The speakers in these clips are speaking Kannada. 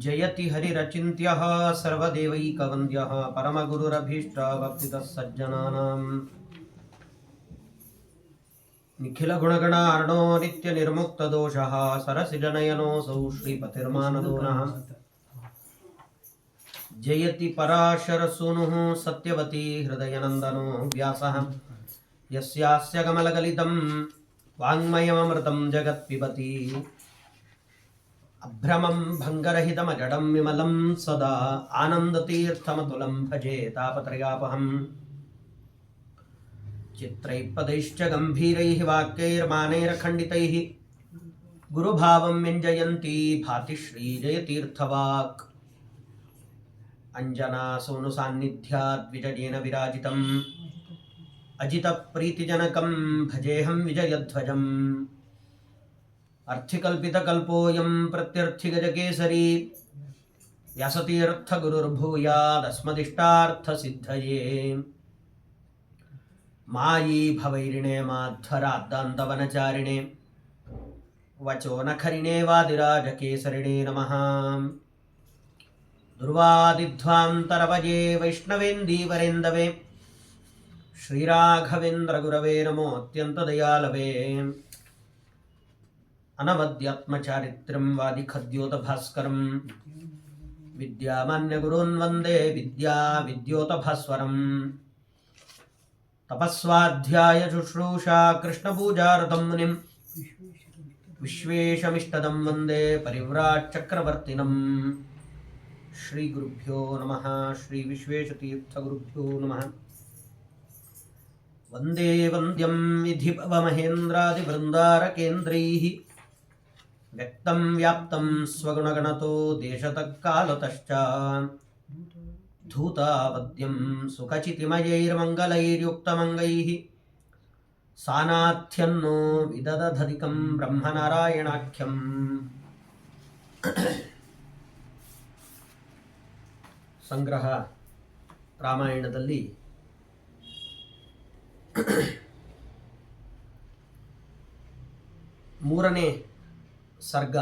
ಜಯತಿ ಹರಿರಚಿಂತ್ಯಃ ಸರ್ವದೇವೈಕವಂದ್ಯಃ ಪರಮಗುರುರಭೀಷ್ಟಭಕ್ತಿತಃ ಸಜ್ಜನಾನಾಂ ನಿಖಿಲಗುಣಗಣಾರ್ಣೋ ನಿತ್ಯನಿರ್ಮುಕ್ತದೋಷಃ ಸರಸಿಜನಯನೋऽಸೌ ಶ್ರೀಪತಿರ್ಮಾನದೋ ನಃ ಜಯತಿ ಪರಾಶರಸೂನುಃ ಸತ್ಯವತಿ ಹೃದಯನಂದನೋ ವ್ಯಾಸಃ ಯಸ್ಯಾಸ್ಯ ಕಮಲಗಲಿತಂ ವಾङ्ಮಯಮೃತಂ ಜಗತ್ಪಿಬತಿ ಅಭ್ರಮಂ ಭಂಗರಹಿತಮಜಡಂ ವಿಮಲಂ ಸದಾ ಆನಂದತೀರ್ಥಮತುಲಂ ಭಜೆ ತಾಪತ್ರಯಾಪಹಂ ಚಿತ್ರೈಃಪದೈಶ್ಚ ಗಂಭೀರೈಃ ವಾಕ್ಯೈರ್ಮಾನೈರ್ಖಂಡಿತೈಃ ಗುರುಭಾವಂ ವ್ಯಂಜಯಂತಿ ಭಾತಿ ಶ್ರೀಜಯತೀರ್ಥವಾಕ್ ಅಂಜನಾ ಸೋನು ಸಾನ್ನಿಧ್ಯಾದ್ ವಿಜಯೇನ ವಿರಾಜಿತಂ ಅಜಿತ ಪ್ರೀತಿಜನಕಂ ಭಜೇಹಂ ವಿಜಯಧ್ವಜಂ ಅರ್ಥಿಕಲ್ಪಿತಕಲ್ಪೋಯಂ ಪ್ರತ್ಯರ್ಥಿಗಜಕೇಸರಿ ವ್ಯಾಸತೀರ್ಥಗುರುರ್ಭೂಯಾದಸ್ಮದಿಷ್ಟಾರ್ಥಸಿದ್ಧಯೇ ಮಾಯೀ ಭವೈರಿಣೆ ಮಾಧ್ವರಾದ್ದಾಂತವನಚಾರಿಣೆ ವಚೋ ನಖರಿಣೆ ವಾದಿರಾಜಕೇಸರಿಣೇ ನಮಃ ದುರ್ವಾದಿಧ್ವಾಂತರವಜೇ ವೈಷ್ಣವೇಂದೀವರೇಂದವೇ ಶ್ರೀರಾಘವೇಂದ್ರ ಗುರವೇ ನಮೋ ಅತ್ಯಂತದಯಾಲವೇ ಅನವದ್ಯಾತ್ಮಚಾರಿತ್ರ್ಯಂ ವಾದಿಖದ್ಯೋತಭಾಸ್ಕರಂ ವಿದ್ಯಾಮಾನ್ಯಗುರುನ್ ವಂದೇ ವಿದ್ಯೋತಭಾಸ್ವರಂ ತಪಸ್ವಾಧ್ಯಾಯ ಶುಶ್ರೂಷಾ ಕೃಷ್ಣಪೂಜಾರತಂ ಮುನಿಂ ವಿಶ್ವೇಶಮಿಷ್ಟದಂ ವಂದೇ ಪರಿವ್ರಾಟ್ ಚಕ್ರವರ್ತಿನಂ ಶ್ರೀ ಗುರುಭ್ಯೋ ನಮಃ ಶ್ರೀ ವಿಶ್ವೇಶತೀರ್ಥಗುರುಭ್ಯೋ ನಮಃ ವಂದೇ ವಂದ್ಯಂ ವಿಧಿಭವಮಹೇಂದ್ರಾದಿವೃಂದಾರಕೇಂದ್ರೈಃ ವ್ಯಕ್ತಂ ವ್ಯಾಪ್ತಂ ಸ್ವಗುಣಗಣತೋ ದೇಶತಃಕಾಲತಶ್ಚ ಧೂತಾವದ್ಯಂ ಸುಖಚಿತಿಮಯೈರ್ಮಂಗಲೈರ್ಯುಕ್ತಮಂಗೈಃ ಸಾನಾಥ್ಯನ್ನೋ ವಿದದಧಧಿಕಂ ಬ್ರಹ್ಮನಾರಾಯಣಾಖ್ಯಂ ಸಂಗ್ರಹ ರಾಮಾಯಣದಲ್ಲಿ ಮೂರನೇ ಸರ್ಗ.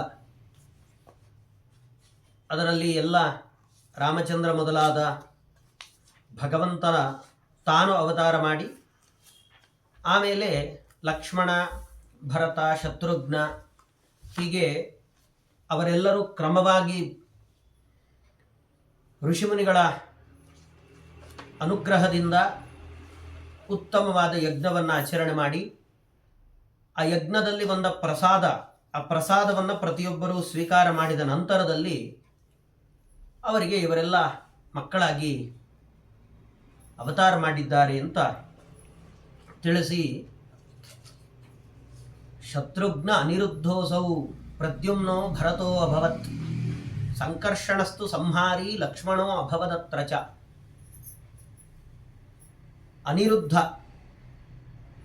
ಅದರಲ್ಲಿ ಎಲ್ಲ ರಾಮಚಂದ್ರ ಮೊದಲಾದ ಭಗವಂತನ ತಾನು ಅವತಾರ ಮಾಡಿ ಆಮೇಲೆ ಲಕ್ಷ್ಮಣ, ಭರತ, ಶತ್ರುಘ್ನ ಹೀಗೆ ಅವರೆಲ್ಲರೂ ಕ್ರಮವಾಗಿ ಋಷಿಮುನಿಗಳ ಅನುಗ್ರಹದಿಂದ ಉತ್ತಮವಾದ ಯಜ್ಞವನ್ನು ಆಚರಣೆ ಮಾಡಿ ಆ ಯಜ್ಞದಲ್ಲಿ ಬಂದ ಆ ಪ್ರಸಾದವನ್ನು ಪ್ರತಿಯೊಬ್ಬರೂ ಸ್ವೀಕಾರ ಮಾಡಿದ ನಂತರದಲ್ಲಿ ಅವರಿಗೆ ಇವರೆಲ್ಲ ಮಕ್ಕಳಾಗಿ ಅವತಾರ ಮಾಡಿದ್ದಾರೆ ಅಂತ ತಿಳಿಸಿ, ಶತ್ರುಘ್ನ ಅನಿರುದ್ಧೋಸೌ ಪ್ರದ್ಯುಮ್ನೋ ಭರತೋ ಅಭವತ್ ಸಂಕರ್ಷಣಸ್ತು ಸಂಹಾರಿ ಲಕ್ಷ್ಮಣೋ ಅಭವದತ್ರ ಚ.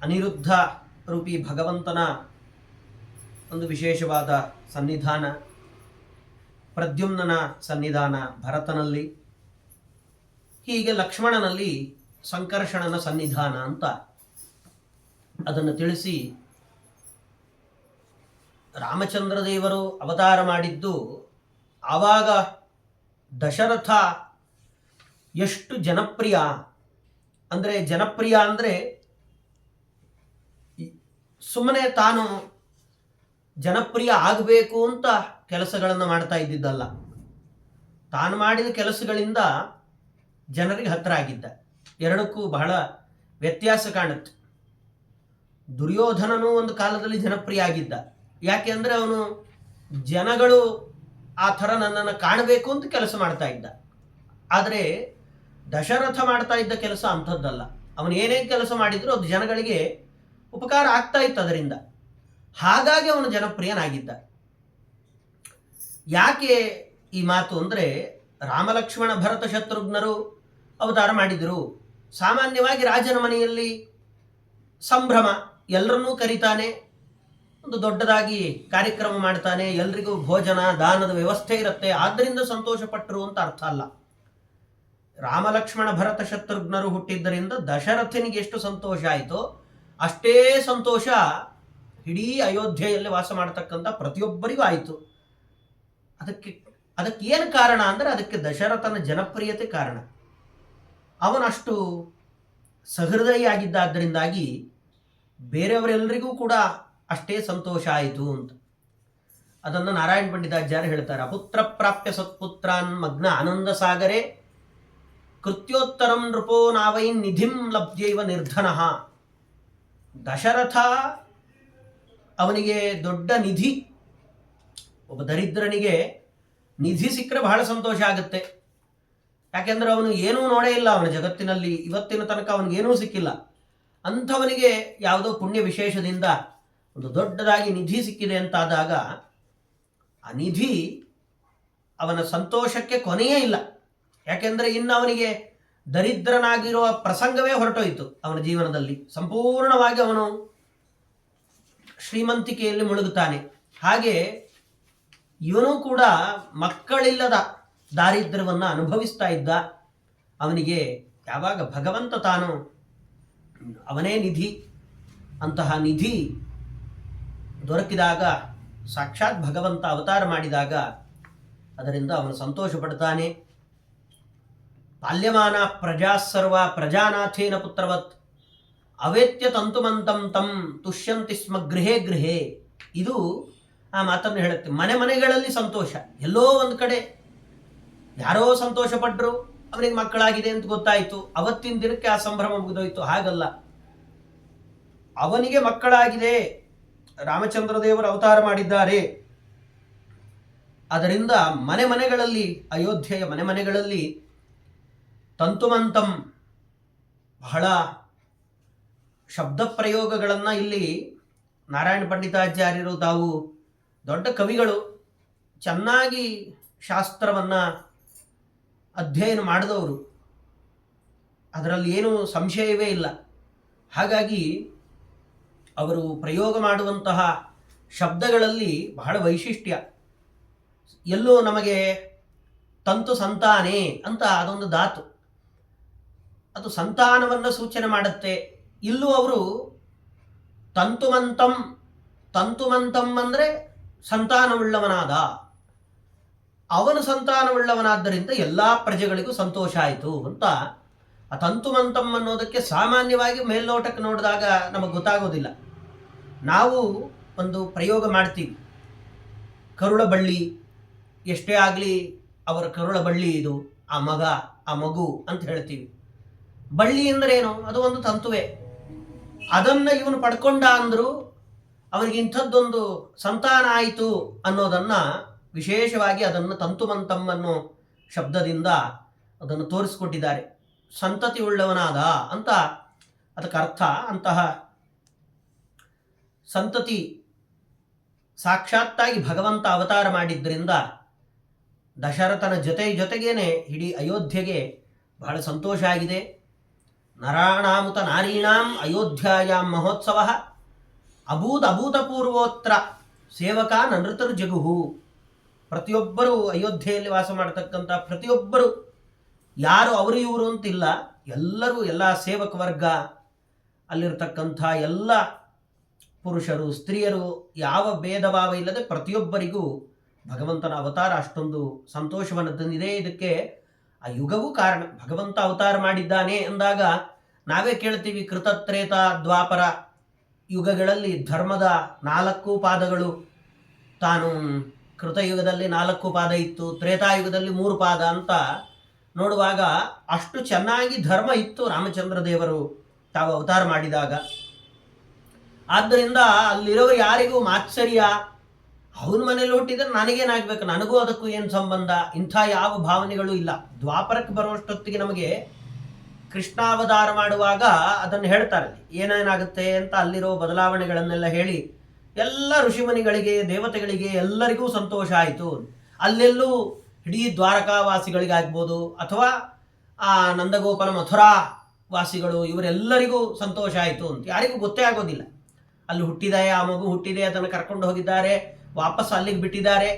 ಅನಿರುದ್ಧ ರೂಪಿ ಭಗವಂತನ ಒಂದು ವಿಶೇಷವಾದ ಸನ್ನಿಧಾನ, ಪ್ರದ್ಯುಮ್ನನ ಸನ್ನಿಧಾನ ಭರತನಲ್ಲಿ, ಹೀಗೆ ಲಕ್ಷ್ಮಣನಲ್ಲಿ ಸಂಕರ್ಷಣನ ಸನ್ನಿಧಾನ ಅಂತ ಅದನ್ನು ತಿಳಿಸಿ, ರಾಮಚಂದ್ರ ದೇವರು ಅವತಾರ ಮಾಡಿದ್ದು ಆವಾಗ ದಶರಥ ಎಷ್ಟು ಜನಪ್ರಿಯ ಅಂದರೆ ಸುಮ್ಮನೆ ತಾನು ಜನಪ್ರಿಯ ಆಗಬೇಕು ಅಂತ ಕೆಲಸಗಳನ್ನು ಮಾಡ್ತಾ ಇದ್ದಿದ್ದಲ್ಲ. ತಾನು ಮಾಡಿದ ಕೆಲಸಗಳಿಂದ ಜನರಿಗೆ ಹತ್ತಿರ ಆಗಿದ್ದ. ಎರಡಕ್ಕೂ ಬಹಳ ವ್ಯತ್ಯಾಸ ಕಾಣುತ್ತೆ. ದುರ್ಯೋಧನನು ಒಂದು ಕಾಲದಲ್ಲಿ ಜನಪ್ರಿಯ ಆಗಿದ್ದ. ಯಾಕೆ ಅಂದರೆ ಅವನು ಜನಗಳು ಆ ಥರ ನನ್ನನ್ನು ಕಾಣಬೇಕು ಅಂತ ಕೆಲಸ ಮಾಡ್ತಾ ಇದ್ದ. ಆದರೆ ದಶರಥ ಮಾಡ್ತಾ ಇದ್ದ ಕೆಲಸ ಅಂಥದ್ದಲ್ಲ. ಅವನು ಏನೇ ಕೆಲಸ ಮಾಡಿದರೂ ಅದು ಜನಗಳಿಗೆ ಉಪಕಾರ ಆಗ್ತಾ ಇತ್ತು ಅದರಿಂದ. ಹಾಗಾಗಿ ಅವನು ಜನಪ್ರಿಯನಾಗಿದ್ದ. ಯಾಕೆ ಈ ಮಾತು ಅಂದರೆ, ರಾಮಲಕ್ಷ್ಮಣ ಭರತ ಶತ್ರುಘ್ನರು ಅವತಾರ ಮಾಡಿದರು. ಸಾಮಾನ್ಯವಾಗಿ ರಾಜನ ಮನೆಯಲ್ಲಿ ಸಂಭ್ರಮ, ಎಲ್ಲರನ್ನೂ ಕರೀತಾನೆ, ಒಂದು ದೊಡ್ಡದಾಗಿ ಕಾರ್ಯಕ್ರಮ ಮಾಡ್ತಾನೆ, ಎಲ್ರಿಗೂ ಭೋಜನ ದಾನದ ವ್ಯವಸ್ಥೆ ಇರುತ್ತೆ, ಆದ್ದರಿಂದ ಸಂತೋಷಪಟ್ಟರು ಅಂತ ಅರ್ಥ ಅಲ್ಲ. ರಾಮಲಕ್ಷ್ಮಣ ಭರತ ಶತ್ರುಘ್ನರು ಹುಟ್ಟಿದ್ದರಿಂದ ದಶರಥನಿಗೆ ಎಷ್ಟು ಸಂತೋಷ ಆಯಿತೋ ಅಷ್ಟೇ ಸಂತೋಷ ಇಡೀ ಅಯೋಧ್ಯೆಯಲ್ಲಿ ವಾಸ ಮಾಡತಕ್ಕಂಥ ಪ್ರತಿಯೊಬ್ಬರಿಗೂ ಆಯಿತು. ಅದಕ್ಕೆ ಅದಕ್ಕೆ ಏನು ಕಾರಣ ಅಂದರೆ ಅದಕ್ಕೆ ದಶರಥನ ಜನಪ್ರಿಯತೆ ಕಾರಣ. ಅವನಷ್ಟು ಸಹೃದಯಿ ಆಗಿದ್ದಾದ್ದರಿಂದಾಗಿ ಬೇರೆಯವರೆಲ್ಲರಿಗೂ ಕೂಡ ಅಷ್ಟೇ ಸಂತೋಷ ಆಯಿತು ಅಂತ. ಅದನ್ನು ನಾರಾಯಣ ಪಂಡಿತಾಚಾರ್ಯ ಹೇಳ್ತಾರೆ. ಅಪುತ್ರ ಪ್ರಾಪ್ಯ ಸತ್ಪುತ್ರಾನ್ ಮಗ್ನ ಆನಂದ ಸಾಗರೆ ಕೃತ್ಯೋತ್ತರಂ ನೃಪೋ ನಾವೈನ್ ನಿಧಿಂ ಲಬ್ಧ್ಯೈವ ನಿರ್ಧನಃ. ದಶರಥ ಅವನಿಗೆ ದೊಡ್ಡ ನಿಧಿ. ಒಬ್ಬ ದರಿದ್ರನಿಗೆ ನಿಧಿ ಸಿಕ್ಕರೆ ಬಹಳ ಸಂತೋಷ ಆಗುತ್ತೆ. ಯಾಕೆಂದ್ರೆ ಅವನು ಏನೂ ನೋಡೇ ಇಲ್ಲ, ಅವನ ಜಗತ್ತಿನಲ್ಲಿ ಇವತ್ತಿನ ತನಕ ಅವನಿಗೇನೂ ಸಿಕ್ಕಿಲ್ಲ. ಅಂಥವನಿಗೆ ಯಾವುದೋ ಪುಣ್ಯ ವಿಶೇಷದಿಂದ ಒಂದು ದೊಡ್ಡದಾಗಿ ನಿಧಿ ಸಿಕ್ಕಿದೆ ಅಂತಾದಾಗ ಆ ನಿಧಿ ಅವನ ಸಂತೋಷಕ್ಕೆ ಕೊನೆಯೇ ಇಲ್ಲ. ಯಾಕೆಂದರೆ ಇನ್ನು ಅವನಿಗೆ ದರಿದ್ರನಾಗಿರುವ ಪ್ರಸಂಗವೇ ಹೊರಟೋಯಿತು. ಅವನ ಜೀವನದಲ್ಲಿ ಸಂಪೂರ್ಣವಾಗಿ ಅವನು ಶ್ರೀಮಂತಿಕೆಯಲ್ಲಿ ಮುಳುಗುತ್ತಾನೆ. ಹಾಗೆ ಇವನು ಕೂಡ ಮಕ್ಕಳಿಲ್ಲದ ದಾರಿದ್ರ್ಯವನ್ನು ಅನುಭವಿಸ್ತಾ ಇದ್ದ. ಅವನಿಗೆ ಯಾವಾಗ ಭಗವಂತ ತಾನು ಅವನೇ ನಿಧಿ, ಅಂತಹ ನಿಧಿ ದೊರಕಿದಾಗ, ಸಾಕ್ಷಾತ್ ಭಗವಂತ ಅವತಾರ ಮಾಡಿದಾಗ ಅದರಿಂದ ಅವನು ಸಂತೋಷ ಪಡ್ತಾನೆ. ಬಾಲ್ಯಮಾನ ಪ್ರಜಾಸರ್ವ ಪ್ರಜಾನಾಥೇನ ಪುತ್ರವತ್ ಅವೇತ್ಯ ತಂತುಮಂತಂ ತಂ ತುಷ್ಯಂತಿ ಸ್ಮ ಗೃಹೇ ಗೃಹೇ. ಇದು ಆ ಮಾತನ್ನು ಹೇಳುತ್ತೆ. ಮನೆ ಮನೆಗಳಲ್ಲಿ ಸಂತೋಷ. ಎಲ್ಲೋ ಒಂದು ಕಡೆ ಯಾರೋ ಸಂತೋಷ ಪಟ್ಟರು, ಅವನಿಗೆ ಮಕ್ಕಳಾಗಿದೆ ಅಂತ ಗೊತ್ತಾಯಿತು, ಅವತ್ತಿನ ದಿನಕ್ಕೆ ಆ ಸಂಭ್ರಮ ಮುಗಿದೋಯ್ತು. ಹಾಗಲ್ಲ, ಅವನಿಗೆ ಮಕ್ಕಳಾಗಿದೆ, ರಾಮಚಂದ್ರ ದೇವರು ಅವತಾರ ಮಾಡಿದ್ದಾರೆ, ಅದರಿಂದ ಮನೆ ಮನೆಗಳಲ್ಲಿ, ಅಯೋಧ್ಯೆಯ ಮನೆ ಮನೆಗಳಲ್ಲಿ ತಂತುಮಂತಂ ಬಹಳ ಶಬ್ದ ಪ್ರಯೋಗಗಳನ್ನು ಇಲ್ಲಿ ನಾರಾಯಣ ಪಂಡಿತಾಚಾರ್ಯರು, ತಾವು ದೊಡ್ಡ ಕವಿಗಳು, ಚೆನ್ನಾಗಿ ಶಾಸ್ತ್ರವನ್ನು ಅಧ್ಯಯನ ಮಾಡಿದವರು, ಅದರಲ್ಲಿ ಏನೂ ಸಂಶಯವೇ ಇಲ್ಲ. ಹಾಗಾಗಿ ಅವರು ಪ್ರಯೋಗ ಮಾಡುವಂತಹ ಶಬ್ದಗಳಲ್ಲಿ ಬಹಳ ವೈಶಿಷ್ಟ್ಯ. ಎಲ್ಲೋ ನಮಗೆ ತಂತು ಸಂತಾನೆ ಅಂತ ಅದೊಂದು ಧಾತು, ಅದು ಸಂತಾನವನ್ನು ಸೂಚನೆ ಮಾಡುತ್ತೆ. ಇಲ್ಲೂ ಅವರು ತಂತುಮಂತಂ, ತಂತುಮಂತಂ ಅಂದರೆ ಸಂತಾನವುಳ್ಳವನಾದ, ಅವನು ಸಂತಾನವುಳ್ಳವನಾದ್ದರಿಂದ ಎಲ್ಲ ಪ್ರಜೆಗಳಿಗೂ ಸಂತೋಷ ಆಯಿತು ಅಂತ. ಆ ತಂತುಮಂತಂ ಅನ್ನೋದಕ್ಕೆ ಸಾಮಾನ್ಯವಾಗಿ ಮೇಲ್ನೋಟಕ್ಕೆ ನೋಡಿದಾಗ ನಮಗೆ ಗೊತ್ತಾಗೋದಿಲ್ಲ. ನಾವು ಒಂದು ಪ್ರಯೋಗ ಮಾಡ್ತೀವಿ, ಕರುಳ ಬಳ್ಳಿ, ಎಷ್ಟೇ ಆಗಲಿ ಅವರ ಕರುಳ ಬಳ್ಳಿ ಇದು, ಆ ಮಗ, ಆ ಮಗು ಅಂತ ಹೇಳ್ತೀವಿ. ಬಳ್ಳಿ ಅಂದ್ರೇನು? ಅದು ಒಂದು ತಂತುವೆ. ಅದನ್ನು ಇವನು ಪಡ್ಕೊಂಡ ಅಂದರೂ ಅವನಿಗೆ ಇಂಥದ್ದೊಂದು ಸಂತಾನ ಆಯಿತು ಅನ್ನೋದನ್ನು ವಿಶೇಷವಾಗಿ ಅದನ್ನು ತಂತುಮಂತಂ ಅನ್ನೋ ಶಬ್ದದಿಂದ ಅದನ್ನು ತೋರಿಸ್ಕೊಟ್ಟಿದ್ದಾರೆ. ಸಂತತಿ ಉಳ್ಳವನಾದ ಅಂತ ಅದಕ್ಕೆ ಅರ್ಥ. ಅಂತಹ ಸಂತತಿ ಸಾಕ್ಷಾತ್ತಾಗಿ ಭಗವಂತ ಅವತಾರ ಮಾಡಿದ್ದರಿಂದ ದಶರಥನ ಜೊತೆಗೇನೆ ಇಡೀ ಅಯೋಧ್ಯೆಗೆ ಬಹಳ ಸಂತೋಷ ಆಗಿದೆ. ನರಾಣಾಮುತ ನಾರೀಣಾಂ ಅಯೋಧ್ಯಾಯಾಂ ಮಹೋತ್ಸವ ಅಭೂತಪೂರ್ವೋತ್ರ ಸೇವಕ ನೃತರು ಜಗುಹು. ಪ್ರತಿಯೊಬ್ಬರು ಅಯೋಧ್ಯೆಯಲ್ಲಿ ವಾಸ ಮಾಡತಕ್ಕಂಥ ಪ್ರತಿಯೊಬ್ಬರು, ಯಾರು ಅವರು ಇವರು ಅಂತಿಲ್ಲ, ಎಲ್ಲರೂ, ಎಲ್ಲ ಸೇವಕ ವರ್ಗ, ಅಲ್ಲಿರ್ತಕ್ಕಂಥ ಎಲ್ಲ ಪುರುಷರು ಸ್ತ್ರೀಯರು, ಯಾವ ಭೇದ ಭಾವ ಇಲ್ಲದೆ ಪ್ರತಿಯೊಬ್ಬರಿಗೂ ಭಗವಂತನ ಅವತಾರ ಅಷ್ಟೊಂದು ಸಂತೋಷವನ್ನು ತಂದಿದೆ. ಇದಕ್ಕೆ ಆ ಯುಗವೂ ಕಾರಣ. ಭಗವಂತ ಅವತಾರ ಮಾಡಿದ್ದಾನೆ ಅಂದಾಗ ನಾವೇ ಕೇಳ್ತೀವಿ, ಕೃತತ್ರೇತ ದ್ವಾಪರ ಯುಗಗಳಲ್ಲಿ ಧರ್ಮದ 4 ಪಾದಗಳು, ತಾನು ಕೃತಯುಗದಲ್ಲಿ 4 ಪಾದ ಇತ್ತು, ತ್ರೇತಾಯುಗದಲ್ಲಿ 3 ಪಾದ ಅಂತ ನೋಡುವಾಗ ಅಷ್ಟು ಚೆನ್ನಾಗಿ ಧರ್ಮ ಇತ್ತು ರಾಮಚಂದ್ರ ದೇವರು ತಾವು ಅವತಾರ ಮಾಡಿದಾಗ. ಆದ್ದರಿಂದ ಅಲ್ಲಿರೋರು ಯಾರಿಗೂ ಮಾತ್ಸರ್ಯ, ಅವನ ಮನೇಲಿ ಹುಟ್ಟಿದ್ರೆ ನನಗೇನಾಗಬೇಕು, ನನಗೂ ಅದಕ್ಕೂ ಏನು ಸಂಬಂಧ, ಇಂಥ ಯಾವ ಭಾವನೆಗಳು ಇಲ್ಲ. ದ್ವಾಪರಕ್ಕೆ ಬರುವಷ್ಟೊತ್ತಿಗೆ ನಮಗೆ ಕೃಷ್ಣಾವತಾರ ಮಾಡುವಾಗ ಅದನ್ನು ಹೇಳ್ತಾರೆ, ಏನೇನಾಗುತ್ತೆ ಅಂತ ಅಲ್ಲಿರೋ ಬದಲಾವಣೆಗಳನ್ನೆಲ್ಲ ಹೇಳಿ ಎಲ್ಲ ಋಷಿಮುನಿಗಳಿಗೆ, ದೇವತೆಗಳಿಗೆ ಎಲ್ಲರಿಗೂ ಸಂತೋಷ ಆಯಿತು. ಅಲ್ಲೆಲ್ಲೂ ಇಡೀ ದ್ವಾರಕಾವಾಸಿಗಳಿಗಾಗ್ಬೋದು ಅಥವಾ ಆ ನಂದಗೋಪನ ಮಥುರಾ ವಾಸಿಗಳು, ಇವರೆಲ್ಲರಿಗೂ ಸಂತೋಷ ಆಯಿತು ಅಂತ ಯಾರಿಗೂ ಗೊತ್ತೇ ಆಗೋದಿಲ್ಲ. ಅಲ್ಲಿ ಹುಟ್ಟಿದೆ, ಆ ಮಗು ಹುಟ್ಟಿದೆ, ಅದನ್ನು ಕರ್ಕೊಂಡು ಹೋಗಿದ್ದಾರೆ, ವಾಪಸ್ ಅಲ್ಲಿಗೆ ಬಿಟ್ಟಿದ್ದಾರೆ.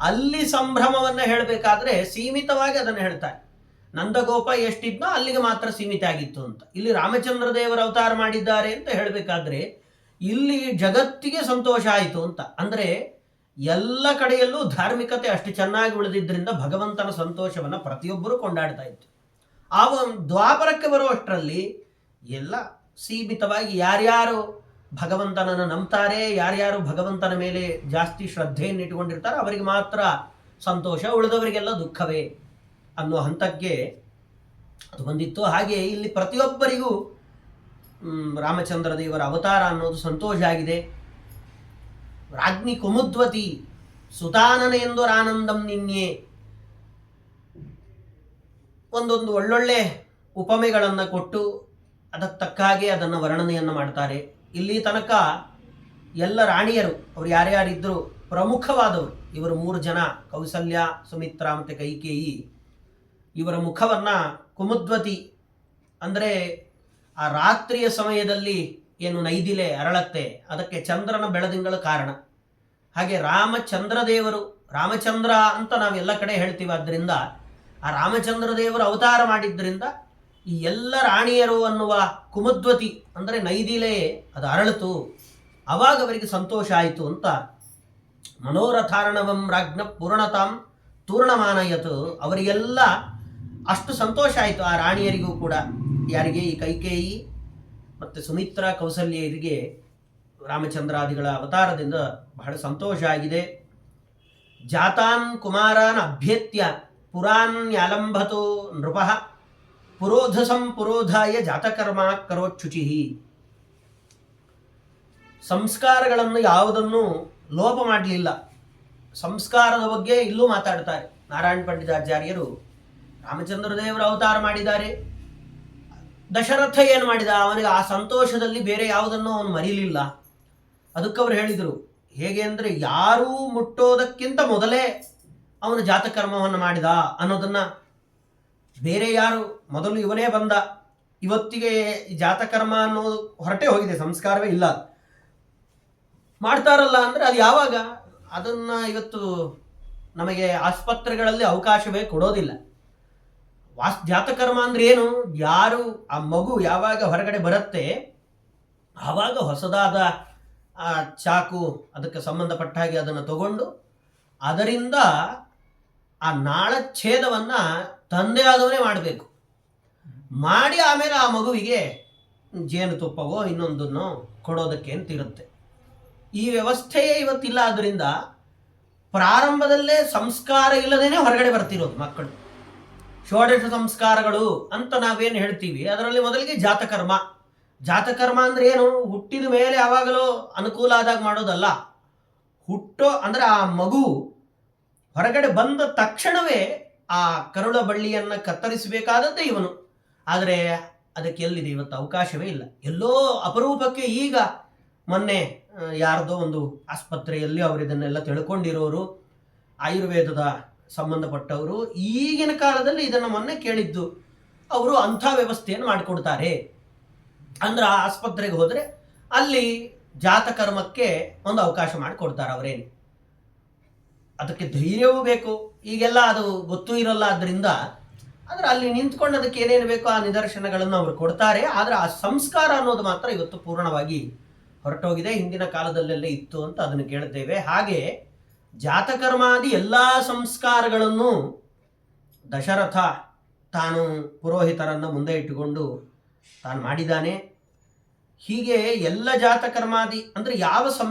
ಅಲ್ಲಿ ಸಂಭ್ರಮವನ್ನು ಹೇಳಬೇಕಾದ್ರೆ ಸೀಮಿತವಾಗಿ ಅದನ್ನು ಹೇಳ್ತಾರೆ. ನಂದಗೋಪ ಎಷ್ಟಿದ್ನೋ ಅಲ್ಲಿಗೆ ಮಾತ್ರ ಸೀಮಿತ ಆಗಿತ್ತು ಅಂತ. ಇಲ್ಲಿ ರಾಮಚಂದ್ರ ದೇವರು ಅವತಾರ ಮಾಡಿದ್ದಾರೆ ಅಂತ ಹೇಳಬೇಕಾದ್ರೆ ಇಲ್ಲಿ ಜಗತ್ತಿಗೆ ಸಂತೋಷ ಆಯಿತು ಅಂತ. ಅಂದರೆ ಎಲ್ಲ ಕಡೆಯಲ್ಲೂ ಧಾರ್ಮಿಕತೆ ಅಷ್ಟು ಚೆನ್ನಾಗಿ ಉಳಿದಿದ್ದರಿಂದ ಭಗವಂತನ ಸಂತೋಷವನ್ನು ಪ್ರತಿಯೊಬ್ಬರೂ ಕೊಂಡಾಡ್ತಾ ಇತ್ತು. ಆ ದ್ವಾಪರಕ್ಕೆ ಬರುವಷ್ಟರಲ್ಲಿ ಎಲ್ಲ ಸೀಮಿತವಾಗಿ ಯಾರ್ಯಾರು ಭಗವಂತನನ್ನು ನಂಬ್ತಾರೆ, ಯಾರ್ಯಾರು ಭಗವಂತನ ಮೇಲೆ ಜಾಸ್ತಿ ಶ್ರದ್ಧೆಯನ್ನು ಇಟ್ಟುಕೊಂಡಿರ್ತಾರೆ ಅವರಿಗೆ ಮಾತ್ರ ಸಂತೋಷ, ಉಳಿದವರಿಗೆಲ್ಲ ದುಃಖವೇ ಅನ್ನೋ ಹಂತಕ್ಕೆ ಅದು ಬಂದಿತ್ತು. ಹಾಗೆ ಇಲ್ಲಿ ಪ್ರತಿಯೊಬ್ಬರಿಗೂ ರಾಮಚಂದ್ರ ದೇವರ ಅವತಾರ ಅನ್ನೋದು ಸಂತೋಷ ಆಗಿದೆ. ರಾಜ್ಞಿ ಕುಮುದ್ವತಿ ಸುತಾನನೆಂದು ಆನಂದಂ ನಿನ್ನೆ, ಒಂದೊಂದು ಒಳ್ಳೊಳ್ಳೆ ಉಪಮೆಗಳನ್ನು ಕೊಟ್ಟು ಅದಕ್ಕೆ ತಕ್ಕ ಹಾಗೆ ಅದನ್ನು ವರ್ಣನೆಯನ್ನು ಮಾಡ್ತಾರೆ. ಇಲ್ಲಿ ತನಕ ಎಲ್ಲ ರಾಣಿಯರು ಅವರು ಯಾರ್ಯಾರಿದ್ದರು ಪ್ರಮುಖವಾದವರು ಇವರು 3 ಜನ, ಕೌಸಲ್ಯ, ಸುಮಿತ್ರ ಮತ್ತು ಕೈಕೇಯಿ. ಇವರ ಮುಖವನ್ನು ಕುಮುದ್ವತಿ ಅಂದರೆ ಆ ರಾತ್ರಿಯ ಸಮಯದಲ್ಲಿ ಏನು ನೈದಿಲೆ ಅರಳತ್ತೆ ಅದಕ್ಕೆ ಚಂದ್ರನ ಬೆಳದಿಂಗಳ ಕಾರಣ. ಹಾಗೆ ರಾಮಚಂದ್ರ ದೇವರು, ರಾಮಚಂದ್ರ ಅಂತ ನಾವೆಲ್ಲ ಕಡೆ ಹೇಳ್ತೀವಿ, ಆದ್ದರಿಂದ ಆ ರಾಮಚಂದ್ರ ದೇವರು ಅವತಾರ ಮಾಡಿದ್ದರಿಂದ ಈ ಎಲ್ಲ ರಾಣಿಯರು ಅನ್ನುವ ಕುಮುದ್ವತಿ ಅಂದರೆ ನೈದಿಲೆ ಅದು ಅರಳಿತು. ಆವಾಗ ಅವರಿಗೆ ಸಂತೋಷ ಆಯಿತು ಅಂತ ಮನೋರಥಾರ್ಣವಂ ರಾಜ್ಞ ಪೂರ್ಣತಾಂ ತೂರ್ಣಮಾನಯತು, ಅವರಿಗೆಲ್ಲ ಅಷ್ಟು ಸಂತೋಷ ಆಯಿತು ಆ ರಾಣಿಯರಿಗೂ ಕೂಡ. ಯಾರಿಗೆ? ಈ ಕೈಕೇಯಿ ಮತ್ತು ಸುಮಿತ್ರ, ಕೌಸಲ್ಯರಿಗೆ ರಾಮಚಂದ್ರಾದಿಗಳ ಅವತಾರದಿಂದ ಬಹಳ ಸಂತೋಷ ಆಗಿದೆ. ಜಾತಾನ್ ಕುಮಾರಾನ್ ಅಭ್ಯೇತ್ಯ ಪುರಾನ್ಯಾಲಂಭತೋ ನೃಪಃ ಪುರೋಧಸಂ ಪುರೋಧಾಯ ಜಾತಕರ್ಮ ಕರೋಚ್ಯುಚಿ. ಸಂಸ್ಕಾರಗಳನ್ನು ಯಾವುದನ್ನು ಲೋಪ ಮಾಡಲಿಲ್ಲ. ಸಂಸ್ಕಾರದ ಬಗ್ಗೆ ಇಲ್ಲೂ ಮಾತಾಡ್ತಾರೆ ನಾರಾಯಣ ಪಂಡಿತಾಚಾರ್ಯರು. ರಾಮಚಂದ್ರ ದೇವರ ಅವತಾರ ಮಾಡಿದ್ದಾರೆ. ದಶರಥ ಏನು ಮಾಡಿದ? ಅವನಿಗೆ ಆ ಸಂತೋಷದಲ್ಲಿ ಬೇರೆ ಯಾವುದನ್ನು ಅವನು ಮರೀಲಿಲ್ಲ. ಅದಕ್ಕೆ ಅವರು ಹೇಳಿದರು ಹೇಗೆ ಅಂದರೆ, ಯಾರೂ ಮುಟ್ಟೋದಕ್ಕಿಂತ ಮೊದಲೇ ಅವನು ಜಾತಕರ್ಮವನ್ನು ಮಾಡಿದ ಅನ್ನೋದನ್ನು ಬೇರೆ ಯಾರು ಮೊದಲು ಇವನೇ ಬಂದ. ಇವತ್ತಿಗೆ ಜಾತಕರ್ಮ ಅನ್ನೋದು ಹೊರಟೇ ಹೋಗಿದೆ, ಸಂಸ್ಕಾರವೇ ಇಲ್ಲ. ಮಾಡ್ತಾರಲ್ಲ ಅಂದರೆ ಅದು ಯಾವಾಗ? ಅದನ್ನು ಇವತ್ತು ನಮಗೆ ಆಸ್ಪತ್ರೆಗಳಲ್ಲಿ ಅವಕಾಶವೇ ಕೊಡೋದಿಲ್ಲ. ಜಾತಕರ್ಮ ಅಂದರೆ ಏನು? ಯಾರು ಆ ಮಗು ಯಾವಾಗ ಹೊರಗಡೆ ಬರುತ್ತೆ ಆವಾಗ ಹೊಸದಾದ ಆ ಚಾಕು ಅದಕ್ಕೆ ಸಂಬಂಧಪಟ್ಟ ಹಾಗೆ ಅದನ್ನು ತಗೊಂಡು ಅದರಿಂದ ಆ ನಾಳಚ್ಛೇದವನ್ನು ತಂದೆ ಆದವನೇ ಮಾಡಬೇಕು. ಮಾಡಿ ಆಮೇಲೆ ಆ ಮಗುವಿಗೆ ಜೇನುತುಪ್ಪವೋ ಇನ್ನೊಂದನ್ನು ಕೊಡೋದಕ್ಕೆ ಅಂತಿರುತ್ತೆ. ಈ ವ್ಯವಸ್ಥೆಯೇ ಇವತ್ತಿಲ್ಲ. ಆದ್ದರಿಂದ ಪ್ರಾರಂಭದಲ್ಲೇ ಸಂಸ್ಕಾರ ಇಲ್ಲದೇನೆ ಹೊರಗಡೆ ಬರ್ತಿರೋದು ಮಕ್ಕಳು. ಷೋಡಶ ಸಂಸ್ಕಾರಗಳು ಅಂತ ನಾವೇನು ಹೇಳ್ತೀವಿ ಅದರಲ್ಲಿ ಮೊದಲಿಗೆ ಜಾತಕರ್ಮ. ಜಾತಕರ್ಮ ಅಂದರೆ ಏನು? ಹುಟ್ಟಿದ ಮೇಲೆ ಯಾವಾಗಲೂ ಅನುಕೂಲ ಆದಾಗ ಮಾಡೋದಲ್ಲ. ಹುಟ್ಟೋ ಅಂದರೆ ಆ ಮಗು ಹೊರಗಡೆ ಬಂದ ತಕ್ಷಣವೇ ಆ ಕರುಳ ಬಳ್ಳಿಯನ್ನು ಕತ್ತರಿಸಬೇಕಾದದ್ದೇ ಇವನು. ಆದರೆ ಅದಕ್ಕೆ ಎಲ್ಲಿದೆ ಇವತ್ತು? ಅವಕಾಶವೇ ಇಲ್ಲ. ಎಲ್ಲೋ ಅಪರೂಪಕ್ಕೆ ಈಗ ಮೊನ್ನೆ ಯಾರ್ದೋ ಒಂದು ಆಸ್ಪತ್ರೆಯಲ್ಲಿ ಅವರು ಇದನ್ನೆಲ್ಲ ತಿಳ್ಕೊಂಡಿರೋರು, ಆಯುರ್ವೇದದ ಸಂಬಂಧಪಟ್ಟವರು ಈಗಿನ ಕಾಲದಲ್ಲಿ ಇದನ್ನು ಮೊನ್ನೆ ಕೇಳಿದ್ದು. ಅವರು ಅಂಥ ವ್ಯವಸ್ಥೆಯನ್ನು ಮಾಡಿಕೊಡ್ತಾರೆ. ಅಂದ್ರೆ ಆ ಆಸ್ಪತ್ರೆಗೆ ಹೋದರೆ ಅಲ್ಲಿ ಜಾತಕರ್ಮಕ್ಕೆ ಒಂದು ಅವಕಾಶ ಮಾಡಿಕೊಡ್ತಾರೆ ಅವರೇನು. ಅದಕ್ಕೆ ಧೈರ್ಯವೂ ಬೇಕು, ಈಗೆಲ್ಲ ಅದು ಗೊತ್ತೂ ಇರಲ್ಲ. ಆದ್ದರಿಂದ ಆದರೆ ಅಲ್ಲಿ ನಿಂತ್ಕೊಂಡು ಅದಕ್ಕೆ ಏನೇನು ಬೇಕೋ ಆ ನಿದರ್ಶನಗಳನ್ನು ಅವರು ಕೊಡ್ತಾರೆ. ಆದರೆ ಆ ಸಂಸ್ಕಾರ ಅನ್ನೋದು ಮಾತ್ರ ಇವತ್ತು ಪೂರ್ಣವಾಗಿ ಹೊರಟೋಗಿದೆ. ಹಿಂದಿನ ಕಾಲದಲ್ಲೆಲ್ಲ ಇತ್ತು ಅಂತ ಅದನ್ನು ಕೇಳ್ತೇವೆ. ಹಾಗೆ ಜಾತಕರ್ಮಾದಿ ಎಲ್ಲ ಸಂಸ್ಕಾರಗಳನ್ನು ದಶರಥ ತಾನು ಪುರೋಹಿತರನ್ನು ಮುಂದೆ ಇಟ್ಟುಕೊಂಡು ತಾನು ಮಾಡಿದ್ದಾನೆ. ಹೀಗೆ ಎಲ್ಲ ಜಾತಕರ್ಮಾದಿ ಅಂದರೆ ಯಾವ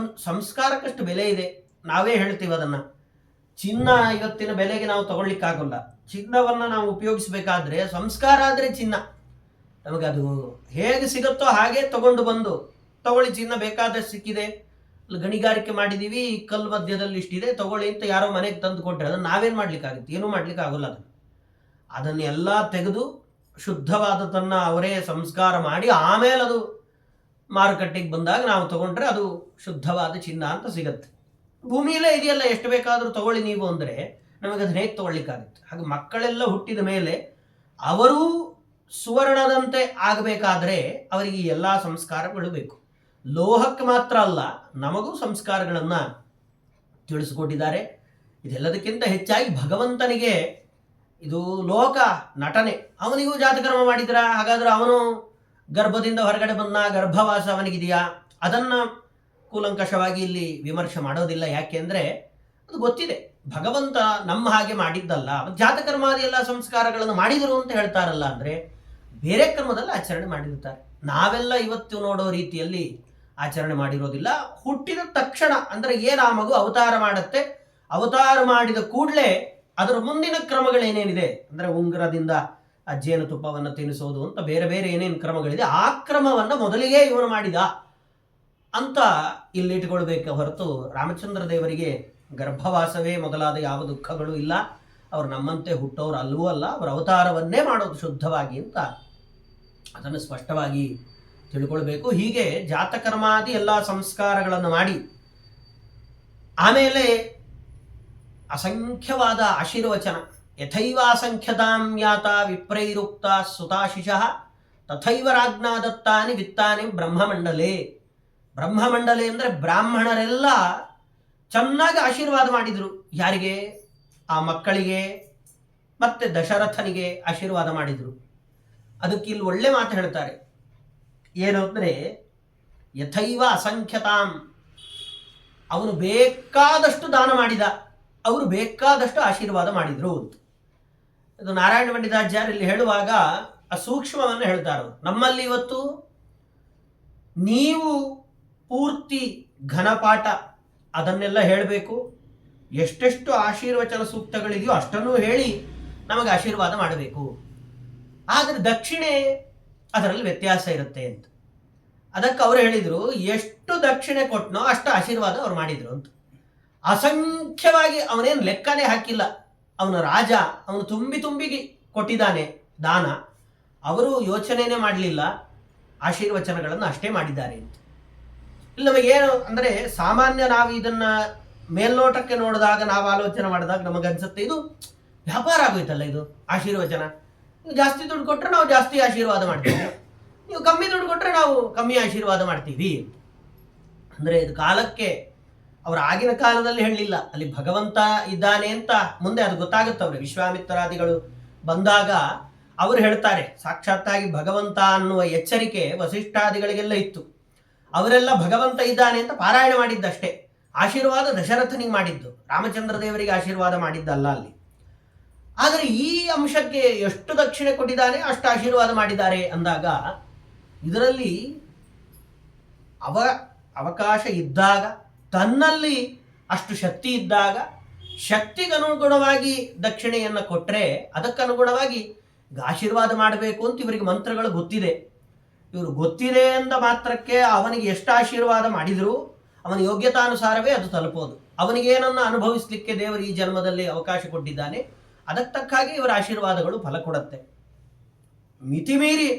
ಸಂಸ್ಕಾರಕ್ಕಷ್ಟು ಬೆಲೆ ಇದೆ. ನಾವೇ ಹೇಳ್ತೀವಿ ಅದನ್ನು. ಚಿನ್ನ ಇವತ್ತಿನ ಬೆಲೆಗೆ ನಾವು ತಗೊಳ್ಳಿಕ್ಕಾಗಲ್ಲ. ಚಿನ್ನವನ್ನು ನಾವು ಉಪಯೋಗಿಸಬೇಕಾದ್ರೆ ಸಂಸ್ಕಾರ ಆದರೆ ಚಿನ್ನ ನಮಗದು ಹೇಗೆ ಸಿಗುತ್ತೋ ಹಾಗೆ ತಗೊಂಡು ಬಂದು ತಗೊಳ್ಳಿ, ಚಿನ್ನ ಬೇಕಾದಷ್ಟು ಸಿಕ್ಕಿದೆ, ಗಣಿಗಾರಿಕೆ ಮಾಡಿದ್ದೀವಿ, ಕಲ್ಲು ಮಧ್ಯದಲ್ಲಿ ಇಷ್ಟಿದೆ ತಗೊಳ್ಳಿ ಅಂತ ಯಾರೋ ಮನೆಗೆ ತಂದು ಕೊಟ್ಟರೆ ಅದನ್ನು ನಾವೇನು ಮಾಡ್ಲಿಕ್ಕಾಗುತ್ತೆ? ಏನೂ ಮಾಡ್ಲಿಕ್ಕೆ ಆಗೋಲ್ಲ. ಅದನ್ನೆಲ್ಲ ತೆಗೆದು ಶುದ್ಧವಾದದನ್ನು ಅವರೇ ಸಂಸ್ಕಾರ ಮಾಡಿ ಆಮೇಲೆ ಅದು ಮಾರುಕಟ್ಟೆಗೆ ಬಂದಾಗ ನಾವು ತಗೊಂಡ್ರೆ ಅದು ಶುದ್ಧವಾದ ಚಿನ್ನ ಅಂತ ಸಿಗತ್ತೆ. ಭೂಮಿಯಲ್ಲೇ ಇದೆಯಲ್ಲ, ಎಷ್ಟು ಬೇಕಾದರೂ ತಗೊಳ್ಳಿ ನೀವು ಅಂದರೆ ನಮಗೆ ಅದನ್ನ ಹೇಗೆ ತಗೊಳ್ಳಿಕ್ಕಾಗುತ್ತೆ? ಹಾಗೆ ಮಕ್ಕಳೆಲ್ಲ ಹುಟ್ಟಿದ ಮೇಲೆ ಅವರೂ ಸುವರ್ಣದಂತೆ ಆಗಬೇಕಾದ್ರೆ ಅವರಿಗೆ ಎಲ್ಲ ಸಂಸ್ಕಾರಗಳು ಬೇಕು. ಲೋಹಕ್ಕೆ ಮಾತ್ರ ಅಲ್ಲ, ನಮಗೂ ಸಂಸ್ಕಾರಗಳನ್ನು ತಿಳಿಸಿಕೊಟ್ಟಿದ್ದಾರೆ. ಇದೆಲ್ಲದಕ್ಕಿಂತ ಹೆಚ್ಚಾಗಿ ಭಗವಂತನಿಗೆ ಇದು ಲೋಕ ನಟನೆ. ಅವನಿಗೂ ಜಾತಕರ್ಮ ಮಾಡಿದ್ರ? ಹಾಗಾದ್ರೆ ಅವನು ಗರ್ಭದಿಂದ ಹೊರಗಡೆ ಬಂದ ಗರ್ಭವಾಸ ಅವನಿಗಿದೆಯಾ? ಅದನ್ನು ಕೂಲಂಕಷವಾಗಿ ಇಲ್ಲಿ ವಿಮರ್ಶೆ ಮಾಡೋದಿಲ್ಲ. ಯಾಕೆ ಅಂದರೆ ಅದು ಗೊತ್ತಿದೆ. ಭಗವಂತ ನಮ್ಮ ಹಾಗೆ ಮಾಡಿದ್ದಲ್ಲ. ಜಾತಕರ್ಮಾದಿ ಎಲ್ಲ ಸಂಸ್ಕಾರಗಳನ್ನು ಮಾಡಿದರು ಅಂತ ಹೇಳ್ತಾರಲ್ಲ, ಅಂದರೆ ಬೇರೆ ಕ್ರಮದಲ್ಲಿ ಆಚರಣೆ ಮಾಡಿರ್ತಾರೆ. ನಾವೆಲ್ಲ ಇವತ್ತು ನೋಡೋ ರೀತಿಯಲ್ಲಿ ಆಚರಣೆ ಮಾಡಿರೋದಿಲ್ಲ. ಹುಟ್ಟಿದ ತಕ್ಷಣ ಅಂದರೆ ಏನು ಆ ಮಗು ಅವತಾರ ಮಾಡುತ್ತೆ, ಅವತಾರ ಮಾಡಿದ ಕೂಡಲೇ ಅದರ ಮುಂದಿನ ಕ್ರಮಗಳೇನೇನಿದೆ ಅಂದರೆ ಉಂಗುರದಿಂದ ಜೇನುತುಪ್ಪವನ್ನು ತಿನ್ನಿಸೋದು ಅಂತ ಬೇರೆ ಬೇರೆ ಏನೇನು ಕ್ರಮಗಳಿದೆ, ಆ ಕ್ರಮವನ್ನು ಮೊದಲಿಗೆ ಇವನು ಮಾಡಿದ ಅಂತ ಇಲ್ಲಿ ಇಟ್ಕೊಳ್ಬೇಕೆ ಹೊರತು ರಾಮಚಂದ್ರ ದೇವರಿಗೆ ಗರ್ಭವಾಸವೇ ಮೊದಲಾದ ಯಾವ ದುಃಖಗಳು ಇಲ್ಲ. ಅವರು ನಮ್ಮಂತೆ ಹುಟ್ಟೋರು ಅಲ್ಲವೂ ಅಲ್ಲ, ಅವರ ಅವತಾರವನ್ನೇ ಮಾಡೋದು ಶುದ್ಧವಾಗಿ ಅಂತ ಅದನ್ನು ಸ್ಪಷ್ಟವಾಗಿ ತಿಳ್ಕೊಳ್ಬೇಕು. ಹೀಗೆ ಜಾತಕರ್ಮಾದಿ ಎಲ್ಲ ಸಂಸ್ಕಾರಗಳನ್ನು ಮಾಡಿ ಆಮೇಲೆ ಅಸಂಖ್ಯವಾದ ಆಶೀರ್ವಚನ, ಯಥೈವಾಸಂಖ್ಯತಾಂ ಯಾತ ವಿಪ್ರೈರುಕ್ತ ಸುತಾಶಿಷಃ ತಥೈವ ರಾಜ್ಞಾ ದತ್ತಾನಿ ವಿತ್ತಾನಿ ಬ್ರಹ್ಮಮಂಡಲೇ. ಬ್ರಹ್ಮಮಂಡಲೆ ಅಂದರೆ ಬ್ರಾಹ್ಮಣರೆಲ್ಲ ಚೆನ್ನಾಗಿ ಆಶೀರ್ವಾದ ಮಾಡಿದರು. ಯಾರಿಗೆ? ಆ ಮಕ್ಕಳಿಗೆ ಮತ್ತೆ ದಶರಥನಿಗೆ ಆಶೀರ್ವಾದ ಮಾಡಿದರು. ಅದಕ್ಕೆ ಇಲ್ಲಿ ಒಳ್ಳೆ ಮಾತು ಹೇಳ್ತಾರೆ. ಏನು ಅಂದರೆ ಯಥೈವ ಅಸಂಖ್ಯತಾಂ, ಅವನು ಬೇಕಾದಷ್ಟು ದಾನ ಮಾಡಿದ, ಅವರು ಬೇಕಾದಷ್ಟು ಆಶೀರ್ವಾದ ಮಾಡಿದರು ಅಂತ. ಇದು ನಾರಾಯಣ ಪಂಡಿತಾಚಾರ್ಯ ಇಲ್ಲಿ ಹೇಳುವಾಗ ಆ ಸೂಕ್ಷ್ಮವನ್ನು ಹೇಳ್ತಾರೆ. ನಮ್ಮಲ್ಲಿ ಇವತ್ತು ನೀವು ಪೂರ್ತಿ ಘನಪಾಠ ಅದನ್ನೆಲ್ಲ ಹೇಳಬೇಕು, ಎಷ್ಟೆಷ್ಟು ಆಶೀರ್ವಚನ ಸೂಕ್ತಗಳಿದೆಯೋ ಅಷ್ಟನ್ನು ಹೇಳಿ ನಮಗೆ ಆಶೀರ್ವಾದ ಮಾಡಬೇಕು. ಆದರೆ ದಕ್ಷಿಣೆ ಅದರಲ್ಲಿ ವ್ಯತ್ಯಾಸ ಇರುತ್ತೆ ಅಂತ. ಅದಕ್ಕೆ ಅವರು ಹೇಳಿದರು, ಎಷ್ಟು ದಕ್ಷಿಣೆ ಕೊಟ್ಟನೋ ಅಷ್ಟು ಆಶೀರ್ವಾದ ಅವ್ರು ಮಾಡಿದರು ಅಂತ. ಅಸಂಖ್ಯವಾಗಿ ಅವನೇನು ಲೆಕ್ಕನೇ ಹಾಕಿಲ್ಲ. ಅವನ ರಾಜ, ಅವನು ತುಂಬಿ ಕೊಟ್ಟಿದ್ದಾನೆ ದಾನ. ಅವರು ಯೋಚನೆನೇ ಮಾಡಲಿಲ್ಲ, ಆಶೀರ್ವಚನಗಳನ್ನು ಅಷ್ಟೇ ಮಾಡಿದ್ದಾರೆ ಅಂತ. ಇಲ್ಲಿ ನಮಗೇನು ಅಂದರೆ ಸಾಮಾನ್ಯ ನಾವು ಇದನ್ನು ಮೇಲ್ನೋಟಕ್ಕೆ ನೋಡಿದಾಗ, ನಾವು ಆಲೋಚನೆ ಮಾಡಿದಾಗ ನಮಗನ್ಸುತ್ತೆ ಇದು ವ್ಯಾಪಾರ ಆಗೋಯ್ತಲ್ಲ, ಇದು ಆಶೀರ್ವಚನ. ನೀವು ಜಾಸ್ತಿ ದುಡ್ಡು ಕೊಟ್ಟರೆ ನಾವು ಜಾಸ್ತಿ ಆಶೀರ್ವಾದ ಮಾಡ್ತೀವಿ, ನೀವು ಕಮ್ಮಿ ದುಡ್ಡು ಕೊಟ್ಟರೆ ನಾವು ಕಮ್ಮಿ ಆಶೀರ್ವಾದ ಮಾಡ್ತೀವಿ. ಅಂದರೆ ಇದು ಕಾಲಕ್ಕೆ ಅವರ ಆಗಿನ ಕಾಲದಲ್ಲಿ ಹೇಳಲಿಲ್ಲ, ಅಲ್ಲಿ ಭಗವಂತ ಇದ್ದಾನೆ ಅಂತ ಮುಂದೆ ಅದು ಗೊತ್ತಾಗುತ್ತೆ ಅವ್ರಿಗೆ. ವಿಶ್ವಾಮಿತ್ರಾದಿಗಳು ಬಂದಾಗ ಅವರು ಹೇಳ್ತಾರೆ, ಸಾಕ್ಷಾತ್ತಾಗಿ ಭಗವಂತ ಅನ್ನುವ ಎಚ್ಚರಿಕೆ ವಸಿಷ್ಠಾದಿಗಳಿಗೆಲ್ಲ ಇತ್ತು. ಅವರೆಲ್ಲ ಭಗವಂತ ಇದ್ದಾನೆ ಅಂತ ಪಾರಾಯಣ ಮಾಡಿದ್ದಷ್ಟೇ. ಆಶೀರ್ವಾದ ದಶರಥನಿಗೆ ಮಾಡಿದ್ದು, ರಾಮಚಂದ್ರ ದೇವರಿಗೆ ಆಶೀರ್ವಾದ ಮಾಡಿದ್ದಲ್ಲ ಅಲ್ಲಿ. ಆದರೆ ಈ ಅಂಶಕ್ಕೆ ಎಷ್ಟು ದಕ್ಷಿಣೆ ಕೊಟ್ಟಿದ್ದಾನೆ ಅಷ್ಟು ಆಶೀರ್ವಾದ ಮಾಡಿದ್ದಾರೆ ಅಂದಾಗ ಇದರಲ್ಲಿ ಅವಕಾಶ ಇದ್ದಾಗ, ತನ್ನಲ್ಲಿ ಅಷ್ಟು ಶಕ್ತಿ ಇದ್ದಾಗ, ಶಕ್ತಿಗನುಗುಣವಾಗಿ ದಕ್ಷಿಣೆಯನ್ನು ಕೊಟ್ಟರೆ ಅದಕ್ಕನುಗುಣವಾಗಿ ಆಶೀರ್ವಾದ ಮಾಡಬೇಕು ಅಂತ ಇವರಿಗೆ ಮಂತ್ರಗಳು ಗೊತ್ತಿದೆ. ಇವರು ಗೊತ್ತಿದೆ ಅಂದ ಮಾತ್ರಕ್ಕೆ ಅವನಿಗೆ ಎಷ್ಟು ಆಶೀರ್ವಾದ ಮಾಡಿದರೂ ಅವನ ಯೋಗ್ಯತಾನುಸಾರವೇ ಅದು ತಲುಪೋದು. ಅವನಿಗೇನನ್ನು ಅನುಭವಿಸಲಿಕ್ಕೆ ದೇವರು ಈ ಜನ್ಮದಲ್ಲಿ ಅವಕಾಶ ಕೊಟ್ಟಿದ್ದಾನೆ, ಅದಕ್ಕೆ ತಕ್ಕ ಹಾಗೆ ಇವರ ಆಶೀರ್ವಾದಗಳು ಫಲ ಕೊಡುತ್ತೆ. ಮಿತಿಮೀರಿ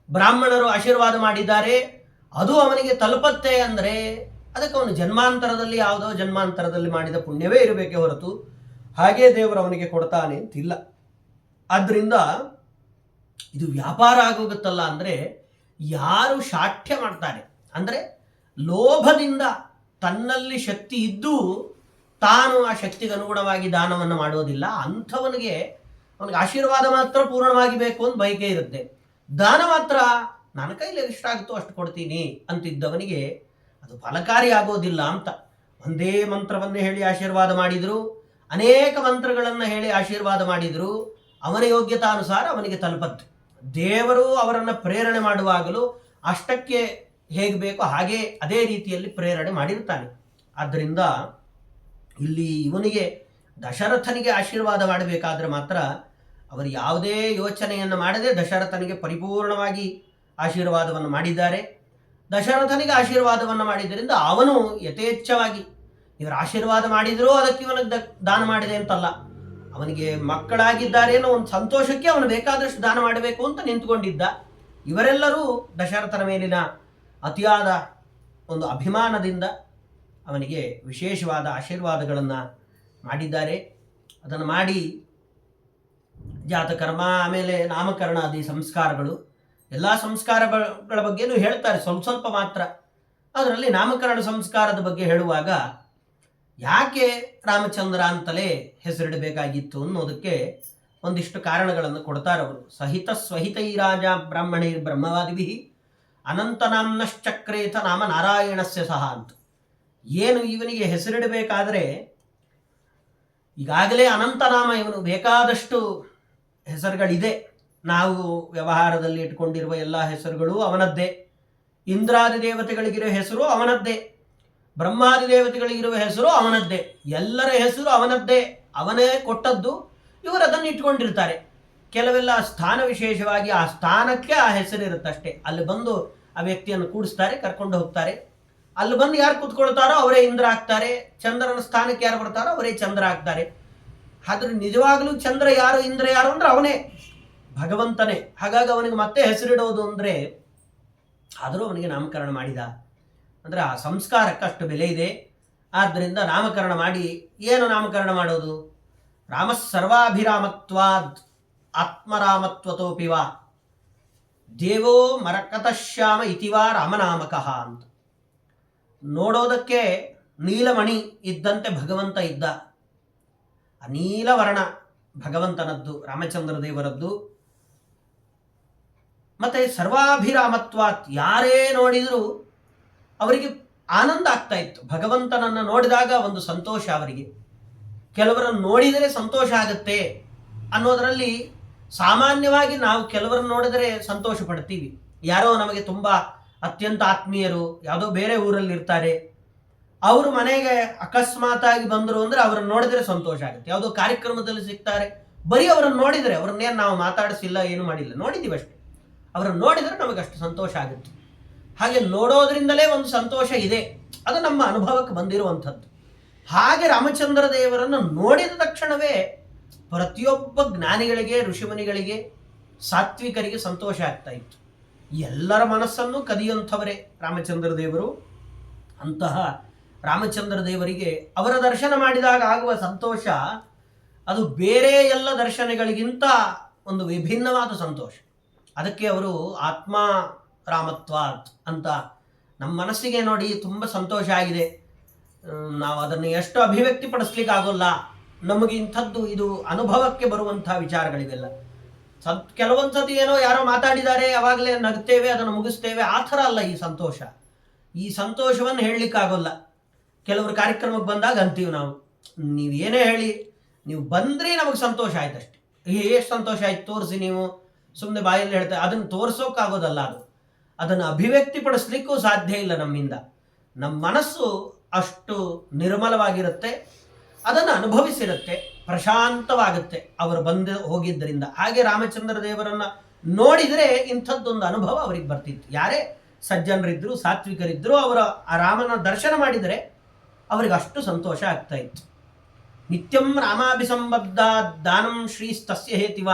ಬ್ರಾಹ್ಮಣರು ಆಶೀರ್ವಾದ ಮಾಡಿದ್ದಾರೆ, ಅದು ಅವನಿಗೆ ತಲುಪತ್ತೆ ಅಂದರೆ ಅದಕ್ಕೆ ಅವನು ಜನ್ಮಾಂತರದಲ್ಲಿ ಯಾವುದೋ ಜನ್ಮಾಂತರದಲ್ಲಿ ಮಾಡಿದ ಪುಣ್ಯವೇ ಇರಬೇಕೇ ಹೊರತು ಹಾಗೇ ದೇವರು ಅವನಿಗೆ ಕೊಡ್ತಾನೆ ಅಂತಿಲ್ಲ. ಆದ್ದರಿಂದ ಇದು ವ್ಯಾಪಾರ ಆಗೋಗುತ್ತಲ್ಲ. ಅಂದರೆ ಯಾರು ಶಾಠ್ಯ ಮಾಡ್ತಾರೆ, ಅಂದರೆ ಲೋಭದಿಂದ ತನ್ನಲ್ಲಿ ಶಕ್ತಿ ಇದ್ದು ತಾನು ಆ ಶಕ್ತಿಗೆ ಅನುಗುಣವಾಗಿ ದಾನವನ್ನು ಮಾಡೋದಿಲ್ಲ, ಅಂಥವನಿಗೆ ಅವನಿಗೆ ಆಶೀರ್ವಾದ ಮಾತ್ರ ಪೂರ್ಣವಾಗಿ ಬೇಕು ಅಂತ ಬಯಕೆ ಇರುತ್ತೆ. ದಾನ ಮಾತ್ರ ನನ್ನ ಕೈಲಿ ಎಷ್ಟಾಗುತ್ತೋ ಅಷ್ಟು ಕೊಡ್ತೀನಿ ಅಂತಿದ್ದವನಿಗೆ ಅದು ಫಲಕಾರಿ ಆಗೋದಿಲ್ಲ ಅಂತ. ಒಂದೇ ಮಂತ್ರವನ್ನೇ ಹೇಳಿ ಆಶೀರ್ವಾದ ಮಾಡಿದರು, ಅನೇಕ ಮಂತ್ರಗಳನ್ನು ಹೇಳಿ ಆಶೀರ್ವಾದ ಮಾಡಿದರು, ಅವನ ಯೋಗ್ಯತಾನುಸಾರ ಅವನಿಗೆ ತಲುಪತ್ತು. ದೇವರು ಅವರನ್ನು ಪ್ರೇರಣೆ ಮಾಡುವಾಗಲೂ ಅಷ್ಟಕ್ಕೆ ಹೇಗೆ ಬೇಕೋ ಹಾಗೆ ಅದೇ ರೀತಿಯಲ್ಲಿ ಪ್ರೇರಣೆ ಮಾಡಿರ್ತಾನೆ. ಆದ್ದರಿಂದ ಇಲ್ಲಿ ಇವನಿಗೆ ದಶರಥನಿಗೆ ಆಶೀರ್ವಾದ ಮಾಡಬೇಕಾದ್ರೆ ಮಾತ್ರ ಅವರು ಯಾವುದೇ ಯೋಚನೆಯನ್ನು ಮಾಡದೆ ದಶರಥನಿಗೆ ಪರಿಪೂರ್ಣವಾಗಿ ಆಶೀರ್ವಾದವನ್ನು ಮಾಡಿದ್ದಾರೆ. ದಶರಥನಿಗೆ ಆಶೀರ್ವಾದವನ್ನು ಮಾಡಿದ್ದರಿಂದ ಅವನು ಯಥೇಚ್ಛವಾಗಿ ಇವರು ಆಶೀರ್ವಾದ ಮಾಡಿದರೂ ಅದಕ್ಕೆ ಇವನಿಗೆ ದಾನ ಮಾಡಿದೆ ಅಂತಲ್ಲ, ಅವನಿಗೆ ಮಕ್ಕಳಾಗಿದ್ದಾರೆ ಅನ್ನೋ ಒಂದು ಸಂತೋಷಕ್ಕೆ ಅವನು ಬೇಕಾದಷ್ಟು ದಾನ ಮಾಡಬೇಕು ಅಂತ ನಿಂತುಕೊಂಡಿದ್ದ. ಇವರೆಲ್ಲರೂ ದಶರಥನ ಮೇಲಿನ ಅತಿಯಾದ ಒಂದು ಅಭಿಮಾನದಿಂದ ಅವನಿಗೆ ವಿಶೇಷವಾದ ಆಶೀರ್ವಾದಗಳನ್ನು ಮಾಡಿದ್ದಾರೆ. ಅದನ್ನು ಮಾಡಿ ಜಾತಕರ್ಮ, ಆಮೇಲೆ ನಾಮಕರಣಾದಿ ಸಂಸ್ಕಾರಗಳು, ಎಲ್ಲ ಸಂಸ್ಕಾರಗಳ ಬಗ್ಗೆನೂ ಹೇಳ್ತಾರೆ, ಸ್ವಲ್ಪ ಸ್ವಲ್ಪ ಮಾತ್ರ. ಅದರಲ್ಲಿ ನಾಮಕರಣ ಸಂಸ್ಕಾರದ ಬಗ್ಗೆ ಹೇಳುವಾಗ ಯಾಕೆ ರಾಮಚಂದ್ರ ಅಂತಲೇ ಹೆಸರಿಡಬೇಕಾಗಿತ್ತು ಅನ್ನೋದಕ್ಕೆ ಒಂದಿಷ್ಟು ಕಾರಣಗಳನ್ನು ಕೊಡ್ತಾರೆ ಅವರು. ಸಹಿತ ಸ್ವಹಿತೈ ರಾಜ ಬ್ರಾಹ್ಮಣೈರ್ ಬ್ರಹ್ಮವಾದಿಭಿ ಅನಂತನಾಮ್ನಶ್ಚಕ್ರೇಥ ನಾಮ ನಾರಾಯಣಸ್ಯ ಸಹ ಅಂತ. ಏನು ಇವನಿಗೆ ಹೆಸರಿಡಬೇಕಾದ್ರೆ ಈಗಾಗಲೇ ಅನಂತನಾಮ, ಇವನು ಬೇಕಾದಷ್ಟು ಹೆಸರುಗಳಿದೆ. ನಾವು ವ್ಯವಹಾರದಲ್ಲಿ ಇಟ್ಕೊಂಡಿರುವ ಎಲ್ಲ ಹೆಸರುಗಳು ಅವನದ್ದೇ. ಇಂದ್ರಾದಿ ದೇವತೆಗಳಿಗಿರುವ ಹೆಸರು ಅವನದ್ದೇ, ಬ್ರಹ್ಮಾದಿ ದೇವತೆಗಳಿಗಿರುವ ಹೆಸರು ಅವನದ್ದೇ, ಎಲ್ಲರ ಹೆಸರು ಅವನದ್ದೇ, ಅವನೇ ಕೊಟ್ಟದ್ದು. ಇವರು ಅದನ್ನು ಇಟ್ಕೊಂಡಿರ್ತಾರೆ. ಕೆಲವೆಲ್ಲ ಸ್ಥಾನ ವಿಶೇಷವಾಗಿ ಆ ಸ್ಥಾನಕ್ಕೆ ಆ ಹೆಸರಿರುತ್ತಷ್ಟೇ. ಅಲ್ಲಿ ಬಂದು ಆ ವ್ಯಕ್ತಿಯನ್ನು ಕೂಡಿಸ್ತಾರೆ, ಕರ್ಕೊಂಡು ಹೋಗ್ತಾರೆ. ಅಲ್ಲಿ ಬಂದು ಯಾರು ಕೂತ್ಕೊಳ್ತಾರೋ ಅವರೇ ಇಂದ್ರ ಆಗ್ತಾರೆ. ಚಂದ್ರನ ಸ್ಥಾನಕ್ಕೆ ಯಾರು ಬರ್ತಾರೋ ಅವರೇ ಚಂದ್ರ ಆಗ್ತಾರೆ. ಆದ್ರೆ ನಿಜವಾಗ್ಲೂ ಚಂದ್ರ ಯಾರು, ಇಂದ್ರ ಯಾರು ಅಂದ್ರೆ ಅವನೇ, ಭಗವಂತನೇ. ಹಾಗಾಗಿ ಅವನಿಗೆ ಮತ್ತೆ ಹೆಸರಿಡೋದು ಅಂದ್ರೆ, ಆದರೂ ಅವನಿಗೆ ನಾಮಕರಣ ಮಾಡಿದ ಅಂದ್ರೆ ಆ ಸಂಸ್ಕಾರಕ್ಕೆ ಅಷ್ಟು ಬೆಲೆ ಇದೆ. ಆದ್ದರಿಂದ ನಾಮಕರಣ ಮಾಡಿ, ಏನು ನಾಮಕರಣ ಮಾಡೋದು? ರಾಮ ಸರ್ವಾಭಿರಾಮತ್ವಾದ್ ಆತ್ಮರಾಮತ್ವತೋಪಿವ ದೇವೋ ಮರಕತಶ್ಯಾಮ ಇತಿವಾ ರಾಮನಾಮಕಃ ಅಂತ. ನೋಡೋದಕ್ಕೆ ನೀಲಮಣಿ ಇದ್ದಂತೆ ಭಗವಂತ ಇದ್ದ. ಅನೀಲವರ್ಣ ಭಗವಂತನದ್ದು, ರಾಮಚಂದ್ರ ದೇವರದ್ದು. ಮತ್ತೆ ಸರ್ವಾಭಿರಾಮತ್ವಾತ್, ಯಾರೇ ನೋಡಿದರೂ ಅವರಿಗೆ ಆನಂದ ಆಗ್ತಾ ಇತ್ತು. ಭಗವಂತನನ್ನು ನೋಡಿದಾಗ ಒಂದು ಸಂತೋಷ ಅವರಿಗೆ. ಕೆಲವರನ್ನು ನೋಡಿದರೆ ಸಂತೋಷ ಆಗುತ್ತೆ ಅನ್ನೋದರಲ್ಲಿ ಸಾಮಾನ್ಯವಾಗಿ ನಾವು ಕೆಲವರನ್ನು ನೋಡಿದರೆ ಸಂತೋಷ ಪಡ್ತೀವಿ. ಯಾರೋ ನಮಗೆ ತುಂಬ ಅತ್ಯಂತ ಆತ್ಮೀಯರು ಯಾವುದೋ ಬೇರೆ ಊರಲ್ಲಿ ಇರ್ತಾರೆ, ಅವರು ಮನೆಗೆ ಅಕಸ್ಮಾತಾಗಿ ಬಂದರು ಅಂದರೆ ಅವರನ್ನು ನೋಡಿದರೆ ಸಂತೋಷ ಆಗುತ್ತೆ. ಯಾವುದೋ ಕಾರ್ಯಕ್ರಮದಲ್ಲಿ ಸಿಗ್ತಾರೆ, ಬರೀ ಅವರನ್ನು ನೋಡಿದರೆ, ಅವ್ರನ್ನೇನು ನಾವು ಮಾತಾಡಿಸಿಲ್ಲ, ಏನು ಮಾಡಿಲ್ಲ, ನೋಡಿದ್ದೀವಿ ಅಷ್ಟೇ, ಅವರನ್ನು ನೋಡಿದರೆ ನಮಗಷ್ಟು ಸಂತೋಷ ಆಗುತ್ತೆ. ಹಾಗೆ ನೋಡೋದ್ರಿಂದಲೇ ಒಂದು ಸಂತೋಷ ಇದೆ, ಅದು ನಮ್ಮ ಅನುಭವಕ್ಕೆ ಬಂದಿರುವಂಥದ್ದು. ಹಾಗೆ ರಾಮಚಂದ್ರ ದೇವರನ್ನು ನೋಡಿದ ತಕ್ಷಣವೇ ಪ್ರತಿಯೊಬ್ಬ ಜ್ಞಾನಿಗಳಿಗೆ, ಋಷಿಮುನಿಗಳಿಗೆ, ಸಾತ್ವಿಕರಿಗೆ ಸಂತೋಷ ಆಗ್ತಾ ಇತ್ತು. ಎಲ್ಲರ ಮನಸ್ಸನ್ನು ಕದಿಯುವಂಥವರೇ ರಾಮಚಂದ್ರ ದೇವರು. ಅಂತಹ ರಾಮಚಂದ್ರ ದೇವರಿಗೆ ಅವರ ದರ್ಶನ ಮಾಡಿದಾಗ ಆಗುವ ಸಂತೋಷ ಅದು ಬೇರೆ ಎಲ್ಲ ದರ್ಶನಗಳಿಗಿಂತ ಒಂದು ವಿಭಿನ್ನವಾದ ಸಂತೋಷ. ಅದಕ್ಕೆ ಅವರು ಆತ್ಮ ರಾಮತ್ವಾತ್ ಅಂತ. ನಮ್ಮ ಮನಸ್ಸಿಗೆ ನೋಡಿ ತುಂಬ ಸಂತೋಷ ಆಗಿದೆ, ನಾವು ಅದನ್ನು ಎಷ್ಟು ಅಭಿವ್ಯಕ್ತಿ ಪಡಿಸ್ಲಿಕ್ಕೆ ಆಗೋಲ್ಲ. ನಮಗೆ ಇಂಥದ್ದು ಇದು ಅನುಭವಕ್ಕೆ ಬರುವಂತಹ ವಿಚಾರಗಳಿವೆಲ್ಲ. ಕೆಲವೊಂದು ಸತಿ ಏನೋ ಯಾರೋ ಮಾತಾಡಿದ್ದಾರೆ, ಅವಾಗಲೇ ನಗ್ತೇವೆ, ಅದನ್ನು ಮುಗಿಸ್ತೇವೆ, ಆ ಥರ ಅಲ್ಲ ಈ ಸಂತೋಷ. ಈ ಸಂತೋಷವನ್ನು ಹೇಳಲಿಕ್ಕಾಗೋಲ್ಲ. ಕೆಲವರು ಕಾರ್ಯಕ್ರಮಕ್ಕೆ ಬಂದಾಗ ಅಂತೀವಿ ನಾವು, ನೀವು ಏನೇ ಹೇಳಿ, ನೀವು ಬಂದರೆ ನಮಗೆ ಸಂತೋಷ ಆಯ್ತು ಅಷ್ಟೇ. ಎಷ್ಟು ಸಂತೋಷ ಆಯ್ತು ತೋರಿಸಿ, ನೀವು ಸುಮ್ಮನೆ ಬಾಯಲ್ಲಿ ಹೇಳ್ತಾರೆ, ಅದನ್ನು ತೋರಿಸೋಕ್ಕಾಗೋದಲ್ಲ. ಅದನ್ನು ಅಭಿವ್ಯಕ್ತಿ ಪಡಿಸ್ಲಿಕ್ಕೂ ಸಾಧ್ಯ ಇಲ್ಲ ನಮ್ಮಿಂದ. ನಮ್ಮ ಮನಸ್ಸು ಅಷ್ಟು ನಿರ್ಮಲವಾಗಿರುತ್ತೆ, ಅದನ್ನು ಅನುಭವಿಸಿರುತ್ತೆ, ಪ್ರಶಾಂತವಾಗುತ್ತೆ ಅವರು ಬಂದು ಹೋಗಿದ್ದರಿಂದ. ಹಾಗೆ ರಾಮಚಂದ್ರ ದೇವರನ್ನ ನೋಡಿದರೆ ಇಂಥದ್ದೊಂದು ಅನುಭವ ಅವರಿಗೆ ಬರ್ತಿತ್ತು. ಯಾರೇ ಸಜ್ಜನರಿದ್ರು, ಸಾತ್ವಿಕರಿದ್ರು, ಅವರ ಆ ರಾಮನ ದರ್ಶನ ಮಾಡಿದರೆ ಅವರಿಗೆ ಅಷ್ಟು ಸಂತೋಷ ಆಗ್ತಾ ಇತ್ತು. ನಿತ್ಯಂ ರಾಮಾಭಿಸಂಬದ್ಧ ದಾನಂ ಶ್ರೀಸ್ತಸ್ಯ ಹೇತಿವ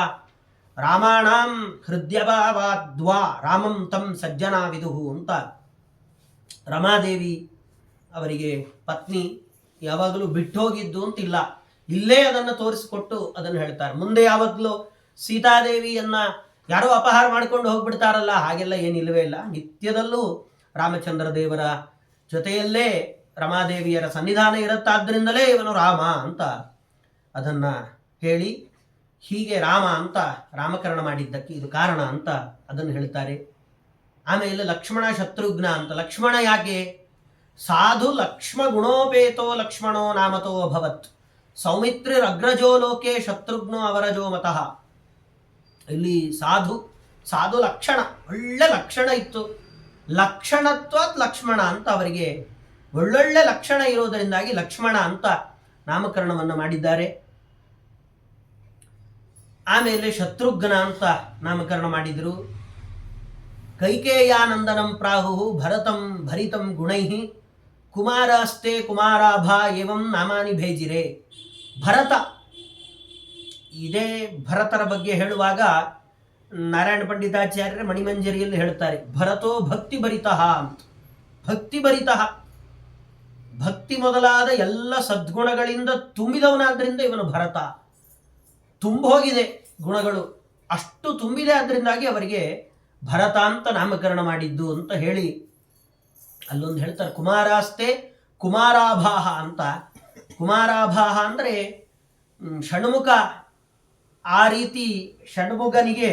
ರಾಮಾಣಾಂ ಹೃದಯಭಾವಾದ್ವಾ ರಾಮಂ ತಂ ಸಜ್ಜನಾ ವಿದುಹು ಅಂತ. ರಮಾದೇವಿ ಅವರಿಗೆ ಪತ್ನಿ ಯಾವಾಗಲೂ ಬಿಟ್ಟು ಹೋಗಿದ್ದು ಅಂತಿಲ್ಲ, ಇಲ್ಲೇ ಅದನ್ನು ತೋರಿಸಿಕೊಟ್ಟು ಅದನ್ನು ಹೇಳ್ತಾರೆ. ಮುಂದೆ ಯಾವಾಗಲೂ ಸೀತಾದೇವಿಯನ್ನ ಯಾರೋ ಅಪಹಾರ ಮಾಡ್ಕೊಂಡು ಹೋಗ್ಬಿಡ್ತಾರಲ್ಲ, ಹಾಗೆಲ್ಲ ಏನಿಲ್ಲವೇ ಇಲ್ಲ. ನಿತ್ಯದಲ್ಲೂ ರಾಮಚಂದ್ರ ದೇವರ ಜೊತೆಯಲ್ಲೇ ರಮಾದೇವಿಯರ ಸನ್ನಿಧಾನ ಇರುತ್ತಾದ್ರಿಂದಲೇ ಇವನು ರಾಮ ಅಂತ ಅದನ್ನು ಹೇಳಿ, ಹೀಗೆ ರಾಮ ಅಂತ ರಾಮಕರಣ ಮಾಡಿದ್ದಕ್ಕೆ ಇದು ಕಾರಣ ಅಂತ ಅದನ್ನು ಹೇಳ್ತಾರೆ. ಆಮೇಲೆ ಲಕ್ಷ್ಮಣ ಶತ್ರುಘ್ನ ಅಂತ. ಲಕ್ಷ್ಮಣ ಯಾಕೆ? ಸಾಧು ಲಕ್ಷ್ಮ ಗುಣೋಪೇತೋ ಲಕ್ಷ್ಮಣೋ ನಾಮತೋ ಅಭವತ್ ಸೌಮಿತ್ರಿರಗ್ರಜೋ ಲೋಕೆ ಶತ್ರುಘ್ನೋ ಅವರಜೋ ಮತಃ. ಇಲ್ಲಿ ಸಾಧು ಲಕ್ಷಣ, ಒಳ್ಳೆ ಲಕ್ಷಣ ಇತ್ತು. ಲಕ್ಷಣತ್ವಾತ್ ಲಕ್ಷ್ಮಣ ಅಂತ ಅವರಿಗೆ ಒಳ್ಳೊಳ್ಳೆ ಲಕ್ಷಣ ಇರೋದರಿಂದಾಗಿ ಲಕ್ಷ್ಮಣ ಅಂತ ನಾಮಕರಣವನ್ನು ಮಾಡಿದ್ದಾರೆ. ಆಮೇಲೆ ಶತ್ರುಘ್ನ ಅಂತ ನಾಮಕರಣ ಮಾಡಿದರು. ಕೈಕೇಯಾನಂದನಂ ಪ್ರಾಹು ಭರತಂ ಭರಿತಂ ಗುಣೈ ಕುಮಾರಾಸ್ತೆ ಕುಮಾರಾಭ ಏವಂ ನಾಮಾನಿ ಭೇಜಿರೆ. ಭರತ, ಇದೇ ಭರತರ ಬಗ್ಗೆ ಹೇಳುವಾಗ ನಾರಾಯಣ ಪಂಡಿತಾಚಾರ್ಯರ ಮಣಿಮಂಜರಿಯಲ್ಲಿ ಹೇಳ್ತಾರೆ, ಭರತೋ ಭಕ್ತಿ ಭರಿತಃ ಅಂತ. ಭಕ್ತಿ ಭರಿತಃ, ಭಕ್ತಿ ಮೊದಲಾದ ಎಲ್ಲ ಸದ್ಗುಣಗಳಿಂದ ತುಂಬಿದವನಾದ್ರಿಂದ ಇವನು ಭರತ. ತುಂಬೋಗಿದೆ ಗುಣಗಳು, ಅಷ್ಟು ತುಂಬಿದೆ, ಆದ್ರಿಂದಾಗಿ ಅವರಿಗೆ ಭರತ ಅಂತ ನಾಮಕರಣ ಮಾಡಿದ್ದು ಅಂತ ಹೇಳಿ ಅಲ್ಲೊಂದು ಹೇಳ್ತಾರೆ, ಕುಮಾರಾಸ್ತೆ ಕುಮಾರಾಭಾಹ ಅಂತ. ಕುಮಾರಾಭಾಹ ಅಂದರೆ ಷಣ್ಮುಖ. ಆ ರೀತಿ ಷಣ್ಮುಖನಿಗೆ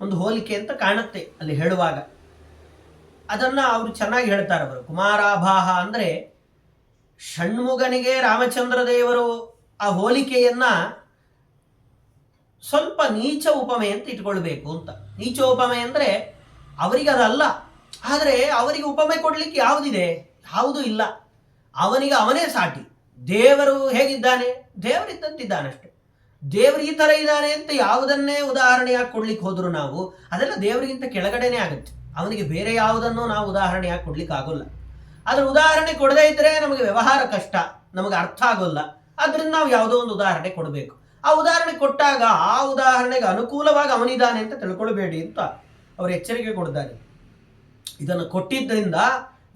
ಒಂದು ಹೋಲಿಕೆ ಅಂತ ಕಾಣುತ್ತೆ ಅಲ್ಲಿ ಹೇಳುವಾಗ. ಅದನ್ನು ಅವರು ಚೆನ್ನಾಗಿ ಹೇಳ್ತಾರೆ. ಅವರು ಕುಮಾರಾಭಾಹ ಅಂದರೆ ಷಣ್ಮುಖನಿಗೆ ರಾಮಚಂದ್ರ ದೇವರು ಆ ಹೋಲಿಕೆಯನ್ನ ಸ್ವಲ್ಪ ನೀಚ ಉಪಮೆ ಅಂತ ಇಟ್ಕೊಳ್ಬೇಕು ಅಂತ. ನೀಚ ಉಪಮೆ ಅಂದ್ರೆ ಅವರಿಗೆ ಅದಲ್ಲ, ಆದರೆ ಅವರಿಗೆ ಉಪಮೆ ಕೊಡ್ಲಿಕ್ಕೆ ಯಾವುದಿದೆ? ಯಾವುದೂ ಇಲ್ಲ. ಅವನಿಗೆ ಅವನೇ ಸಾಟಿ. ದೇವರು ಹೇಗಿದ್ದಾನೆ? ದೇವರಿದ್ದಂತಿದ್ದಾನಷ್ಟೆ. ದೇವರು ಈ ಥರ ಇದ್ದಾನೆ ಅಂತ ಯಾವುದನ್ನೇ ಉದಾಹರಣೆಯಾಗಿ ಕೊಡ್ಲಿಕ್ಕೆ ಹೋದ್ರು ನಾವು, ಅದೆಲ್ಲ ದೇವರಿಗಿಂತ ಕೆಳಗಡೆನೇ ಆಗುತ್ತೆ. ಅವನಿಗೆ ಬೇರೆ ಯಾವುದನ್ನು ನಾವು ಉದಾಹರಣೆಯಾಗಿ ಕೊಡ್ಲಿಕ್ಕೆ ಆಗೋಲ್ಲ. ಅದ್ರ ಉದಾಹರಣೆ ಕೊಡದೇ ಇದ್ರೆ ನಮಗೆ ವ್ಯವಹಾರ ಕಷ್ಟ, ನಮಗೆ ಅರ್ಥ ಆಗೋಲ್ಲ. ಆದ್ರಿಂದ ನಾವು ಯಾವುದೋ ಒಂದು ಉದಾಹರಣೆ ಕೊಡಬೇಕು. ಆ ಉದಾಹರಣೆ ಕೊಟ್ಟಾಗ ಆ ಉದಾಹರಣೆಗೆ ಅನುಕೂಲವಾಗಿ ಅವನಿದ್ದಾನೆ ಅಂತ ತಿಳ್ಕೊಳ್ಬೇಡಿ ಅಂತ ಅವರು ಎಚ್ಚರಿಕೆ ಕೊಡ್ತಾರೆ. ಇದನ್ನು ಕೊಟ್ಟಿದ್ದರಿಂದ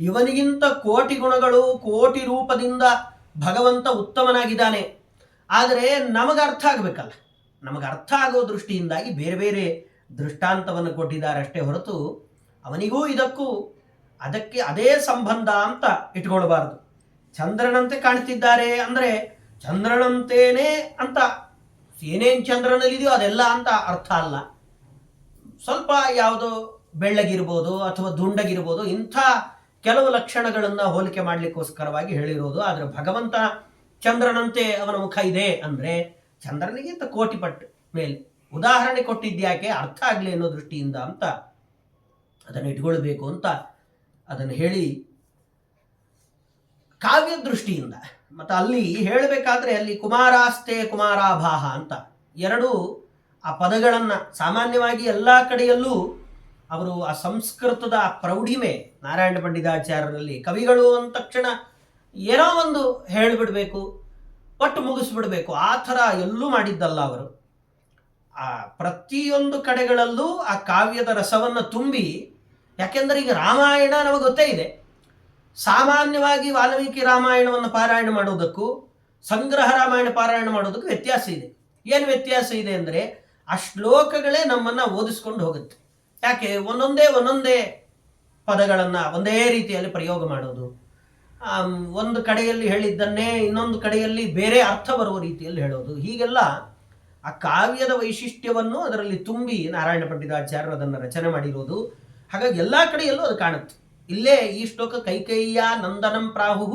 ಇವನಿಗಿಂತ ಕೋಟಿ ಗುಣಗಳು, ಕೋಟಿ ರೂಪದಿಂದ ಭಗವಂತ ಉತ್ತಮನಾಗಿದ್ದಾನೆ. ಆದರೆ ನಮಗೆ ಅರ್ಥ ಆಗಬೇಕಲ್ಲ, ನಮಗೆ ಅರ್ಥ ಆಗೋ ದೃಷ್ಟಿಯಿಂದಾಗಿ ಬೇರೆ ಬೇರೆ ದೃಷ್ಟಾಂತವನ್ನು ಕೊಟ್ಟಿದ್ದಾರೆ ಅಷ್ಟೇ ಹೊರತು ಅವನಿಗೂ ಇದಕ್ಕೂ ಅದಕ್ಕೆ ಅದೇ ಸಂಬಂಧ ಅಂತ ಇಟ್ಕೊಳ್ಬಾರ್ದು. ಚಂದ್ರನಂತೆ ಕಾಣ್ತಿದ್ದಾರೆ ಅಂದರೆ ಚಂದ್ರನಂತೇನೆ ಅಂತ ಏನೇನು ಚಂದ್ರನಲ್ಲಿದೆಯೋ ಅದೆಲ್ಲ ಅಂತ ಅರ್ಥ ಅಲ್ಲ. ಸ್ವಲ್ಪ ಯಾವುದೋ ಬೆಳ್ಳಗಿರ್ಬೋದು ಅಥವಾ ದುಂಡಗಿರ್ಬೋದು, ಇಂಥ ಕೆಲವು ಲಕ್ಷಣಗಳನ್ನು ಹೋಲಿಕೆ ಮಾಡಲಿಕ್ಕೋಸ್ಕರವಾಗಿ ಹೇಳಿರೋದು. ಆದರೆ ಭಗವಂತ ಚಂದ್ರನಂತೆ ಅವನ ಮುಖ ಇದೆ ಅಂದರೆ ಚಂದ್ರನಿಗಿಂತ ಕೋಟಿ ಪಟ್ಟು ಮೇಲೆ ಉದಾಹರಣೆ ಕೊಟ್ಟಿದ್ಯಾಕೆ ಅರ್ಥ ಆಗಲಿ ಅನ್ನೋ ದೃಷ್ಟಿಯಿಂದ ಅಂತ ಅದನ್ನು ಇಟ್ಕೊಳ್ಬೇಕು ಅಂತ ಅದನ್ನು ಹೇಳಿ ಕಾವ್ಯ ದೃಷ್ಟಿಯಿಂದ. ಮತ್ತು ಅಲ್ಲಿ ಹೇಳಬೇಕಾದ್ರೆ ಅಲ್ಲಿ ಕುಮಾರಾಸ್ತೆ ಕುಮಾರಾಭಾಹ ಅಂತ ಎರಡು ಆ ಪದಗಳನ್ನು ಸಾಮಾನ್ಯವಾಗಿ ಎಲ್ಲ ಕಡೆಯಲ್ಲೂ ಅವರು ಆ ಸಂಸ್ಕೃತದ ಪ್ರೌಢಿಮೆ ನಾರಾಯಣ ಪಂಡಿತಾಚಾರ್ಯರಲ್ಲಿ ಕವಿಗಳು ಅಂದ ತಕ್ಷಣ ಏನೋ ಒಂದು ಹೇಳಿಬಿಡ್ಬೇಕು, ಒಟ್ಟು ಮುಗಿಸ್ಬಿಡ್ಬೇಕು, ಆ ಥರ ಎಲ್ಲೂ ಮಾಡಿದ್ದಲ್ಲ ಅವರು. ಆ ಪ್ರತಿಯೊಂದು ಕಡೆಗಳಲ್ಲೂ ಆ ಕಾವ್ಯದ ರಸವನ್ನು ತುಂಬಿ, ಯಾಕೆಂದರೆ ಈಗ ರಾಮಾಯಣ ನಮಗೆ ಗೊತ್ತೇ ಇದೆ. ಸಾಮಾನ್ಯವಾಗಿ ವಾಲ್ಮೀಕಿ ರಾಮಾಯಣವನ್ನು ಪಾರಾಯಣ ಮಾಡೋದಕ್ಕೂ ಸಂಗ್ರಹ ರಾಮಾಯಣ ಪಾರಾಯಣ ಮಾಡೋದಕ್ಕೂ ವ್ಯತ್ಯಾಸ ಇದೆ. ಏನು ವ್ಯತ್ಯಾಸ ಇದೆ ಅಂದರೆ ಆ ಶ್ಲೋಕಗಳೇ ನಮ್ಮನ್ನು ಓದಿಸ್ಕೊಂಡು ಹೋಗುತ್ತೆ. ಯಾಕೆ? ಒಂದೊಂದೇ ಪದಗಳನ್ನು ಒಂದೇ ರೀತಿಯಲ್ಲಿ ಪ್ರಯೋಗ ಮಾಡೋದು, ಒಂದು ಕಡೆಯಲ್ಲಿ ಹೇಳಿದ್ದನ್ನೇ ಇನ್ನೊಂದು ಕಡೆಯಲ್ಲಿ ಬೇರೆ ಅರ್ಥ ಬರುವ ರೀತಿಯಲ್ಲಿ ಹೇಳೋದು, ಹೀಗೆಲ್ಲ ಆ ಕಾವ್ಯದ ವೈಶಿಷ್ಟ್ಯವನ್ನು ಅದರಲ್ಲಿ ತುಂಬಿ ನಾರಾಯಣ ಪಂಡಿತಾಚಾರ್ಯರು ಅದನ್ನು ರಚನೆ ಮಾಡಿರೋದು. ಹಾಗಾಗಿ ಎಲ್ಲ ಕಡೆಯಲ್ಲೂ ಅದು ಕಾಣುತ್ತೆ. ಇಲ್ಲೇ ಈ ಶ್ಲೋಕ ಕೈಕೇಯ್ಯ ನಂದನಂ ಪ್ರಾಹು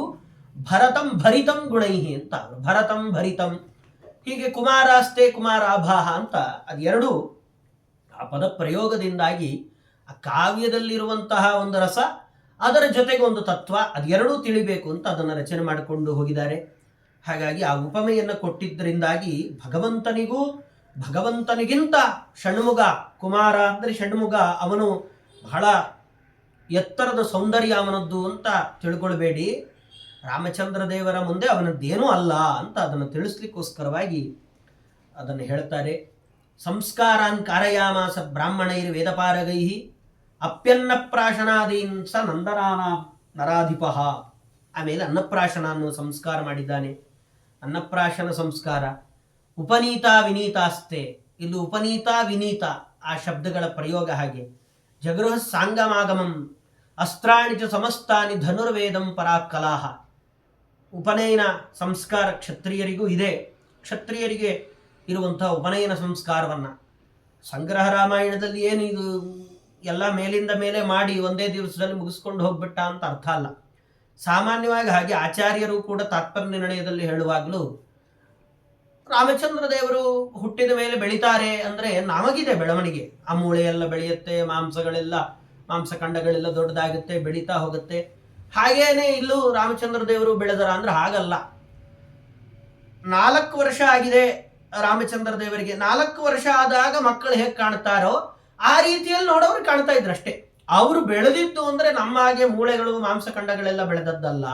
ಭರತಂ ಭರಿತಂ ಗುಣೈಹಿ ಅಂತ, ಭರತಂ ಭರಿತಂ, ಹೀಗೆ ಕುಮಾರಾಸ್ತೆ ಕುಮಾರಾಭಾಹ ಅಂತ ಅದೆರಡು ಆ ಪದ ಪ್ರಯೋಗದಿಂದಾಗಿ ಆ ಕಾವ್ಯದಲ್ಲಿರುವಂತಹ ಒಂದು ರಸ, ಅದರ ಜೊತೆಗೆ ಒಂದು ತತ್ವ, ಅದೆರಡೂ ತಿಳಿಬೇಕು ಅಂತ ಅದನ್ನು ರಚನೆ ಮಾಡಿಕೊಂಡು ಹೋಗಿದ್ದಾರೆ. ಹಾಗಾಗಿ ಆ ಉಪಮೆಯನ್ನು ಕೊಟ್ಟಿದ್ದರಿಂದಾಗಿ ಭಗವಂತನಿಗಿಂತ ಷಣ್ಮುಗ, ಕುಮಾರ ಅಂದರೆ ಷಣ್ಮುಗ, ಅವನು ಬಹಳ ಎತ್ತರದ ಸೌಂದರ್ಯ ಅವನದ್ದು ಅಂತ ತಿಳ್ಕೊಳ್ಬೇಡಿ. ರಾಮಚಂದ್ರ ದೇವರ ಮುಂದೆ ಅವನದ್ದೇನೂ ಅಲ್ಲ ಅಂತ ಅದನ್ನು ತಿಳಿಸ್ಲಿಕ್ಕೋಸ್ಕರವಾಗಿ ಅದನ್ನು ಹೇಳ್ತಾರೆ. ಸಂಸ್ಕಾರಾನ್ ಕಾರಯಾಮಾಸ ಬ್ರಾಹ್ಮಣೈರ್ ವೇದಪಾರಗೈ ಅಪ್ಯನ್ನಪ್ರಾಶನಾದೀನ್ ಸ ನಂದನಾನ ನರಾಧಿಪಃ. ಆಮೇಲೆ ಅನ್ನಪ್ರಾಶನ ಅನ್ನೋ ಸಂಸ್ಕಾರ ಮಾಡಿದ್ದಾನೆ. ಅನ್ನಪ್ರಾಶನ ಸಂಸ್ಕಾರ, ಉಪನೀತ ವಿನೀತಾಸ್ತೆ, ಇಲ್ಲಿ ಉಪನೀತ ವಿನೀತ ಆ ಶಬ್ದಗಳ ಪ್ರಯೋಗ ಹಾಗೆ. ಜಗೃಹ ಸಾಂಗಮಾಗಮಂ ಅಸ್ತ್ರಾಣಿ ಚ ಸಮಸ್ತಾನಿ ಧನುರ್ವೇದಂ ಪರಾಕಲಾಹ. ಉಪನಯನ ಸಂಸ್ಕಾರ ಕ್ಷತ್ರಿಯರಿಗೂ ಇದೆ. ಕ್ಷತ್ರಿಯರಿಗೆ ಇರುವಂತಹ ಉಪನಯನ ಸಂಸ್ಕಾರವನ್ನು ಸಂಗ್ರಹ ರಾಮಾಯಣದಲ್ಲಿ ಏನು ಇದು ಎಲ್ಲ ಮೇಲಿಂದ ಮೇಲೆ ಮಾಡಿ ಒಂದೇ ದಿವಸದಲ್ಲಿ ಮುಗಿಸ್ಕೊಂಡು ಹೋಗ್ಬಿಟ್ಟ ಅಂತ ಅರ್ಥ ಅಲ್ಲ. ಸಾಮಾನ್ಯವಾಗಿ ಹಾಗೆ ಆಚಾರ್ಯರು ಕೂಡ ತಾತ್ಪರ್ಯ ನಿರ್ಣಯದಲ್ಲಿ ಹೇಳುವಾಗಲೂ ರಾಮಚಂದ್ರ ದೇವರು ಹುಟ್ಟಿದ ಮೇಲೆ ಬೆಳಿತಾರೆ ಅಂದರೆ ನಮಗಿದೆ ಬೆಳವಣಿಗೆ, ಆ ಮೂಳೆಯೆಲ್ಲ ಬೆಳೆಯುತ್ತೆ, ಮಾಂಸಖಂಡಗಳೆಲ್ಲ ದೊಡ್ಡದಾಗುತ್ತೆ, ಬೆಳೀತಾ ಹೋಗುತ್ತೆ. ಹಾಗೇನೆ ಇಲ್ಲೂ ರಾಮಚಂದ್ರ ದೇವರು ಬೆಳೆದರ ಅಂದ್ರೆ ಹಾಗಲ್ಲ. 4 ವರ್ಷ ಆಗಿದೆ ರಾಮಚಂದ್ರ ದೇವರಿಗೆ, 4 ವರ್ಷ ಆದಾಗ ಮಕ್ಕಳು ಹೇಗೆ ಕಾಣ್ತಾರೋ ಆ ರೀತಿಯಲ್ಲಿ ನೋಡೋರು ಕಾಣ್ತಾ ಇದ್ರು ಅಷ್ಟೇ. ಅವರು ಬೆಳೆದಿದ್ದು ಅಂದ್ರೆ ನಮ್ಮ ಹಾಗೆ ಮೂಳೆಗಳು ಮಾಂಸಖಂಡಗಳೆಲ್ಲ ಬೆಳೆದದ್ದಲ್ಲ.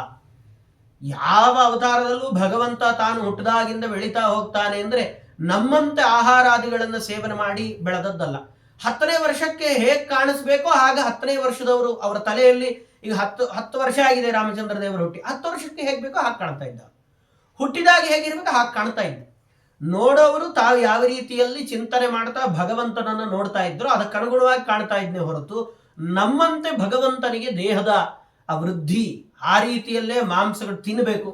ಯಾವ ಅವತಾರದಲ್ಲೂ ಭಗವಂತ ತಾನು ಹುಟ್ಟದಾಗಿಂದ ಬೆಳೀತಾ ಹೋಗ್ತಾನೆ ಅಂದ್ರೆ ನಮ್ಮಂತೆ ಆಹಾರಾದಿಗಳನ್ನು ಸೇವನೆ ಮಾಡಿ ಬೆಳೆದದ್ದಲ್ಲ. 10ನೇ ವರ್ಷಕ್ಕೆ ಹೇಗೆ ಕಾಣಿಸ್ಬೇಕೋ ಹಾಗೆ 10ನೇ ವರ್ಷದವರು ಅವರ ತಲೆಯಲ್ಲಿ ಈಗ 10 ವರ್ಷ ಆಗಿದೆ ರಾಮಚಂದ್ರ ದೇವರು ಹುಟ್ಟಿ, 10 ವರ್ಷಕ್ಕೆ ಹೇಗೆ ಬೇಕೋ ಹಾಗೆ ಕಾಣ್ತಾ ಇದ್ದ, ಹುಟ್ಟಿದಾಗ ಹೇಗಿರ್ಬೇಕು ಹಾಗೆ ಕಾಣ್ತಾ ಇದ್ದ. ನೋಡೋರು ತಾವು ಯಾವ ರೀತಿಯಲ್ಲಿ ಚಿಂತನೆ ಮಾಡ್ತಾ ಭಗವಂತನನ್ನು ನೋಡ್ತಾ ಇದ್ರು ಅದಕ್ಕನುಗುಣವಾಗಿ ಕಾಣ್ತಾ ಇದ್ನೇ ಹೊರತು ನಮ್ಮಂತೆ ಭಗವಂತನಿಗೆ ದೇಹದ ಆ ವೃದ್ಧಿ ಆ ರೀತಿಯಲ್ಲೇ ಮಾಂಸಗಳು ತಿನ್ನಬೇಕು.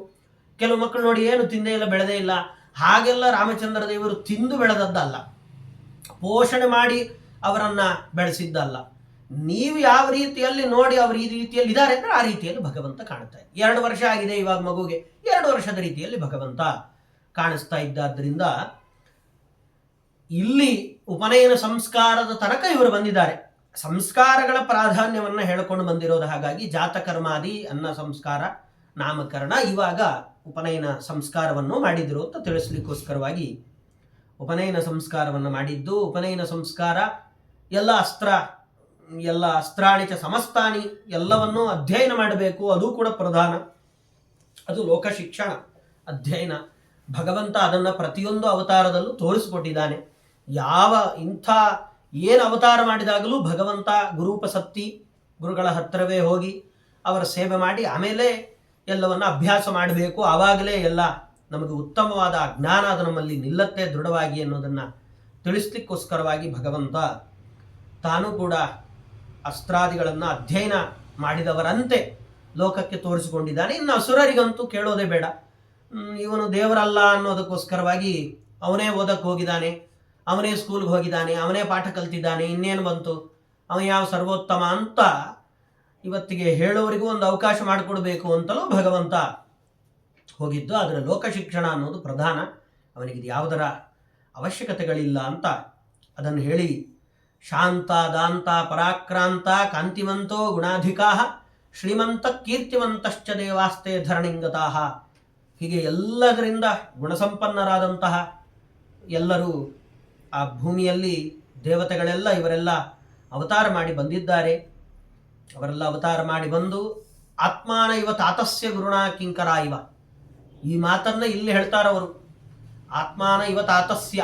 ಕೆಲವು ಮಕ್ಕಳು ನೋಡಿ ಏನು ತಿಂದೇ ಇಲ್ಲ, ಬೆಳೆದೇ ಇಲ್ಲ, ಹಾಗೆಲ್ಲ ರಾಮಚಂದ್ರ ದೇವರು ತಿಂದು ಬೆಳೆದದ್ದಲ್ಲ, ಪೋಷಣೆ ಮಾಡಿ ಅವರನ್ನ ಬೆಳೆಸಿದ್ದಲ್ಲ. ನೀವು ಯಾವ ರೀತಿಯಲ್ಲಿ ನೋಡಿ ಅವರು ಈ ರೀತಿಯಲ್ಲಿ ಇದ್ದಾರೆ ಅಂದ್ರೆ ಆ ರೀತಿಯಲ್ಲಿ ಭಗವಂತ ಕಾಣ್ತಾ ಇದೆ. 2 ವರ್ಷ ಆಗಿದೆ ಇವಾಗ ಮಗುಗೆ, 2 ವರ್ಷದ ರೀತಿಯಲ್ಲಿ ಭಗವಂತ ಕಾಣಿಸ್ತಾ ಇದ್ದಾದ್ರಿಂದ ಇಲ್ಲಿ ಉಪನಯನ ಸಂಸ್ಕಾರದ ತನಕ ಇವರು ಬಂದಿದ್ದಾರೆ. ಸಂಸ್ಕಾರಗಳ ಪ್ರಾಧಾನ್ಯವನ್ನು ಹೇಳಿಕೊಂಡು ಬಂದಿರೋದು. ಹಾಗಾಗಿ ಜಾತಕರ್ಮಾದಿ, ಅನ್ನ ಸಂಸ್ಕಾರ, ನಾಮಕರಣ, ಇವಾಗ ಉಪನಯನ ಸಂಸ್ಕಾರವನ್ನು ಮಾಡಿದ್ರು ಅಂತ ತಿಳಿಸ್ಲಿಕ್ಕೋಸ್ಕರವಾಗಿ ಉಪನಯನ ಸಂಸ್ಕಾರವನ್ನು ಮಾಡಿದ್ದು. ಉಪನಯನ ಸಂಸ್ಕಾರ ಎಲ್ಲ ಅಸ್ತ್ರಾಣಿಚ ಸಮಸ್ತಾನಿ ಎಲ್ಲವನ್ನೂ ಅಧ್ಯಯನ ಮಾಡಬೇಕು, ಅದು ಕೂಡ ಪ್ರಧಾನ. ಅದು ಲೋಕ ಶಿಕ್ಷಣ ಅಧ್ಯಯನ. ಭಗವಂತ ಅದನ್ನು ಪ್ರತಿಯೊಂದು ಅವತಾರದಲ್ಲೂ ತೋರಿಸಿಕೊಟ್ಟಿದ್ದಾನೆ. ಏನು ಅವತಾರ ಮಾಡಿದಾಗಲೂ ಭಗವಂತ ಗುರೂಪಸಕ್ತಿ, ಗುರುಗಳ ಹತ್ತಿರವೇ ಹೋಗಿ ಅವರ ಸೇವೆ ಮಾಡಿ ಆಮೇಲೆ ಎಲ್ಲವನ್ನ ಅಭ್ಯಾಸ ಮಾಡಬೇಕು. ಆವಾಗಲೇ ಎಲ್ಲ ನಮಗೆ ಉತ್ತಮವಾದ ಜ್ಞಾನ ಅದು ನಮ್ಮಲ್ಲಿ ನಿಲ್ಲತ್ತೆ ದೃಢವಾಗಿ ಅನ್ನೋದನ್ನು ತಿಳಿಸ್ಲಿಕ್ಕೋಸ್ಕರವಾಗಿ ಭಗವಂತ ತಾನು ಕೂಡ ಅಸ್ತ್ರಾದಿಗಳನ್ನು ಅಧ್ಯಯನ ಮಾಡಿದವರಂತೆ ಲೋಕಕ್ಕೆ ತೋರಿಸಿಕೊಂಡಿದ್ದಾನೆ. ಇನ್ನು ಅಸುರರಿಗಂತೂ ಕೇಳೋದೇ ಬೇಡ. ಇವನು ದೇವರಲ್ಲ ಅನ್ನೋದಕ್ಕೋಸ್ಕರವಾಗಿ ಅವನೇ ಓದಕ್ಕೆ ಹೋಗಿದ್ದಾನೆ, ಅವನೇ ಸ್ಕೂಲ್ಗೆ ಹೋಗಿದ್ದಾನೆ, ಅವನೇ ಪಾಠ ಕಲ್ತಿದ್ದಾನೆ, ಇನ್ನೇನು ಬಂತು, ಅವನು ಯಾವ ಸರ್ವೋತ್ತಮ ಅಂತ ಇವತ್ತಿಗೆ ಹೇಳೋರಿಗೂ ಒಂದು ಅವಕಾಶ ಮಾಡಿಕೊಡ್ಬೇಕು ಅಂತಲೂ ಭಗವಂತ ಹೋಗಿದ್ದು. ಆದರೆ ಲೋಕ ಶಿಕ್ಷಣ ಅನ್ನೋದು ಪ್ರಧಾನ, ಅವನಿಗೆ ಯಾವುದರ ಅವಶ್ಯಕತೆಗಳಿಲ್ಲ ಅಂತ ಅದನ್ನು ಹೇಳಿ, ಶಾಂತ ದಾಂತ ಪರಾಕ್ರಾಂತ ಕಾಂತಿವಂತೋ ಗುಣಾಧಿಕಾ ಶ್ರೀಮಂತ ಕೀರ್ತಿವಂತಶ್ಚ ದೇವಾಸ್ತೆ ಧರಣಿಂಗತಾಹ, ಹೀಗೆ ಎಲ್ಲದರಿಂದ ಗುಣಸಂಪನ್ನರಾದಂತಹ ಎಲ್ಲರೂ ಆ ಭೂಮಿಯಲ್ಲಿ ದೇವತೆಗಳೆಲ್ಲ ಇವರೆಲ್ಲ ಅವತಾರ ಮಾಡಿ ಬಂದಿದ್ದಾರೆ. ಅವರೆಲ್ಲ ಅವತಾರ ಮಾಡಿ ಬಂದು ಆತ್ಮಾನ ಇವ ತಾತಸ್ಯ ಗುರುಣ ಕಿಂಕರ ಇವ, ಈ ಮಾತನ್ನ ಇಲ್ಲಿ ಹೇಳ್ತಾರವರು. ಆತ್ಮಾನ ಇವ ತಾತಸ್ಯ,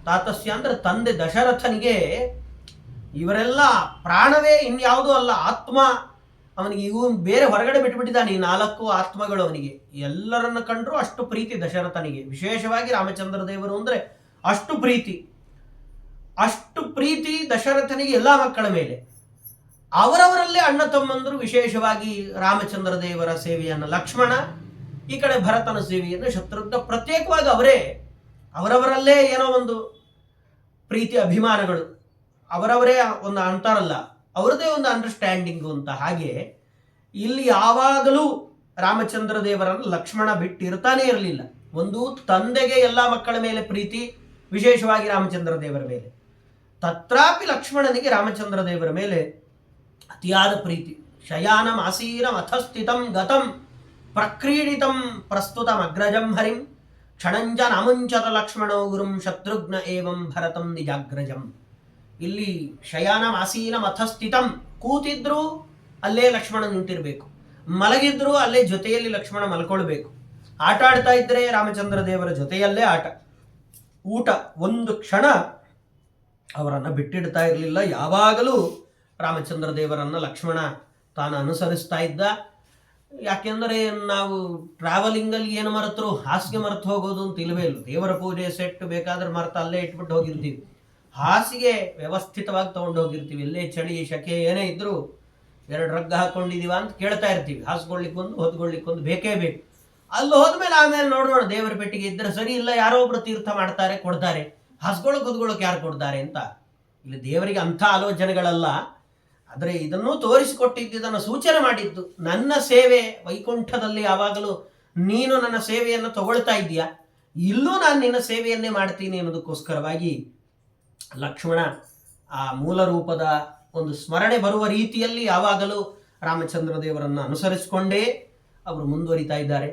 ತಾತಸ್ಯ ಅಂದ್ರೆ ತಂದೆ ದಶರಥನಿಗೆ ಇವರೆಲ್ಲ ಪ್ರಾಣವೇ ಇನ್ಯಾವುದೂ ಅಲ್ಲ, ಆತ್ಮ ಅವನಿಗೆ. ಇವು ಬೇರೆ ಹೊರಗಡೆ ಬಿಟ್ಟುಬಿಟ್ಟಿದ್ದಾನೆ ಈ 4 ಆತ್ಮಗಳು ಅವನಿಗೆ. ಎಲ್ಲರನ್ನ ಕಂಡ್ರು ಅಷ್ಟು ಪ್ರೀತಿ ದಶರಥನಿಗೆ, ವಿಶೇಷವಾಗಿ ರಾಮಚಂದ್ರ ದೇವರು ಅಂದ್ರೆ ಅಷ್ಟು ಪ್ರೀತಿ ದಶರಥನಿಗೆ ಎಲ್ಲ ಮಕ್ಕಳ ಮೇಲೆ. ಅವರವರಲ್ಲೇ ಅಣ್ಣ ತಮ್ಮಂದರು ವಿಶೇಷವಾಗಿ ರಾಮಚಂದ್ರ ದೇವರ ಸೇವೆಯನ್ನು ಲಕ್ಷ್ಮಣ, ಈ ಕಡೆ ಭರತನ ಸೇವೆಯನ್ನು ಶತ್ರುಘ್ನ, ಪ್ರತ್ಯೇಕವಾಗಿ ಅವರವರಲ್ಲೇ ಏನೋ ಒಂದು ಪ್ರೀತಿ ಅಭಿಮಾನಗಳು, ಅವರವರೇ ಒಂದು ಅಂತಾರಲ್ಲ, ಅವರದೇ ಒಂದು ಅಂಡರ್ಸ್ಟ್ಯಾಂಡಿಂಗು ಅಂತ. ಹಾಗೆ ಇಲ್ಲಿ ಯಾವಾಗಲೂ ರಾಮಚಂದ್ರ ದೇವರನ್ನು ಲಕ್ಷ್ಮಣ ಬಿಟ್ಟಿರ್ತಾನೆ ಇರಲಿಲ್ಲ. ಒಂದು ತಂದೆಗೆ ಎಲ್ಲ ಮಕ್ಕಳ ಮೇಲೆ ಪ್ರೀತಿ, ವಿಶೇಷವಾಗಿ ರಾಮಚಂದ್ರ ದೇವರ ಮೇಲೆ. ತತ್ರಾಪಿ ಲಕ್ಷ್ಮಣನಿಗೆ ರಾಮಚಂದ್ರ ದೇವರ ಮೇಲೆ ಅತಿಯಾದ ಪ್ರೀತಿ. ಶಯಾನಂ ಆಸೀನಂ ಅಥಸ್ಥಿತಂ ಗತಂ ಪ್ರಕ್ರೀಡಿತಂ ಪ್ರಸ್ತುತಂ ಅಗ್ರಜಂ ಹರಿಂ ಕ್ಷಣಂಜ ನಾಮುಂಚತ ಲಕ್ಷ್ಮಣೋ ಗುರುಂ ಶತ್ರುಘ್ನ ಏವಂ ಭರತಂ ನಿಜಾಗ್ರಜಂ. ಇಲ್ಲಿ ಶಯಾನಂ ಆಸೀನಂ ಅಥಸ್ಥಿತಂ, ಕೂತಿದ್ರು ಅಲ್ಲೇ ಲಕ್ಷ್ಮಣ ನಿಂತಿರಬೇಕು, ಮಲಗಿದ್ರು ಅಲ್ಲೇ ಜೊತೆಯಲ್ಲಿ ಲಕ್ಷ್ಮಣ ಮಲ್ಕೊಳ್ಬೇಕು, ಆಟ ಆಡ್ತಾ ಇದ್ರೆ ರಾಮಚಂದ್ರ ದೇವರ ಜೊತೆಯಲ್ಲೇ ಆಟ, ಊಟ, ಒಂದು ಕ್ಷಣ ಅವರನ್ನು ಬಿಟ್ಟಿಡ್ತಾ ಇರಲಿಲ್ಲ. ಯಾವಾಗಲೂ ರಾಮಚಂದ್ರ ದೇವರನ್ನು ಲಕ್ಷ್ಮಣ ತಾನು ಅನುಸರಿಸ್ತಾ ಇದ್ದ. ಯಾಕೆಂದರೆ ನಾವು ಟ್ರಾವೆಲಿಂಗಲ್ಲಿ ಏನು ಮರೆತರು ಹಾಸಿಗೆ ಮರೆತು ಹೋಗೋದು ಅಂತ ಇಲ್ಲವೇ ಇಲ್ಲ. ದೇವರ ಪೂಜೆ ಸೆಟ್ ಬೇಕಾದ್ರೆ ಮರೆತು ಅಲ್ಲೇ ಇಟ್ಬಿಟ್ಟು ಹೋಗಿರ್ತೀವಿ, ಹಾಸಿಗೆ ವ್ಯವಸ್ಥಿತವಾಗಿ ತೊಗೊಂಡು ಹೋಗಿರ್ತೀವಿ. ಎಲ್ಲೇ ಚಳಿ ಶಕೆ ಏನೇ ಇದ್ರೂ 2 ರಗ್ಗ ಹಾಕೊಂಡಿದೀವ ಅಂತ ಕೇಳ್ತಾ ಇರ್ತೀವಿ. ಹಾಸ್ಕೊಳ್ಳಿಕ್ಕೊಂದು ಹೊದ್ಕೊಳ್ಳಿಕ್ಕೊಂದು ಬೇಕೇ ಬೇಕು. ಅಲ್ಲಿ ಹೋದ್ಮೇಲೆ ಆಮೇಲೆ ನೋಡೋಣ, ದೇವರ ಪೆಟ್ಟಿಗೆ ಇದ್ರೆ ಸರಿ, ಇಲ್ಲ ಯಾರೋ ಒಬ್ರು ತೀರ್ಥ ಮಾಡ್ತಾರೆ ಕೊಡ್ತಾರೆ, ಹಾಸ್ಕೊಳ್ಳೋಕೆ ಹೊದ್ಕೊಳ್ಳೋಕೆ ಯಾರು ಕೊಡ್ತಾರೆ ಅಂತ. ಇಲ್ಲಿ ದೇವರಿಗೆ ಅಂಥ ಆಲೋಚನೆಗಳಲ್ಲ. ಆದರೆ ಇದನ್ನೂ ತೋರಿಸಿಕೊಟ್ಟಿದ್ದು, ಇದನ್ನು ಸೂಚನೆ ಮಾಡಿದ್ದು, ನನ್ನ ಸೇವೆ ವೈಕುಂಠದಲ್ಲಿ ಯಾವಾಗಲೂ ನೀನು ನನ್ನ ಸೇವೆಯನ್ನು ತಗೊಳ್ತಾ ಇದ್ದೀಯಾ, ಇಲ್ಲೂ ನಾನು ನಿನ್ನ ಸೇವೆಯನ್ನೇ ಮಾಡ್ತೀನಿ ಅನ್ನೋದಕ್ಕೋಸ್ಕರವಾಗಿ ಲಕ್ಷ್ಮಣ ಆ ಮೂಲ ರೂಪದ ಒಂದು ಸ್ಮರಣೆ ಬರುವ ರೀತಿಯಲ್ಲಿ ಯಾವಾಗಲೂ ರಾಮಚಂದ್ರ ದೇವರನ್ನು ಅನುಸರಿಸಿಕೊಂಡೇ ಅವರು ಮುಂದುವರಿತಾ ಇದ್ದಾರೆ.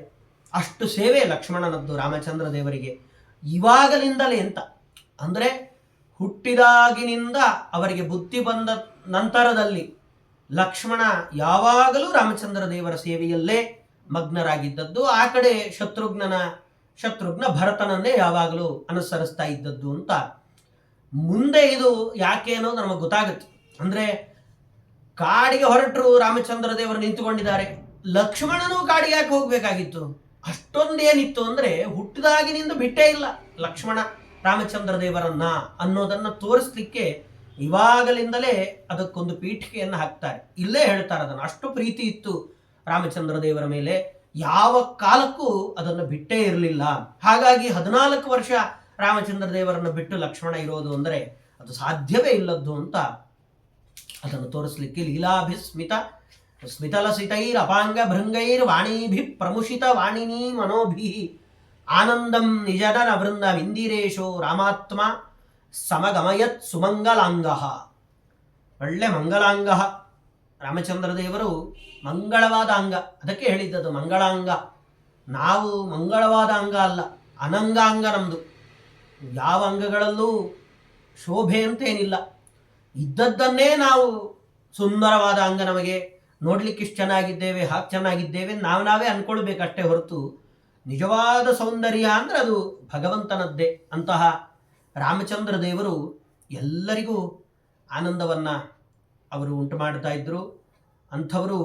ಅಷ್ಟು ಸೇವೆ ಲಕ್ಷ್ಮಣನದ್ದು ರಾಮಚಂದ್ರ ದೇವರಿಗೆ ಇವಾಗಲಿಂದಲೇ ಅಂತ. ಅಂದರೆ ಹುಟ್ಟಿದಾಗಿನಿಂದ ಅವರಿಗೆ ಬುದ್ಧಿ ಬಂದ ನಂತರದಲ್ಲಿ ಲಕ್ಷ್ಮಣ ಯಾವಾಗಲೂ ರಾಮಚಂದ್ರ ದೇವರ ಸೇವೆಯಲ್ಲೇ ಮಗ್ನರಾಗಿದ್ದದ್ದು. ಆ ಕಡೆ ಶತ್ರುಘ್ನ ಭರತನನ್ನೇ ಯಾವಾಗಲೂ ಅನುಸರಿಸ್ತಾ ಇದ್ದದ್ದು ಅಂತ. ಮುಂದೆ ಇದು ಯಾಕೆ ಅನ್ನೋದು ನಮಗೆ ಗೊತ್ತಾಗುತ್ತೆ. ಅಂದರೆ ಕಾಡಿಗೆ ಹೊರಟರು ರಾಮಚಂದ್ರ ದೇವರು ನಿಂತುಕೊಂಡಿದ್ದಾರೆ, ಲಕ್ಷ್ಮಣನೂ ಕಾಡಿಗೆ ಯಾಕೆ ಹೋಗ್ಬೇಕಾಗಿತ್ತು? ಅಷ್ಟೊಂದೇನಿತ್ತು ಅಂದರೆ ಹುಟ್ಟಿದಾಗಿನಿಂದ ಬಿಟ್ಟೇ ಇಲ್ಲ ಲಕ್ಷ್ಮಣ ರಾಮಚಂದ್ರ ದೇವರನ್ನ ಅನ್ನೋದನ್ನ ತೋರಿಸ್ಲಿಕ್ಕೆ ಇವಾಗಲಿಂದಲೇ ಅದಕ್ಕೊಂದು ಪೀಠಿಕೆಯನ್ನು ಹಾಕ್ತಾರೆ. ಇಲ್ಲೇ ಹೇಳ್ತಾರೆ ಅದನ್ನು. ಅಷ್ಟು ಪ್ರೀತಿ ಇತ್ತು ರಾಮಚಂದ್ರ ದೇವರ ಮೇಲೆ, ಯಾವ ಕಾಲಕ್ಕೂ ಅದನ್ನು ಬಿಟ್ಟೇ ಇರಲಿಲ್ಲ. ಹಾಗಾಗಿ 14 ವರ್ಷ ರಾಮಚಂದ್ರ ದೇವರನ್ನು ಬಿಟ್ಟು ಲಕ್ಷ್ಮಣ ಇರೋದು ಅಂದರೆ ಅದು ಸಾಧ್ಯವೇ ಇಲ್ಲದ್ದು ಅಂತ ಅದನ್ನು ತೋರಿಸ್ಲಿಕ್ಕೆ ಲೀಲಾಭಿಸ್ಮಿತ ಸ್ಮಿತಲಸಿತೈರ್ ಅಪಾಂಗ ಭೃಂಗೈರ್ ವಾಣಿಭಿ ಪ್ರಮುಷಿತ ವಾಣಿನಿ ಮನೋಭಿ ಆನಂದಂ ನಿಜನರ ವೃಂದ ಇಂದಿರೇಶೋ ರಾಮಾತ್ಮ ಸಮಗಮಯತ್ ಸುಮಂಗಲಾಂಗ. ಒಳ್ಳೆ ಮಂಗಲಾಂಗ. ರಾಮಚಂದ್ರ ದೇವರು ಮಂಗಳವಾದ ಅಂಗ, ಅದಕ್ಕೆ ಹೇಳಿದ್ದದು ಮಂಗಳಾಂಗ. ನಾವು ಮಂಗಳವಾದ ಅಂಗ ಅಲ್ಲ, ಅನಂಗಾಂಗ ನಮ್ಮದು. ಯಾವ ಅಂಗಗಳಲ್ಲೂ ಶೋಭೆ ಅಂತೇನಿಲ್ಲ. ಇದ್ದದ್ದನ್ನೇ ನಾವು ಸುಂದರವಾದ ಅಂಗ, ನಮಗೆ ನೋಡ್ಲಿಕ್ಕೆ ಇಷ್ಟು ಚೆನ್ನಾಗಿದ್ದೇವೆ, ಹಾಗೆ ಚೆನ್ನಾಗಿದ್ದೇವೆ ನಾವೇ ಅಂದ್ಕೊಳ್ಬೇಕಷ್ಟೇ ಹೊರತು ನಿಜವಾದ ಸೌಂದರ್ಯ ಅಂದರೆ ಅದು ಭಗವಂತನದ್ದೇ. ಅಂತಹ ರಾಮಚಂದ್ರ ದೇವರು ಎಲ್ಲರಿಗೂ ಆನಂದವನ್ನು ಅವರು ಉಂಟು ಮಾಡ್ತಾ ಇದ್ರು. ಅಂಥವರು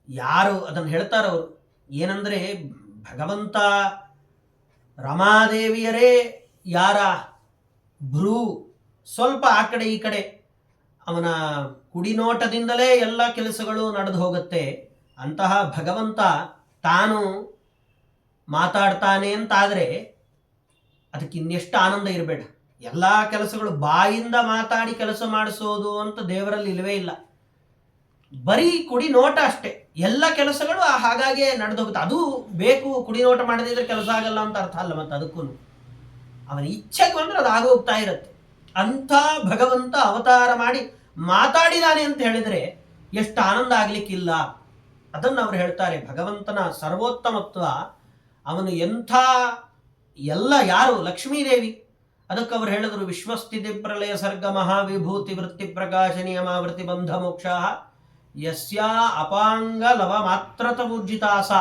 ಯಾರು ಅದನ್ನು ಹೇಳ್ತಾರವರು ಏನಂದರೆ, ಭಗವಂತ ರಮಾದೇವಿಯರೇ ಯಾರ ಭ್ರೂ ಸ್ವಲ್ಪ ಆ ಕಡೆ ಈ ಕಡೆ ಅವನ ಕುಡಿನೋಟದಿಂದಲೇ ಎಲ್ಲ ಕೆಲಸಗಳು ನಡೆದು ಹೋಗುತ್ತೆ. ಅಂತಹ ಭಗವಂತ ತಾನು ಮಾತಾಡ್ತಾನೆ ಅಂತಾದರೆ ಅದಕ್ಕೆ ಇನ್ನೆಷ್ಟು ಆನಂದ ಇರಬೇಡ. ಎಲ್ಲ ಕೆಲಸಗಳು ಬಾಯಿಂದ ಮಾತಾಡಿ ಕೆಲಸ ಮಾಡಿಸೋದು ಅಂತ ದೇವರಲ್ಲಿ ಇಲ್ಲವೇ ಇಲ್ಲ. ಬರೀ ಕುಡಿನೋಟ ಅಷ್ಟೇ, ಎಲ್ಲ ಕೆಲಸಗಳು ಹಾಗಾಗೆ ನಡೆದು ಹೋಗುತ್ತೆ. ಅದು ಬೇಕು, ಕುಡಿನೋಟ ಮಾಡದಿದ್ರೆ ಕೆಲಸ ಆಗಲ್ಲ ಅಂತ ಅರ್ಥ ಅಲ್ಲ. ಮತ್ತು ಅದಕ್ಕೂ ಅವನ ಇಚ್ಛೆಗೆ ಬಂದರೆ ಅದು ಆಗೋಗ್ತಾ ಇರುತ್ತೆ. ಅಂಥ ಭಗವಂತ ಅವತಾರ ಮಾಡಿ ಮಾತಾಡಿದಾನೆ ಅಂತ ಹೇಳಿದರೆ ಎಷ್ಟು ಆನಂದ ಆಗಲಿಕ್ಕಿಲ್ಲ. ಅದನ್ನು ಅವರು ಹೇಳ್ತಾರೆ. ಭಗವಂತನ ಸರ್ವೋತ್ತಮತ್ವ, ಅವನು ಎಂಥ ಎಲ್ಲ ಯಾರು ಲಕ್ಷ್ಮೀದೇವಿ. ಅದಕ್ಕೆ ಅವರು ಹೇಳಿದರು, ವಿಶ್ವಸ್ಥಿತಿ ಪ್ರಳಯ ಸರ್ಗ ಮಹಾವಿಭೂತಿ ವೃತ್ತಿ ಪ್ರಕಾಶ ನಿಯಮ ವೃತ್ತಿ ಬಂಧ ಮೋಕ್ಷ ಯಸ್ಯಾ ಅಪಾಂಗ ಲವ ಮಾತ್ರತ ಊರ್ಜಿತಾಸ.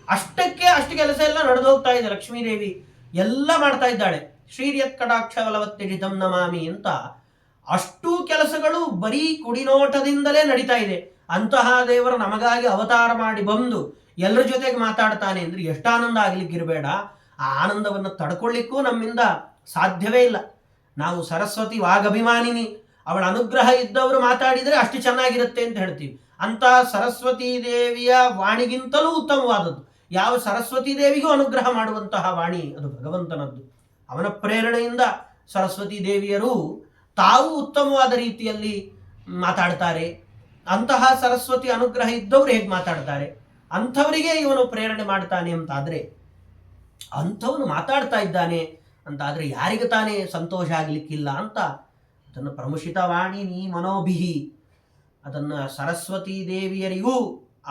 ಅಷ್ಟಕ್ಕೆ ಅಷ್ಟು ಕೆಲಸ ಎಲ್ಲ ನಡೆದು ಹೋಗ್ತಾ ಇದೆ. ಲಕ್ಷ್ಮೀದೇವಿ ಎಲ್ಲ ಮಾಡ್ತಾ ಇದ್ದಾಳೆ. ಶ್ರೀರ್ಯತ್ ಕಟಾಕ್ಷ ಬಲವತ್ತಿಡಿತಂ ನಮಾಮಿ ಅಂತ ಅಷ್ಟು ಕೆಲಸಗಳು ಬರೀ ಕುಡಿನೋಟದಿಂದಲೇ ನಡೀತಾ ಇದೆ. ಅಂತಹ ದೇವರು ನಮಗಾಗಿ ಅವತಾರ ಮಾಡಿ ಬಂದು ಎಲ್ಲರ ಜೊತೆಗೆ ಮಾತಾಡ್ತಾನೆ ಅಂದರೆ ಎಷ್ಟು ಆನಂದ ಆಗ್ಲಿಕ್ಕಿರಬೇಡ. ಆ ಆನಂದವನ್ನು ತಡ್ಕೊಳ್ಳಿಕ್ಕೂ ನಮ್ಮಿಂದ ಸಾಧ್ಯವೇ ಇಲ್ಲ. ನಾವು ಸರಸ್ವತಿ ವಾಗಭಿಮಾನಿನಿ, ಅವಳ ಅನುಗ್ರಹ ಇದ್ದವರು ಮಾತಾಡಿದರೆ ಅಷ್ಟು ಚೆನ್ನಾಗಿರುತ್ತೆ ಅಂತ ಹೇಳ್ತೀವಿ. ಅಂತ ಸರಸ್ವತೀ ದೇವಿಯ ವಾಣಿಗಿಂತಲೂ ಉತ್ತಮವಾದದ್ದು ಯಾವ ಸರಸ್ವತೀ ದೇವಿಗೂ ಅನುಗ್ರಹ ಮಾಡುವಂತಹ ವಾಣಿ ಅದು ಭಗವಂತನದ್ದು. ಅವನ ಪ್ರೇರಣೆಯಿಂದ ಸರಸ್ವತೀ ದೇವಿಯರು ತಾವು ಉತ್ತಮವಾದ ರೀತಿಯಲ್ಲಿ ಮಾತಾಡ್ತಾರೆ. ಅಂತಹ ಸರಸ್ವತಿ ಅನುಗ್ರಹ ಇದ್ದವರು ಹೇಗೆ ಮಾತಾಡ್ತಾರೆ, ಅಂಥವರಿಗೆ ಇವನು ಪ್ರೇರಣೆ ಮಾಡ್ತಾನೆ ಅಂತಾದರೆ, ಅಂಥವನು ಮಾತಾಡ್ತಾ ಇದ್ದಾನೆ ಅಂತಾದರೆ ಯಾರಿಗೆ ತಾನೇ ಸಂತೋಷ ಆಗಲಿಕ್ಕಿಲ್ಲ ಅಂತ ಅದನ್ನು ಪ್ರಮುಷಿತ ವಾಣಿ ನೀ ಮನೋಭಿಹಿ, ಅದನ್ನು ಸರಸ್ವತೀ ದೇವಿಯರಿಗೂ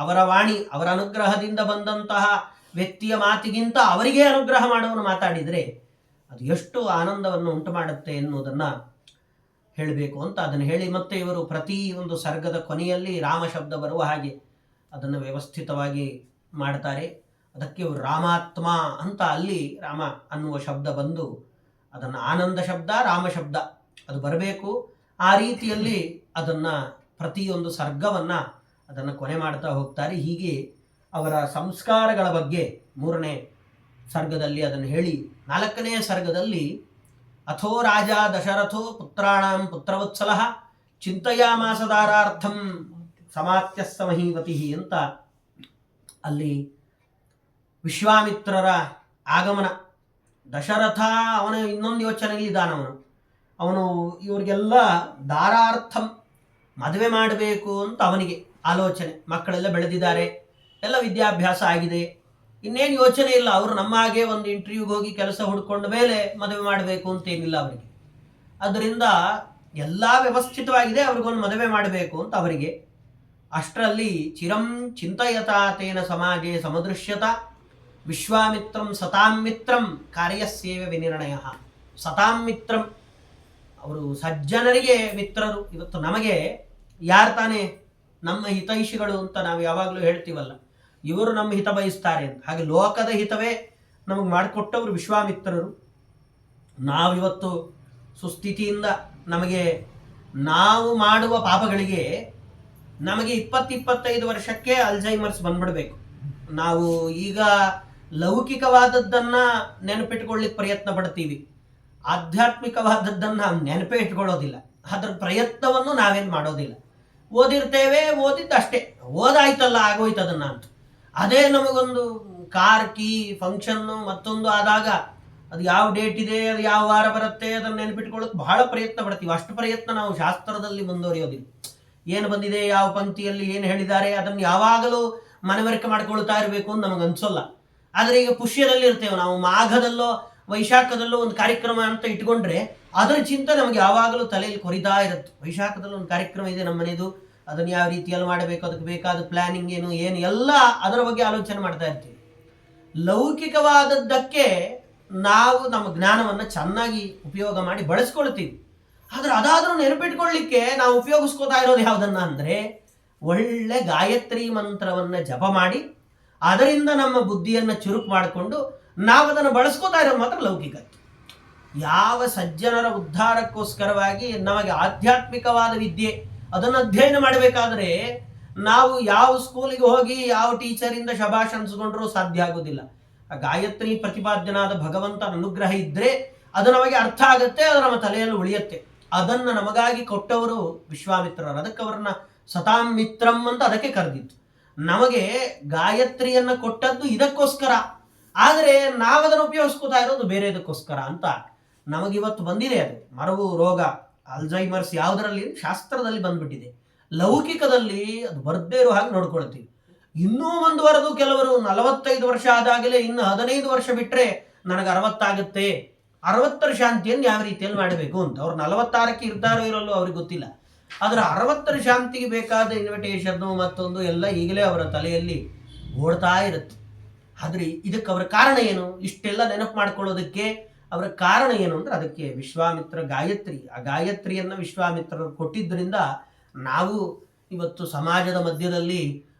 ಅವರ ವಾಣಿ ಅವರ ಅನುಗ್ರಹದಿಂದ ಬಂದಂತಹ ವ್ಯಕ್ತಿಯ ಮಾತಿಗಿಂತ ಅವರಿಗೆ ಅನುಗ್ರಹ ಮಾಡುವನು ಮಾತಾಡಿದರೆ ಅದು ಎಷ್ಟು ಆನಂದವನ್ನು ಉಂಟು ಮಾಡುತ್ತೆ ಎನ್ನುವುದನ್ನು ಹೇಳಬೇಕು ಅಂತ ಅದನ್ನು ಹೇಳಿ, ಮತ್ತೆ ಇವರು ಪ್ರತಿ ಒಂದು ಸರ್ಗದ ಕೊನೆಯಲ್ಲಿ ರಾಮ ಶಬ್ದ ಬರುವ ಹಾಗೆ ಅದನ್ನು ವ್ಯವಸ್ಥಿತವಾಗಿ ಮಾಡ್ತಾರೆ. ಅದಕ್ಕೆ ಇವರು ರಾಮಾತ್ಮ ಅಂತ ಅಲ್ಲಿ ರಾಮ ಅನ್ನುವ ಶಬ್ದ ಬಂದು ಅದನ್ನು ಆನಂದ ಶಬ್ದ ರಾಮ ಶಬ್ದ ಅದು ಬರಬೇಕು. ಆ ರೀತಿಯಲ್ಲಿ ಅದನ್ನು ಪ್ರತಿಯೊಂದು ಸರ್ಗವನ್ನು ಅದನ್ನು ಕೊನೆ ಮಾಡ್ತಾ ಹೋಗ್ತಾರೆ. ಹೀಗೆ ಅವರ ಸಂಸ್ಕಾರಗಳ ಬಗ್ಗೆ 3ನೇ ಸರ್ಗದಲ್ಲಿ ಅದನ್ನು ಹೇಳಿ 4ನೇ ಸರ್ಗದಲ್ಲಿ ಅಥೋ ರಾಜ ದಶರಥೋ ಪುತ್ರಾಣಾಂ ಪುತ್ರವತ್ಸಲ ಚಿಂತೆಯಾಮಾಸದಾರಾರ್ಥಂ ಸಮಾತ್ಯಸ್ಸ ಮಹೀವತಿ ಅಂತ ಅಲ್ಲಿ ವಿಶ್ವಾಮಿತ್ರರ ಆಗಮನ. ದಶರಥ ಅವನ ಇನ್ನೊಂದು ಯೋಚನೆಯಲ್ಲಿದ್ದಾನವನು. ಅವನು ಇವರಿಗೆಲ್ಲ ದಾರಾರ್ಥಂ ಮದುವೆ ಮಾಡಬೇಕು ಅಂತ ಅವನಿಗೆ ಆಲೋಚನೆ. ಮಕ್ಕಳೆಲ್ಲ ಬೆಳೆದಿದ್ದಾರೆ, ಎಲ್ಲ ವಿದ್ಯಾಭ್ಯಾಸ ಆಗಿದೆ, ಇನ್ನೇನು ಯೋಚನೆ ಇಲ್ಲ. ಅವರು ನಮ್ಮ ಹಾಗೆ ಒಂದು ಇಂಟರ್ವ್ಯೂಗೆ ಹೋಗಿ ಕೆಲಸ ಹುಡ್ಕೊಂಡ ಮೇಲೆ ಮದುವೆ ಮಾಡಬೇಕು ಅಂತೇನಿಲ್ಲ ಅವರಿಗೆ. ಅದರಿಂದ ಎಲ್ಲ ವ್ಯವಸ್ಥಿತವಾಗಿದೆ, ಅವ್ರಿಗೊಂದು ಮದುವೆ ಮಾಡಬೇಕು ಅಂತ ಅವರಿಗೆ. ಅಷ್ಟರಲ್ಲಿ ಚಿರಂ ಚಿಂತಯತ ತೇನ ಸಮಾಜೆ ಸಮದೃಶ್ಯತ ವಿಶ್ವಾಮಿತ್ರಂ ಸತಾಂ ಮಿತ್ರಂ ಕಾರ್ಯಸ್ಯೇವ ವಿನಿರ್ಣಯ. ಸತಾಂ ಮಿತ್ರಂ, ಅವರು ಸಜ್ಜನರಿಗೆ ಮಿತ್ರರು. ಇವತ್ತು ನಮಗೆ ಯಾರು ತಾನೇ ನಮ್ಮ ಹಿತೈಷಿಗಳು ಅಂತ ನಾವು ಯಾವಾಗಲೂ ಹೇಳ್ತೀವಲ್ಲ, ಇವರು ನಮ್ಮ ಹಿತ ಬಯಸ್ತಾರೆ ಅಂತ. ಹಾಗೆ ಲೋಕದ ಹಿತವೇ ನಮಗೆ ಮಾಡಿಕೊಟ್ಟವರು ವಿಶ್ವಾಮಿತ್ರರು. ನಾವಿವತ್ತು ಸುಸ್ಥಿತಿಯಿಂದ ನಮಗೆ ನಾವು ಮಾಡುವ ಪಾಪಗಳಿಗೆ ನಮಗೆ 20-25 ವರ್ಷಕ್ಕೆ ಅಲ್ಝೈಮರ್ಸ್ ಬಂದ್ಬಿಡ್ಬೇಕು. ನಾವು ಈಗ ಲೌಕಿಕವಾದದ್ದನ್ನು ನೆನಪಿಟ್ಕೊಳ್ಳಿಕ್ಕೆ ಪ್ರಯತ್ನ ಪಡ್ತೀವಿ, ಆಧ್ಯಾತ್ಮಿಕವಾದದ್ದನ್ನು ನೆನಪೇ ಇಟ್ಕೊಳ್ಳೋದಿಲ್ಲ. ಅದ್ರ ಪ್ರಯತ್ನವನ್ನು ನಾವೇನು ಮಾಡೋದಿಲ್ಲ. ಓದಿರ್ತೇವೆ, ಓದಿದ್ದಷ್ಟೇ, ಓದಾಯ್ತಲ್ಲ ಆಗೋಯ್ತದನ್ನು ಅಂತ. ಅದೇ ನಮಗೊಂದು ಕಾರ್ ಕೀ ಫಂಕ್ಷನ್ನು ಮತ್ತೊಂದು ಆದಾಗ ಅದು ಯಾವ ಡೇಟ್ ಇದೆ, ಅದು ಯಾವ ವಾರ ಬರುತ್ತೆ, ಅದನ್ನು ನೆನಪಿಟ್ಕೊಳ್ಳೋಕೆ ಬಹಳ ಪ್ರಯತ್ನ ಪಡ್ತೀವಿ. ಅಷ್ಟು ಪ್ರಯತ್ನ ನಾವು ಶಾಸ್ತ್ರದಲ್ಲಿ ಮುಂದುವರಿಯೋದಿಲ್ಲ. ಏನು ಬಂದಿದೆ, ಯಾವ ಪಂಕ್ತಿಯಲ್ಲಿ ಏನು ಹೇಳಿದ್ದಾರೆ, ಅದನ್ನು ಯಾವಾಗಲೂ ಮನವರಿಕೆ ಮಾಡ್ಕೊಳ್ತಾ ಇರಬೇಕು ಅಂತ ನಮಗೆ ಅನ್ಸೋಲ್ಲ. ಆದರೆ ಈಗ ಪುಷ್ಯದಲ್ಲಿ ಇರ್ತೇವೆ ನಾವು, ಮಾಘದಲ್ಲೋ ವೈಶಾಖದಲ್ಲೋ ಒಂದು ಕಾರ್ಯಕ್ರಮ ಅಂತ ಇಟ್ಕೊಂಡ್ರೆ ಅದರ ಚಿಂತೆ ನಮಗೆ ಯಾವಾಗಲೂ ತಲೆಯಲ್ಲಿ ಕೊರಿತಾ ಇರುತ್ತೆ. ವೈಶಾಖದಲ್ಲಿ ಒಂದು ಕಾರ್ಯಕ್ರಮ ಇದೆ ನಮ್ಮ ಮನೆಯದು, ಅದನ್ನು ಯಾವ ರೀತಿಯಲ್ಲಿ ಮಾಡಬೇಕು, ಅದಕ್ಕೆ ಬೇಕಾದ ಪ್ಲಾನಿಂಗ್ ಏನು ಎಲ್ಲ ಅದರ ಬಗ್ಗೆ ಆಲೋಚನೆ ಮಾಡ್ತಾ ಇರ್ತೀವಿ. ಲೌಕಿಕವಾದದ್ದಕ್ಕೆ ನಾವು ನಮ್ಮ ಜ್ಞಾನವನ್ನು ಚೆನ್ನಾಗಿ ಉಪಯೋಗ ಮಾಡಿ ಬಳಸ್ಕೊಳ್ತೀವಿ. ಆದ್ರೆ ಅದಾದ್ರೂ ನೆನಪಿಟ್ಕೊಳ್ಳಿಕ್ಕೆ ನಾವು ಉಪಯೋಗಿಸ್ಕೋತಾ ಇರೋದು ಯಾವುದನ್ನ ಅಂದ್ರೆ, ಒಳ್ಳೆ ಗಾಯತ್ರಿ ಮಂತ್ರವನ್ನ ಜಪ ಮಾಡಿ ಅದರಿಂದ ನಮ್ಮ ಬುದ್ಧಿಯನ್ನು ಚುರುಕು ಮಾಡಿಕೊಂಡು ನಾವು ಅದನ್ನು ಬಳಸ್ಕೋತಾ ಇರೋದು ಮಾತ್ರ ಲೌಕಿಕತೆ. ಯಾವ ಸಜ್ಜನರ ಉದ್ಧಾರಕ್ಕೋಸ್ಕರವಾಗಿ ನಮಗೆ ಆಧ್ಯಾತ್ಮಿಕವಾದ ವಿದ್ಯೆ ಅದನ್ನು ಅಧ್ಯಯನ ಮಾಡಬೇಕಾದ್ರೆ ನಾವು ಯಾವ ಸ್ಕೂಲಿಗೆ ಹೋಗಿ ಯಾವ ಟೀಚರಿಂದ ಶಭಾಷ್ ಅನ್ಸ್ಕೊಂಡ್ರೂ ಸಾಧ್ಯ ಆಗೋದಿಲ್ಲ. ಆ ಗಾಯತ್ರಿ ಪ್ರತಿಪಾದ್ಯನಾದ ಭಗವಂತನ ಅನುಗ್ರಹ ಇದ್ರೆ ಅದು ನಮಗೆ ಅರ್ಥ ಆಗುತ್ತೆ, ಅದು ನಮ್ಮ ತಲೆಯಲ್ಲಿ ಉಳಿಯುತ್ತೆ. ಅದನ್ನು ನಮಗಾಗಿ ಕೊಟ್ಟವರು ವಿಶ್ವಾಮಿತ್ರರು. ಅದಕ್ಕೆ ಅವರನ್ನ ಸತಾಂ ಮಿತ್ರಂ ಅಂತ ಅದಕ್ಕೆ ಕರೆದಿತ್ತು. ನಮಗೆ ಗಾಯತ್ರಿಯನ್ನ ಕೊಟ್ಟದ್ದು ಇದಕ್ಕೋಸ್ಕರ, ಆದರೆ ನಾವದನ್ನು ಉಪಯೋಗಿಸ್ಕೋತಾ ಇರೋದು ಬೇರೆದಕ್ಕೋಸ್ಕರ ಅಂತ ನಮಗಿವತ್ತು ಬಂದಿದೆ. ಅದು ಮರವು ರೋಗ, ಅಲ್ಝೈಮರ್ಸ್ ಯಾವುದರಲ್ಲಿ ಶಾಸ್ತ್ರದಲ್ಲಿ ಬಂದ್ಬಿಟ್ಟಿದೆ. ಲೌಕಿಕದಲ್ಲಿ ಅದು ಬರ್ದೇ ಇರೋ ಹಾಗೆ ನೋಡ್ಕೊಳ್ತೀವಿ. ಇನ್ನೂ ಮುಂದುವರೆದು ಕೆಲವರು 45 ವರ್ಷ ಆದಾಗಲೇ ಇನ್ನು 15 ವರ್ಷ ಬಿಟ್ಟರೆ ನನಗೆ 60 ಆಗುತ್ತೆ, 60ರ ಶಾಂತಿಯನ್ನು ಯಾವ ರೀತಿಯಲ್ಲಿ ಮಾಡಬೇಕು ಅಂತ. ಅವ್ರು 46ಕ್ಕೆ ಇರ್ತಾರೋ ಇರಲ್ಲೋ ಅವ್ರಿಗೆ ಗೊತ್ತಿಲ್ಲ. ಆದರೆ 60ರ ಶಾಂತಿಗೆ ಬೇಕಾದ ಇನ್ವಿಟೇಷನ್ನು ಮತ್ತೊಂದು ಎಲ್ಲ ಈಗಲೇ ಅವರ ತಲೆಯಲ್ಲಿ ಓಡ್ತಾ ಇರುತ್ತೆ. ಆದರೆ ಇದಕ್ಕೆ ಅವರ ಕಾರಣ ಏನು? ಇಷ್ಟೆಲ್ಲ ನೆನಪು ಮಾಡ್ಕೊಳ್ಳೋದಕ್ಕೆ ಅವರ ಕಾರಣ ಏನು ಅಂದ್ರೆ ಅದಕ್ಕೆ ವಿಶ್ವಾಮಿತ್ರ ಗಾಯತ್ರಿ. ಆ ಗಾಯತ್ರಿಯನ್ನು ವಿಶ್ವಾಮಿತ್ರರು ಕೊಟ್ಟಿದ್ದರಿಂದ ನಾವು ಇವತ್ತು ಸಮಾಜದ ಮಧ್ಯದಲ್ಲಿ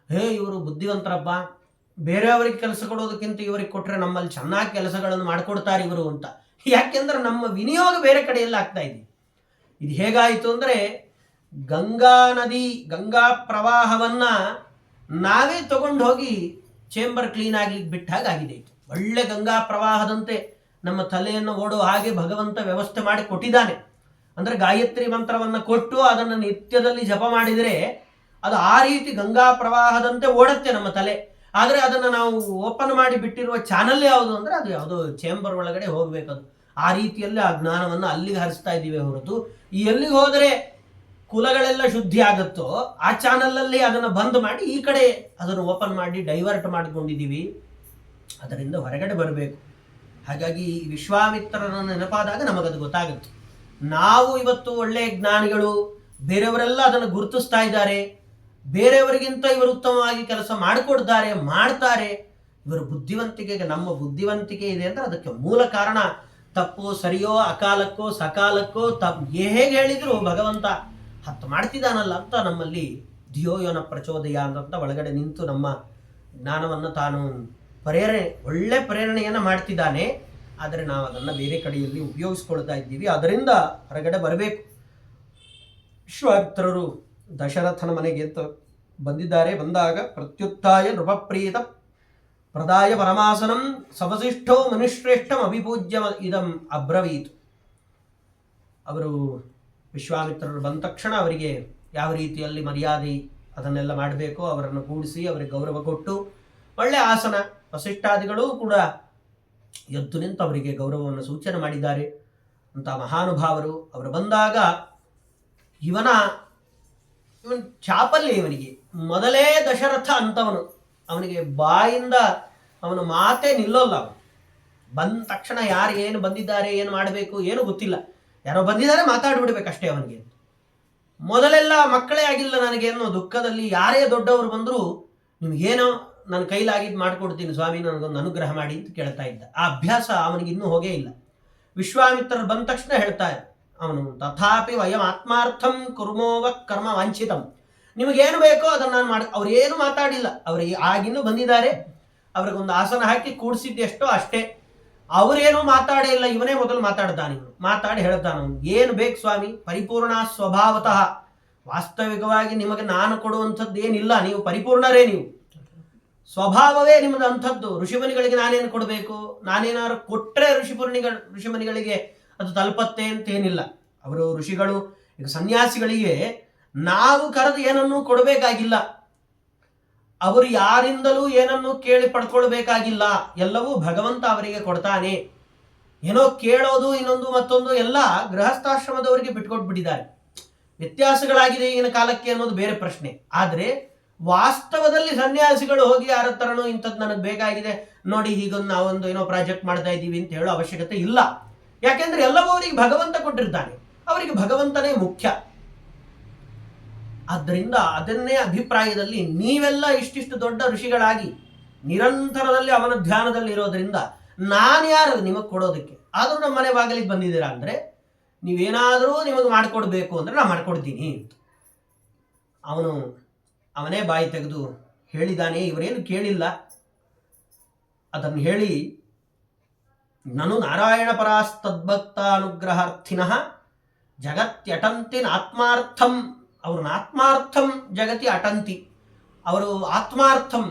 ಇವರು ಬುದ್ಧಿವಂತರಪ್ಪ, ಬೇರೆಯವರಿಗೆ ಕೆಲಸ ಕೊಡೋದಕ್ಕಿಂತ ಇವರಿಗೆ ಕೊಟ್ಟರೆ ನಮ್ಮಲ್ಲಿ ಚೆನ್ನಾಗಿ ಕೆಲಸಗಳನ್ನು ಮಾಡಿಕೊಡ್ತಾರೆ ಇವರು ಅಂತ. ಯಾಕೆಂದ್ರೆ ನಮ್ಮ ವಿನಿಯೋಗ ಬೇರೆ ಕಡೆಯಲ್ಲಿ ಆಗ್ತಾ ಇದೆ. ಇದು ಹೇಗಾಯಿತು ಅಂದರೆ, ಗಂಗಾ ನದಿ, ಗಂಗಾ ಪ್ರವಾಹವನ್ನ ನಾವೇ ತಗೊಂಡು ಹೋಗಿ ಚೇಂಬರ್ ಕ್ಲೀನ್ ಆಗ್ಲಿಕ್ಕೆ ಬಿಟ್ಟ ಹಾಗಾಗಿದೆ. ಒಳ್ಳೆ ಗಂಗಾ ಪ್ರವಾಹದಂತೆ ನಮ್ಮ ತಲೆಯನ್ನು ಓಡೋ ಹಾಗೆ ಭಗವಂತ ವ್ಯವಸ್ಥೆ ಮಾಡಿ ಕೊಟ್ಟಿದ್ದಾನೆ. ಅಂದ್ರೆ ಗಾಯತ್ರಿ ಮಂತ್ರವನ್ನ ಕೊಟ್ಟು ಅದನ್ನು ನಿತ್ಯದಲ್ಲಿ ಜಪ ಮಾಡಿದರೆ ಅದು ಆ ರೀತಿ ಗಂಗಾ ಪ್ರವಾಹದಂತೆ ಓಡುತ್ತೆ ನಮ್ಮ ತಲೆ. ಆದರೆ ಅದನ್ನು ನಾವು ಓಪನ್ ಮಾಡಿ ಬಿಟ್ಟಿರುವ ಚಾನಲ್ ಯಾವುದು ಅಂದ್ರೆ ಅದು ಯಾವುದೋ ಚೇಂಬರ್ ಒಳಗಡೆ ಹೋಗ್ಬೇಕದು. ಆ ರೀತಿಯಲ್ಲಿ ಆ ಜ್ಞಾನವನ್ನು ಅಲ್ಲಿಗೆ ಹರಿಸ್ತಾ ಇದ್ದೀವಿ ಹೊರತು ಈ ಎಲ್ಲಿಗೆ ಹೋದರೆ ಕುಲಗಳೆಲ್ಲ ಶುದ್ಧಿ ಆಗುತ್ತೋ ಆ ಚಾನಲಲ್ಲಿ ಅದನ್ನು ಬಂದ್ ಮಾಡಿ ಈ ಕಡೆ ಅದನ್ನು ಓಪನ್ ಮಾಡಿ ಡೈವರ್ಟ್ ಮಾಡಿಕೊಂಡಿದ್ದೀವಿ. ಅದರಿಂದ ಹೊರಗಡೆ ಬರಬೇಕು. ಹಾಗಾಗಿ ವಿಶ್ವಾಮಿತ್ರರನ್ನು ನೆನಪಾದಾಗ ನಮಗದು ಗೊತ್ತಾಗುತ್ತೆ. ನಾವು ಇವತ್ತು ಒಳ್ಳೆಯ ಜ್ಞಾನಿಗಳು, ಬೇರೆಯವರೆಲ್ಲ ಅದನ್ನು ಗುರುತಿಸ್ತಾ ಇದ್ದಾರೆ, ಬೇರೆಯವರಿಗಿಂತ ಇವರು ಉತ್ತಮವಾಗಿ ಕೆಲಸ ಮಾಡಿಕೊಡ್ತಾರೆ, ಮಾಡ್ತಾರೆ. ಇವರ ಬುದ್ಧಿವಂತಿಕೆಗೆ ನಮ್ಮ ಬುದ್ಧಿವಂತಿಕೆ ಇದೆ ಅಂದ್ರೆ ಅದಕ್ಕೆ ಮೂಲ ಕಾರಣ ತಪ್ಪು ಸರಿಯೋ ಅಕಾಲಕ್ಕೋ ಸಕಾಲಕ್ಕೋ ಹೇಗೆ ಹೇಳಿದ್ರು ಭಗವಂತ ಹತ್ತು ಮಾಡ್ತಿದ್ದಾನಲ್ಲ ಅಂತ ನಮ್ಮಲ್ಲಿ ಧಿಯೋಯೋನ ಪ್ರಚೋದಯ ಅಂತ ಒಳಗಡೆ ನಿಂತು ನಮ್ಮ ಜ್ಞಾನವನ್ನು ತಾನು ಒಳ್ಳೆ ಪ್ರೇರಣೆಯನ್ನು ಮಾಡ್ತಿದ್ದಾನೆ. ಆದರೆ ನಾವು ಅದನ್ನು ಬೇರೆ ಕಡೆಯಲ್ಲಿ ಉಪಯೋಗಿಸ್ಕೊಳ್ತಾ ಇದ್ದೀವಿ. ಅದರಿಂದ ಹೊರಗಡೆ ಬರಬೇಕು. ವಿಶ್ವಾಮಿತ್ರರು ದಶರಥನ ಮನೆಗೆ ಅಂತ ಬಂದಿದ್ದಾರೆ. ಬಂದಾಗ ಪ್ರತ್ಯುತ್ಥಾಯ ನೃಪಪ್ರೀತ ಪ್ರದಾಯ ಪರಮಾಸನಂ ಸವಸಿಷ್ಠೋ ಮನುಶ್ರೇಷ್ಠಂ ಅಭಿಪೂಜ್ಯ ಇದಂ ಅಬ್ರವೀತ್. ಅವರು ವಿಶ್ವಾಮಿತ್ರರು ಬಂದ ತಕ್ಷಣ ಅವರಿಗೆ ಯಾವ ರೀತಿಯಲ್ಲಿ ಮರ್ಯಾದೆ ಅದನ್ನೆಲ್ಲ ಮಾಡಬೇಕು, ಅವರನ್ನು ಕೂಡಿಸಿ ಅವರಿಗೆ ಗೌರವ ಕೊಟ್ಟು ಒಳ್ಳೆ ಆಸನ, ವಸಿಷ್ಠಾದಿಗಳು ಕೂಡ ಎದ್ದು ನಿಂತು ಅವರಿಗೆ ಗೌರವವನ್ನು ಸೂಚನೆ ಮಾಡಿದ್ದಾರೆ ಅಂತ ಮಹಾನುಭಾವರು. ಅವರು ಬಂದಾಗ ಇವನ ಚಾಪಲ್ಯ, ಇವನಿಗೆ ಮೊದಲೇ ದಶರಥ ಅಂತವನು, ಅವನಿಗೆ ಬಾಯಿಂದ ಅವನು ಮಾತೇ ನಿಲ್ಲೋಲ್ಲ. ಅವನು ಬಂದ ತಕ್ಷಣ ಯಾರು ಏನು ಬಂದಿದ್ದಾರೆ, ಏನು ಮಾಡಬೇಕು ಏನು ಗೊತ್ತಿಲ್ಲ, ಯಾರೋ ಬಂದಿದ್ದಾರೆ ಮಾತಾಡ್ಬಿಡ್ಬೇಕಷ್ಟೇ ಅವನಿಗೆ. ಮೊದಲೆಲ್ಲ ಮಕ್ಕಳೇ ಆಗಿಲ್ಲ ನನಗೆ ಅನ್ನೋ ದುಃಖದಲ್ಲಿ ಯಾರೇ ದೊಡ್ಡವರು ಬಂದರೂ ನಿಮ್ಗೇನೋ ನನ್ನ ಕೈಲಾಗಿದ್ದು ಮಾಡಿಕೊಡ್ತೀನಿ ಸ್ವಾಮಿ, ನನಗೊಂದು ಅನುಗ್ರಹ ಮಾಡಿ ಅಂತ ಕೇಳ್ತಾ ಇದ್ದ. ಆ ಅಭ್ಯಾಸ ಅವನಿಗೆ ಇನ್ನೂ ಹೋಗೇ ಇಲ್ಲ. ವಿಶ್ವಾಮಿತ್ರರು ಬಂದ ತಕ್ಷಣ ಹೇಳ್ತಾರೆ ಅವನು, ತಥಾಪಿ ವಯಂ ಆತ್ಮಾರ್ಥಂ ಕುರ್ಮೋವ ಕರ್ಮ ವಾಂಛಿತಂ. ನಿಮಗೇನು ಬೇಕೋ ಅದನ್ನು ನಾನು ಮಾಡಿ. ಅವ್ರು ಏನು ಮಾತಾಡಿಲ್ಲ, ಅವ್ರಿಗೆ ಆಗಿನ್ನೂ ಬಂದಿದ್ದಾರೆ, ಅವ್ರಿಗೊಂದು ಆಸನ ಹಾಕಿ ಕೂಡಿಸಿದ್ದೆಷ್ಟೋ ಅಷ್ಟೇ. ಅವರೇನೋ ಮಾತಾಡೇ ಇಲ್ಲ, ಇವನೇ ಮೊದಲು ಮಾತಾಡ್ತಾನೆ. ಇವನು ಮಾತಾಡಿ ಹೇಳ್ತಾನೆ, ಅವನು ಏನು ಬೇಕು ಸ್ವಾಮಿ, ಪರಿಪೂರ್ಣ ಸ್ವಭಾವತಃ. ವಾಸ್ತವಿಕವಾಗಿ ನಿಮಗೆ ನಾನು ಕೊಡುವಂಥದ್ದು ಏನಿಲ್ಲ, ನೀವು ಪರಿಪೂರ್ಣರೇ, ನೀವು ಸ್ವಭಾವವೇ ನಿಮ್ಮದು ಅಂಥದ್ದು. ಋಷಿಮುನಿಗಳಿಗೆ ನಾನೇನು ಕೊಡಬೇಕು, ನಾನೇನಾದ್ರು ಕೊಟ್ಟರೆ ಋಷಿಮುನಿಗಳಿಗೆ ಅದು ತಲುಪತ್ತೆ ಅಂತೇನಿಲ್ಲ. ಅವರು ಋಷಿಗಳು, ಈಗ ಸನ್ಯಾಸಿಗಳಿಗೆ ನಾವು ಕರೆದು ಏನನ್ನೂ ಕೊಡಬೇಕಾಗಿಲ್ಲ, ಅವರು ಯಾರಿಂದಲೂ ಏನನ್ನೂ ಕೇಳಿ ಪಡ್ಕೊಳ್ಬೇಕಾಗಿಲ್ಲ, ಎಲ್ಲವೂ ಭಗವಂತ ಅವರಿಗೆ ಕೊಡ್ತಾನೆ. ಏನೋ ಕೇಳೋದು ಇನ್ನೊಂದು ಮತ್ತೊಂದು ಎಲ್ಲ ಗೃಹಸ್ಥಾಶ್ರಮದವರಿಗೆ ಬಿಟ್ಕೊಟ್ಬಿಟ್ಟಿದ್ದಾರೆ. ವ್ಯತ್ಯಾಸಗಳಾಗಿದೆ ಈಗಿನ ಕಾಲಕ್ಕೆ ಅನ್ನೋದು ಬೇರೆ ಪ್ರಶ್ನೆ. ಆದರೆ ವಾಸ್ತವದಲ್ಲಿ ಸನ್ಯಾಸಿಗಳು ಹೋಗಿ ಯಾರ ಹತ್ರನೂ ಇಂಥದ್ದು ನನಗೆ ಬೇಕಾಗಿದೆ, ನೋಡಿ ಹೀಗೊಂದು ನಾವೊಂದು ಏನೋ ಪ್ರಾಜೆಕ್ಟ್ ಮಾಡ್ತಾ ಇದ್ದೀವಿ ಅಂತ ಹೇಳೋ ಅವಶ್ಯಕತೆ ಇಲ್ಲ. ಯಾಕೆಂದ್ರೆ ಎಲ್ಲವೂ ಅವರಿಗೆ ಭಗವಂತ ಕೊಟ್ಟಿರ್ತಾನೆ, ಅವರಿಗೆ ಭಗವಂತನೇ ಮುಖ್ಯ. ಆದ್ದರಿಂದ ಅದನ್ನೇ ಅಭಿಪ್ರಾಯದಲ್ಲಿ ನೀವೆಲ್ಲ ಇಷ್ಟಿಷ್ಟು ದೊಡ್ಡ ಋಷಿಗಳಾಗಿ ನಿರಂತರದಲ್ಲಿ ಅವನ ಧ್ಯಾನದಲ್ಲಿ ಇರೋದ್ರಿಂದ ನಾನು ಯಾರು ನಿಮಗೆ ಕೊಡೋದಕ್ಕೆ? ಆದರೂ ನಮ್ಮ ಮನೆ ಬಾಗಿಲಿಗೆ ಬಂದಿದ್ದೀರಾ ಅಂದರೆ ನೀವೇನಾದರೂ ನಿಮಗೆ ಮಾಡಿಕೊಡ್ಬೇಕು ಅಂದರೆ ನಾನು ಮಾಡ್ಕೊಡ್ತೀನಿ. ಅವನೇ ಬಾಯಿ ತೆಗೆದು ಹೇಳಿದಾನೆ, ಇವರೇನು ಕೇಳಿಲ್ಲ. ಅದನ್ನು ಹೇಳಿ, ನನು ನಾರಾಯಣ ಪರಾಸ್ತದ್ಭಕ್ತ ಅನುಗ್ರಹಾರ್ಥಿನಃ ಜಗತ್ಯಟಂತಿ ಆತ್ಮಾರ್ಥಂ. ಅವರು ಆತ್ಮಾರ್ಥಂ ಜಗತಿ ಅಟಂತಿ. ಅವರು ಆತ್ಮಾರ್ಥಂ,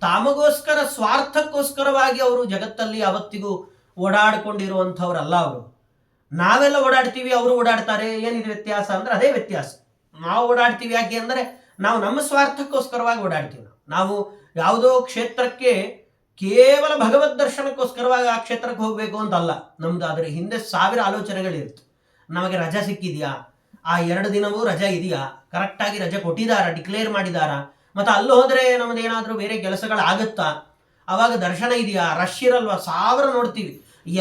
ತಾಮಗೋಸ್ಕರ ಸ್ವಾರ್ಥಕ್ಕೋಸ್ಕರವಾಗಿ ಅವರು ಜಗತ್ತಲ್ಲಿ ಯಾವತ್ತಿಗೂ ಓಡಾಡಿಕೊಂಡಿರುವಂಥವ್ರಲ್ಲ ಅವರು. ನಾವೆಲ್ಲ ಓಡಾಡ್ತೀವಿ, ಅವರು ಓಡಾಡ್ತಾರೆ. ಏನಿದೆ ವ್ಯತ್ಯಾಸ ಅಂದ್ರೆ ಅದೇ ವ್ಯತ್ಯಾಸ. ನಾವು ಓಡಾಡ್ತೀವಿ ಯಾಕೆ ಅಂದರೆ ನಾವು ನಮ್ಮ ಸ್ವಾರ್ಥಕ್ಕೋಸ್ಕರವಾಗಿ ಓಡಾಡ್ತೀವಿ. ನಾವು ಯಾವುದೋ ಕ್ಷೇತ್ರಕ್ಕೆ ಕೇವಲ ಭಗವದ್ ದರ್ಶನಕ್ಕೋಸ್ಕರವಾಗಿ ಆ ಕ್ಷೇತ್ರಕ್ಕೆ ಹೋಗಬೇಕು ಅಂತಲ್ಲ ನಮ್ದು. ಅದರ ಹಿಂದೆ ಸಾವಿರ ಆಲೋಚನೆಗಳಿರುತ್ತೆ. ನಮಗೆ ರಜೆ ಸಿಕ್ಕಿದೆಯಾ, ಆ 2 ದಿನವೂ ರಜೆ ಇದೆಯಾ, ಕರೆಕ್ಟಾಗಿ ರಜೆ ಕೊಟ್ಟಿದ್ದಾರಾ, ಡಿಕ್ಲೇರ್ ಮಾಡಿದಾರಾ, ಮತ್ತು ಅಲ್ಲಿ ಹೋದರೆ ನಮ್ಮದೇನಾದರೂ ಬೇರೆ ಕೆಲಸಗಳಾಗುತ್ತಾ, ಆವಾಗ ದರ್ಶನ ಇದೆಯಾ, ರಶ್ ಇರಲ್ವಾ, ಸಾವಿರ ನೋಡ್ತೀವಿ.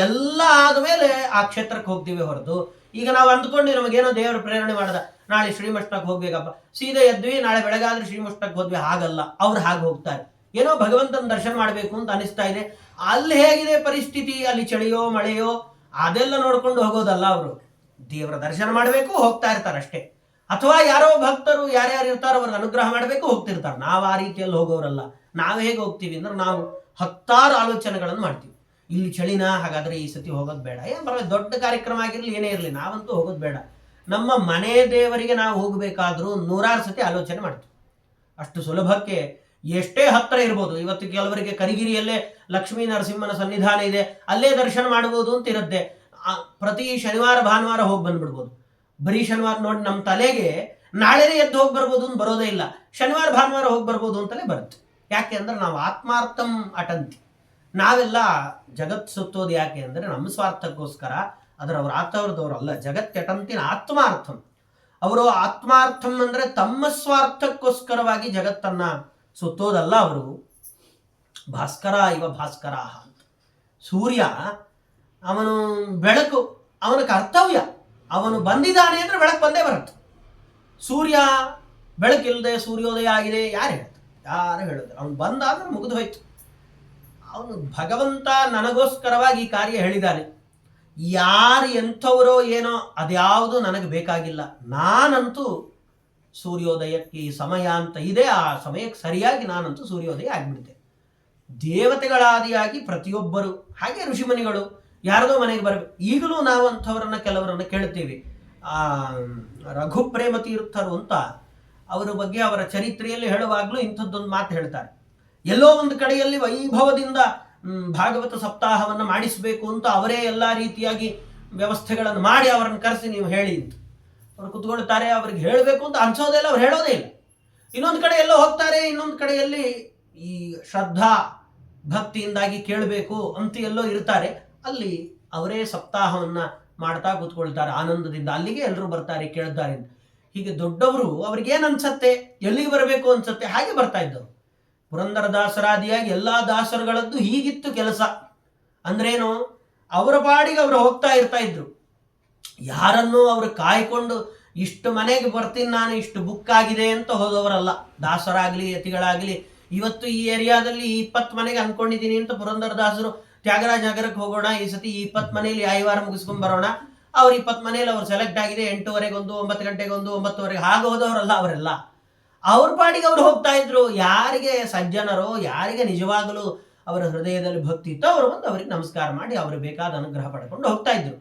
ಎಲ್ಲ ಆದಮೇಲೆ ಆ ಕ್ಷೇತ್ರಕ್ಕೆ ಹೋಗ್ತೀವಿ ಹೊರತು ಈಗ ನಾವು ಅಂದ್ಕೊಂಡು ನಮಗೇನೋ ದೇವರ ಪ್ರೇರಣೆ ಮಾಡ್ದ, ನಾಳೆ ಶ್ರೀಮಠಕ್ಕೆ ಹೋಗ್ಬೇಕಪ್ಪ, ಸೀದಾ ಎದ್ವಿ, ನಾಳೆ ಬೆಳಗಾದ್ರೆ ಶ್ರೀಮಠಕ್ಕೆ ಹೋದ್ವಿ, ಹಾಗಲ್ಲ. ಅವ್ರು ಹಾಗೆ ಹೋಗ್ತಾರೆ. ಏನೋ ಭಗವಂತನ ದರ್ಶನ ಮಾಡಬೇಕು ಅಂತ ಅನಿಸ್ತಾ ಇದೆ. ಅಲ್ಲಿ ಹೇಗಿದೆ ಪರಿಸ್ಥಿತಿ, ಅಲ್ಲಿ ಚಳಿಯೋ ಮಳೆಯೋ ಅದೆಲ್ಲ ನೋಡ್ಕೊಂಡು ಹೋಗೋದಲ್ಲ. ಅವರು ದೇವರ ದರ್ಶನ ಮಾಡಬೇಕು, ಹೋಗ್ತಾ ಇರ್ತಾರೆ ಅಷ್ಟೇ. ಅಥವಾ ಯಾರೋ ಭಕ್ತರು ಯಾರ್ಯಾರು ಇರ್ತಾರೋ ಅವ್ರಿಗೆ ಅನುಗ್ರಹ ಮಾಡಬೇಕು, ಹೋಗ್ತಿರ್ತಾರೆ. ನಾವು ಆ ರೀತಿಯಲ್ಲಿ ಹೋಗೋರಲ್ಲ. ನಾವು ಹೇಗೆ ಹೋಗ್ತೀವಿ ಅಂದ್ರೆ ನಾವು 10 ಆಲೋಚನೆಗಳನ್ನು ಮಾಡ್ತೀವಿ. ಇಲ್ಲಿ ಚಳಿನ, ಹಾಗಾದ್ರೆ ಈ ಸತಿ ಹೋಗೋದು ಬೇಡ, ಏನು ಬರಲ್ಲ, ದೊಡ್ಡ ಕಾರ್ಯಕ್ರಮ ಆಗಿರಲಿ ಏನೇ ಇರಲಿ, ನಾವಂತೂ ಹೋಗೋದು ಬೇಡ. ನಮ್ಮ ಮನೆ ದೇವರಿಗೆ ನಾವು ಹೋಗಬೇಕಾದ್ರೂ 100 ಸತಿ ಆಲೋಚನೆ ಮಾಡ್ತೀವಿ. ಅಷ್ಟು ಸುಲಭಕ್ಕೆ ಎಷ್ಟೇ ಹತ್ತಿರ ಇರ್ಬೋದು. ಇವತ್ತು ಕೆಲವರಿಗೆ ಕರಿಗಿರಿಯಲ್ಲೇ ಲಕ್ಷ್ಮೀ ನರಸಿಂಹನ ಸನ್ನಿಧಾನ ಇದೆ, ಅಲ್ಲೇ ದರ್ಶನ ಮಾಡ್ಬೋದು ಅಂತ ಇರುತ್ತೆ. ಪ್ರತಿ ಶನಿವಾರ ಭಾನುವಾರ ಹೋಗಿ ಬಂದ್ಬಿಡ್ಬೋದು. ಬರೀ ಶನಿವಾರ ನೋಡಿ, ನಮ್ಮ ತಲೆಗೆ ನಾಳೆನೇ ಎದ್ದು ಹೋಗಿ ಬರ್ಬೋದು ಅಂತ ಬರೋದೇ ಇಲ್ಲ. ಶನಿವಾರ ಭಾನುವಾರ ಹೋಗಿ ಬರ್ಬೋದು ಅಂತಲೇ ಬರುತ್ತೆ. ಯಾಕೆ ಅಂದ್ರೆ ನಾವು ಆತ್ಮಾರ್ಥಂ ಅಟಂತಿ. ನಾವೆಲ್ಲ ಜಗತ್ ಸುತ್ತೋದು ಯಾಕೆ ಅಂದರೆ ನಮ್ಮ ಸ್ವಾರ್ಥಕ್ಕೋಸ್ಕರ. ಅದರ ಅವ್ರ ಆತವ್ರದವ್ರಲ್ಲ. ಜಗತ್ಯಟಂತಿನ ಆತ್ಮಾರ್ಥಂ. ಅವರು ಆತ್ಮಾರ್ಥಂ ಅಂದರೆ ತಮ್ಮ ಸ್ವಾರ್ಥಕ್ಕೋಸ್ಕರವಾಗಿ ಜಗತ್ತನ್ನ ಸುತ್ತೋದಲ್ಲ. ಅವರು ಭಾಸ್ಕರ ಇವ ಭಾಸ್ಕರ ಅಂತ. ಸೂರ್ಯ ಅವನು ಬೆಳಕು, ಅವನ ಕರ್ತವ್ಯ. ಅವನು ಬಂದಿದ್ದಾನೆ ಅಂದರೆ ಬೆಳಕು ಬಂದೇ ಬರುತ್ತೆ. ಸೂರ್ಯ ಬೆಳಕಿಲ್ಲದೆ ಸೂರ್ಯೋದಯ ಆಗಿದೆ ಯಾರು ಹೇಳ್ತಾರೆ? ಯಾರು ಹೇಳಿದ್ರು? ಅವನು ಬಂದ ಅಂದ್ರೆ ಮುಗಿದು ಹೋಯ್ತು. ಅವನು ಭಗವಂತ ನನಗೋಸ್ಕರವಾಗಿ ಈ ಕಾರ್ಯ ಹೇಳಿದ್ದಾನೆ. ಯಾರು ಎಂಥವರೋ ಏನೋ ಅದ್ಯಾವುದು ನನಗೆ ಬೇಕಾಗಿಲ್ಲ. ನಾನಂತೂ ಸೂರ್ಯೋದಯಕ್ಕೆ ಈ ಸಮಯ ಅಂತ ಇದೆ, ಆ ಸಮಯಕ್ಕೆ ಸರಿಯಾಗಿ ನಾನಂತೂ ಸೂರ್ಯೋದಯ ಆಗಿಬಿಡುತ್ತೆ. ದೇವತೆಗಳಾದಿಯಾಗಿ ಪ್ರತಿಯೊಬ್ಬರು, ಹಾಗೆ ಋಷಿಮುನಿಗಳು ಯಾರದೋ ಮನೆಗೆ ಬರಬೇಕು. ಈಗಲೂ ನಾವು ಅಂಥವರನ್ನ ಕೆಲವರನ್ನು ಕೇಳ್ತೀವಿ. ರಘುಪ್ರೇಮ ತೀರ್ಥರು ಅಂತ ಅವರ ಬಗ್ಗೆ ಅವರ ಚರಿತ್ರೆಯಲ್ಲಿ ಹೇಳುವಾಗಲೂ ಇಂಥದ್ದೊಂದು ಮಾತು ಹೇಳ್ತಾರೆ. ಎಲ್ಲೋ ಒಂದು ಕಡೆಯಲ್ಲಿ ವೈಭವದಿಂದ ಭಾಗವತ ಸಪ್ತಾಹವನ್ನು ಮಾಡಿಸಬೇಕು ಅಂತ ಅವರೇ ಎಲ್ಲ ರೀತಿಯಾಗಿ ವ್ಯವಸ್ಥೆಗಳನ್ನು ಮಾಡಿ ಅವರನ್ನು ಕರೆಸಿ ನೀವು ಹೇಳಿ ಅಂತ ಅವರು ಕುತ್ಕೊಳ್ತಾರೆ. ಅವ್ರಿಗೆ ಹೇಳಬೇಕು ಅಂತ ಅನ್ಸೋದೇ ಇಲ್ಲ, ಅವ್ರು ಹೇಳೋದೇ ಇಲ್ಲ. ಇನ್ನೊಂದು ಕಡೆ ಎಲ್ಲೋ ಹೋಗ್ತಾರೆ, ಇನ್ನೊಂದು ಕಡೆಯಲ್ಲಿ ಈ ಶ್ರದ್ಧಾ ಭಕ್ತಿಯಿಂದಾಗಿ ಕೇಳಬೇಕು ಅಂತ ಎಲ್ಲೋ ಇರ್ತಾರೆ. ಅಲ್ಲಿ ಅವರೇ ಸಪ್ತಾಹವನ್ನು ಮಾಡ್ತಾ ಕೂತ್ಕೊಳ್ತಾರೆ ಆನಂದದಿಂದ. ಅಲ್ಲಿಗೆ ಎಲ್ಲರೂ ಬರ್ತಾರೆ, ಕೇಳ್ತಾರೆ ಅಂತ. ಹೀಗೆ ದೊಡ್ಡವರು ಅವ್ರಿಗೇನು ಅನ್ಸತ್ತೆ, ಎಲ್ಲಿಗೆ ಬರಬೇಕು ಅನ್ಸತ್ತೆ, ಹಾಗೆ ಬರ್ತಾ ಇದ್ದವರು. ಪುರಂದರದಾಸರಾದಿಯಾಗಿ ಎಲ್ಲ ದಾಸರುಗಳದ್ದು ಹೀಗಿತ್ತು ಕೆಲಸ. ಅಂದ್ರೇನು, ಅವರ ಪಾಡಿಗೆ ಅವರು ಹೋಗ್ತಾ ಇರ್ತಾ ಇದ್ರು. ಯಾರನ್ನೂ ಅವರು ಕಾಯ್ಕೊಂಡು ಇಷ್ಟು ಮನೆಗೆ ಬರ್ತೀನಿ ನಾನು, ಇಷ್ಟು ಬುಕ್ ಆಗಿದೆ ಅಂತ ಹೋದವರಲ್ಲ. ದಾಸರಾಗಲಿ ಯತಿಗಳಾಗಲಿ ಇವತ್ತು ಈ ಏರಿಯಾದಲ್ಲಿ 20 ಮನೆಗೆ ಅಂದ್ಕೊಂಡಿದ್ದೀನಿ ಅಂತ ಪುರಂದರದಾಸರು ತ್ಯಾಗರಾಜ ನಗರಕ್ಕೆ ಹೋಗೋಣ, ಈ ಸತಿ 20 ಮನೆಯಲ್ಲಿ 5 ವಾರ ಮುಗಿಸ್ಕೊಂಡು ಬರೋಣ, ಅವ್ರು 20 ಮನೆಯಲ್ಲಿ ಅವ್ರು ಸೆಲೆಕ್ಟ್ ಆಗಿದೆ, 8:30 ಒಂದು, 9 ಗಂಟೆಗೆ ಒಂದು, 9:30 ಹಾಗೆ ಹೋದವರಲ್ಲ ಅವರೆಲ್ಲ. ಅವ್ರ ಪಾಡಿಗೆ ಅವ್ರು ಹೋಗ್ತಾ ಇದ್ರು. ಯಾರಿಗೆ ಸಜ್ಜನರೋ, ಯಾರಿಗೆ ನಿಜವಾಗಲೂ ಅವರ ಹೃದಯದಲ್ಲಿ ಭಕ್ತಿ ಇತ್ತು, ಅವರು ಬಂದು ಅವ್ರಿಗೆ ನಮಸ್ಕಾರ ಮಾಡಿ ಅವ್ರಿಗೆ ಬೇಕಾದ ಅನುಗ್ರಹ ಪಡ್ಕೊಂಡು ಹೋಗ್ತಾ ಇದ್ರು.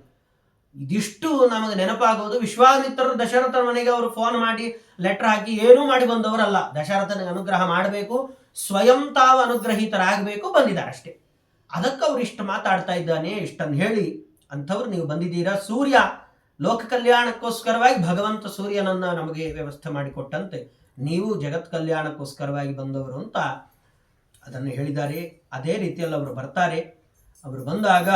ಇದಿಷ್ಟು ನಮಗೆ ನೆನಪಾಗೋದು. ವಿಶ್ವಾಮಿತ್ರರು ದಶರಥನ ಮನೆಗೆ ಅವರು ಫೋನ್ ಮಾಡಿ ಲೆಟರ್ ಹಾಕಿ ಏನೂ ಮಾಡಿ ಬಂದವರಲ್ಲ. ದಶರಥನಿಗೆ ಅನುಗ್ರಹ ಮಾಡಬೇಕು, ಸ್ವಯಂ ತಾವು ಅನುಗ್ರಹಿತರಾಗಬೇಕು, ಬಂದಿದ್ದಾರೆ ಅಷ್ಟೇ. ಅದಕ್ಕೆ ಅವ್ರು ಇಷ್ಟು ಮಾತಾಡ್ತಾ ಇದ್ದಾನೆ. ಇಷ್ಟನ್ನು ಹೇಳಿ, ಅಂಥವ್ರು ನೀವು ಬಂದಿದ್ದೀರಾ. ಸೂರ್ಯ ಲೋಕ ಕಲ್ಯಾಣಕ್ಕೋಸ್ಕರವಾಗಿ ಭಗವಂತ ಸೂರ್ಯನನ್ನ ನಮಗೆ ವ್ಯವಸ್ಥೆ ಮಾಡಿಕೊಟ್ಟಂತೆ ನೀವು ಜಗತ್ ಕಲ್ಯಾಣಕ್ಕೋಸ್ಕರವಾಗಿ ಬಂದವರು ಅಂತ ಅದನ್ನು ಹೇಳಿದ್ದಾರೆ. ಅದೇ ರೀತಿಯಲ್ಲಿ ಅವರು ಬರ್ತಾರೆ. ಅವರು ಬಂದಾಗ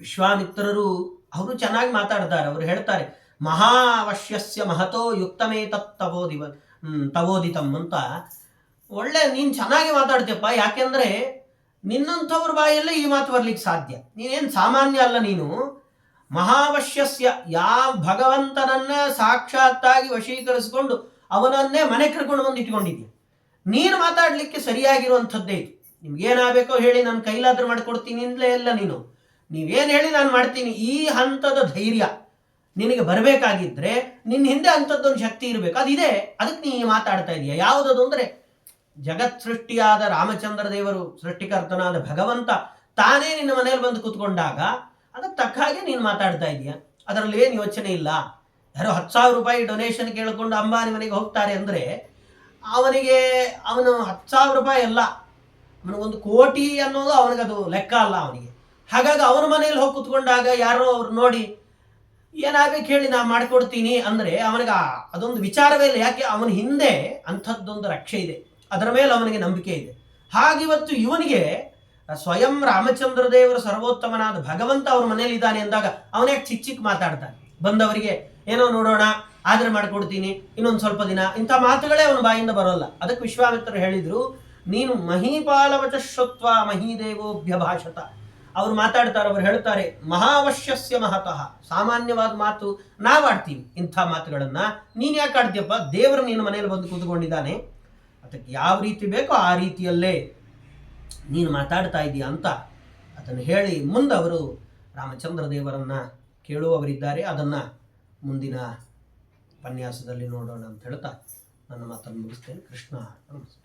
ವಿಶ್ವಾಮಿತ್ರರು ಅವರು ಚೆನ್ನಾಗಿ ಮಾತಾಡ್ತಾರೆ. ಅವರು ಹೇಳ್ತಾರೆ, ಮಹಾವಶ್ಯಸ್ಯ ಮಹತೋ ಯುಕ್ತಮೇ ತವೋದಿತಂ ಅಂತ. ಒಳ್ಳೆ ನೀನು ಚೆನ್ನಾಗಿ ಮಾತಾಡ್ತೀಯಪ್ಪ. ಯಾಕೆಂದ್ರೆ ನಿನ್ನಂಥವ್ರ ಬಾಯಲ್ಲೇ ಈ ಮಾತು ಬರ್ಲಿಕ್ಕೆ ಸಾಧ್ಯ. ನೀನೇನು ಸಾಮಾನ್ಯ ಅಲ್ಲ, ನೀನು ಮಹಾವಶ್ಯಸ್ಯ, ಯಾವ ಭಗವಂತನನ್ನ ಸಾಕ್ಷಾತ್ತಾಗಿ ವಶೀಕರಿಸಿಕೊಂಡು ಅವನನ್ನೇ ಮನೆ ಕರ್ಕೊಂಡು ಬಂದು ಇಟ್ಕೊಂಡಿದ್ಯ. ನೀನು ಮಾತಾಡಲಿಕ್ಕೆ ಸರಿಯಾಗಿರುವಂಥದ್ದೇ ಇದು. ನಿಮ್ಗೇನಾಗಬೇಕೋ ಹೇಳಿ ನಾನು ಕೈಲಾದ್ರೂ ಮಾಡ್ಕೊಡ್ತೀನಿ ಅಂದಲೇ ಇಲ್ಲ. ನೀವೇನು ಹೇಳಿ ನಾನು ಮಾಡ್ತೀನಿ, ಈ ಹಂತದ ಧೈರ್ಯ ನಿನಗೆ ಬರಬೇಕಾಗಿದ್ರೆ ನಿನ್ನ ಹಿಂದೆ ಅಂಥದ್ದೊಂದು ಶಕ್ತಿ ಇರಬೇಕು. ಅದಿದೆ, ಅದಕ್ಕೆ ನೀ ಮಾತಾಡ್ತಾ ಇದೀಯ. ಯಾವುದದು ಅಂದರೆ ಜಗತ್ ಸೃಷ್ಟಿಯಾದ ರಾಮಚಂದ್ರ ದೇವರು, ಸೃಷ್ಟಿಕರ್ತನಾದ ಭಗವಂತ ತಾನೇ ನಿನ್ನ ಮನೆಯಲ್ಲಿ ಬಂದು ಕೂತ್ಕೊಂಡಾಗ ಅದಕ್ಕೆ ತಕ್ಕ ಹಾಗೆ ನೀನು ಮಾತಾಡ್ತಾ ಇದೀಯ. ಅದರಲ್ಲಿ ಏನು ಯೋಚನೆ ಇಲ್ಲ. ಯಾರೋ 10,000 ರೂಪಾಯಿ ಡೊನೇಷನ್ ಕೇಳಿಕೊಂಡು ಅಂಬಾನಿ ಮನೆಗೆ ಹೋಗ್ತಾರೆ ಅಂದರೆ ಅವನು 10,000 ರೂಪಾಯಿ ಅಲ್ಲ, ಅವನಿಗೊಂದು ಕೋಟಿ ಅನ್ನೋದು ಅವನಿಗದು ಲೆಕ್ಕ ಅಲ್ಲ ಅವನಿಗೆ. ಹಾಗಾಗಿ ಅವನ ಮನೆಯಲ್ಲಿ ಹೋಗಿ ಕೂತ್ಕೊಂಡಾಗ ಯಾರೋ ಅವ್ರು ನೋಡಿ ಏನಾಗಬೇಕು ಹೇಳಿ ನಾ ಮಾಡ್ಕೊಡ್ತೀನಿ ಅಂದರೆ ಅವನಿಗೆ ಅದೊಂದು ವಿಚಾರವೇ ಇಲ್ಲ. ಯಾಕೆ? ಅವನ ಹಿಂದೆ ಅಂಥದ್ದೊಂದು ರಕ್ಷೆ ಇದೆ, ಅದರ ಮೇಲೆ ಅವನಿಗೆ ನಂಬಿಕೆ ಇದೆ. ಹಾಗಿವತ್ತು ಇವನಿಗೆ ಸ್ವಯಂ ರಾಮಚಂದ್ರ ದೇವರ ಸರ್ವೋತ್ತಮನಾದ ಭಗವಂತ ಅವ್ರ ಮನೇಲಿ ಇದ್ದಾನೆ ಅಂದಾಗ ಅವನ್ಯಾಕೆ ಚಿಕ್ಕ ಮಾತಾಡ್ತಾನೆ. ಬಂದವರಿಗೆ ಏನೋ ನೋಡೋಣ, ಆದ್ರೆ ಮಾಡ್ಕೊಡ್ತೀನಿ, ಇನ್ನೊಂದು ಸ್ವಲ್ಪ ದಿನ, ಇಂಥ ಮಾತುಗಳೇ ಅವನ ಬಾಯಿಂದ ಬರೋಲ್ಲ. ಅದಕ್ಕೆ ವಿಶ್ವಾಮಿತ್ರರು ಹೇಳಿದ್ರು, ನೀನು ಮಹೀಪಾಲವಚ ಶ್ರುತ್ವ ಮಹೀದೇವೋಭ್ಯ ಭಾಷತ. ಅವ್ರು ಮಾತಾಡ್ತಾರೆ, ಅವ್ರು ಹೇಳ್ತಾರೆ ಮಹಾವಶ್ಯಸ್ಯ ಮಹತಃ, ಸಾಮಾನ್ಯವಾದ ಮಾತು ನಾವಾಡ್ತೀವಿ, ಇಂಥ ಮಾತುಗಳನ್ನ ನೀನು ಯಾಕೆ ಆಡ್ತೀಯಪ್ಪ? ದೇವರು ನಿನ್ನ ಮನೆಯಲ್ಲಿ ಬಂದು ಕೂತ್ಕೊಂಡಿದ್ದಾನೆ, ಅದಕ್ಕೆ ಯಾವ ರೀತಿ ಬೇಕೋ ಆ ರೀತಿಯಲ್ಲೇ ನೀನು ಮಾತಾಡ್ತಾ ಇದೀಯ ಅಂತ ಅದನ್ನು ಹೇಳಿ ಮುಂದೆ ಅವರು ರಾಮಚಂದ್ರ ದೇವರನ್ನ ಕೇಳುವವರಿದ್ದಾರೆ. ಅದನ್ನು ಮುಂದಿನ ಉಪನ್ಯಾಸದಲ್ಲಿ ನೋಡೋಣ ಅಂತ ಹೇಳ್ತಾ ನನ್ನ ಮಾತನ್ನು ಮುಗಿಸ್ತೇನೆ. ಕೃಷ್ಣ ನಮಸ್ತೆ.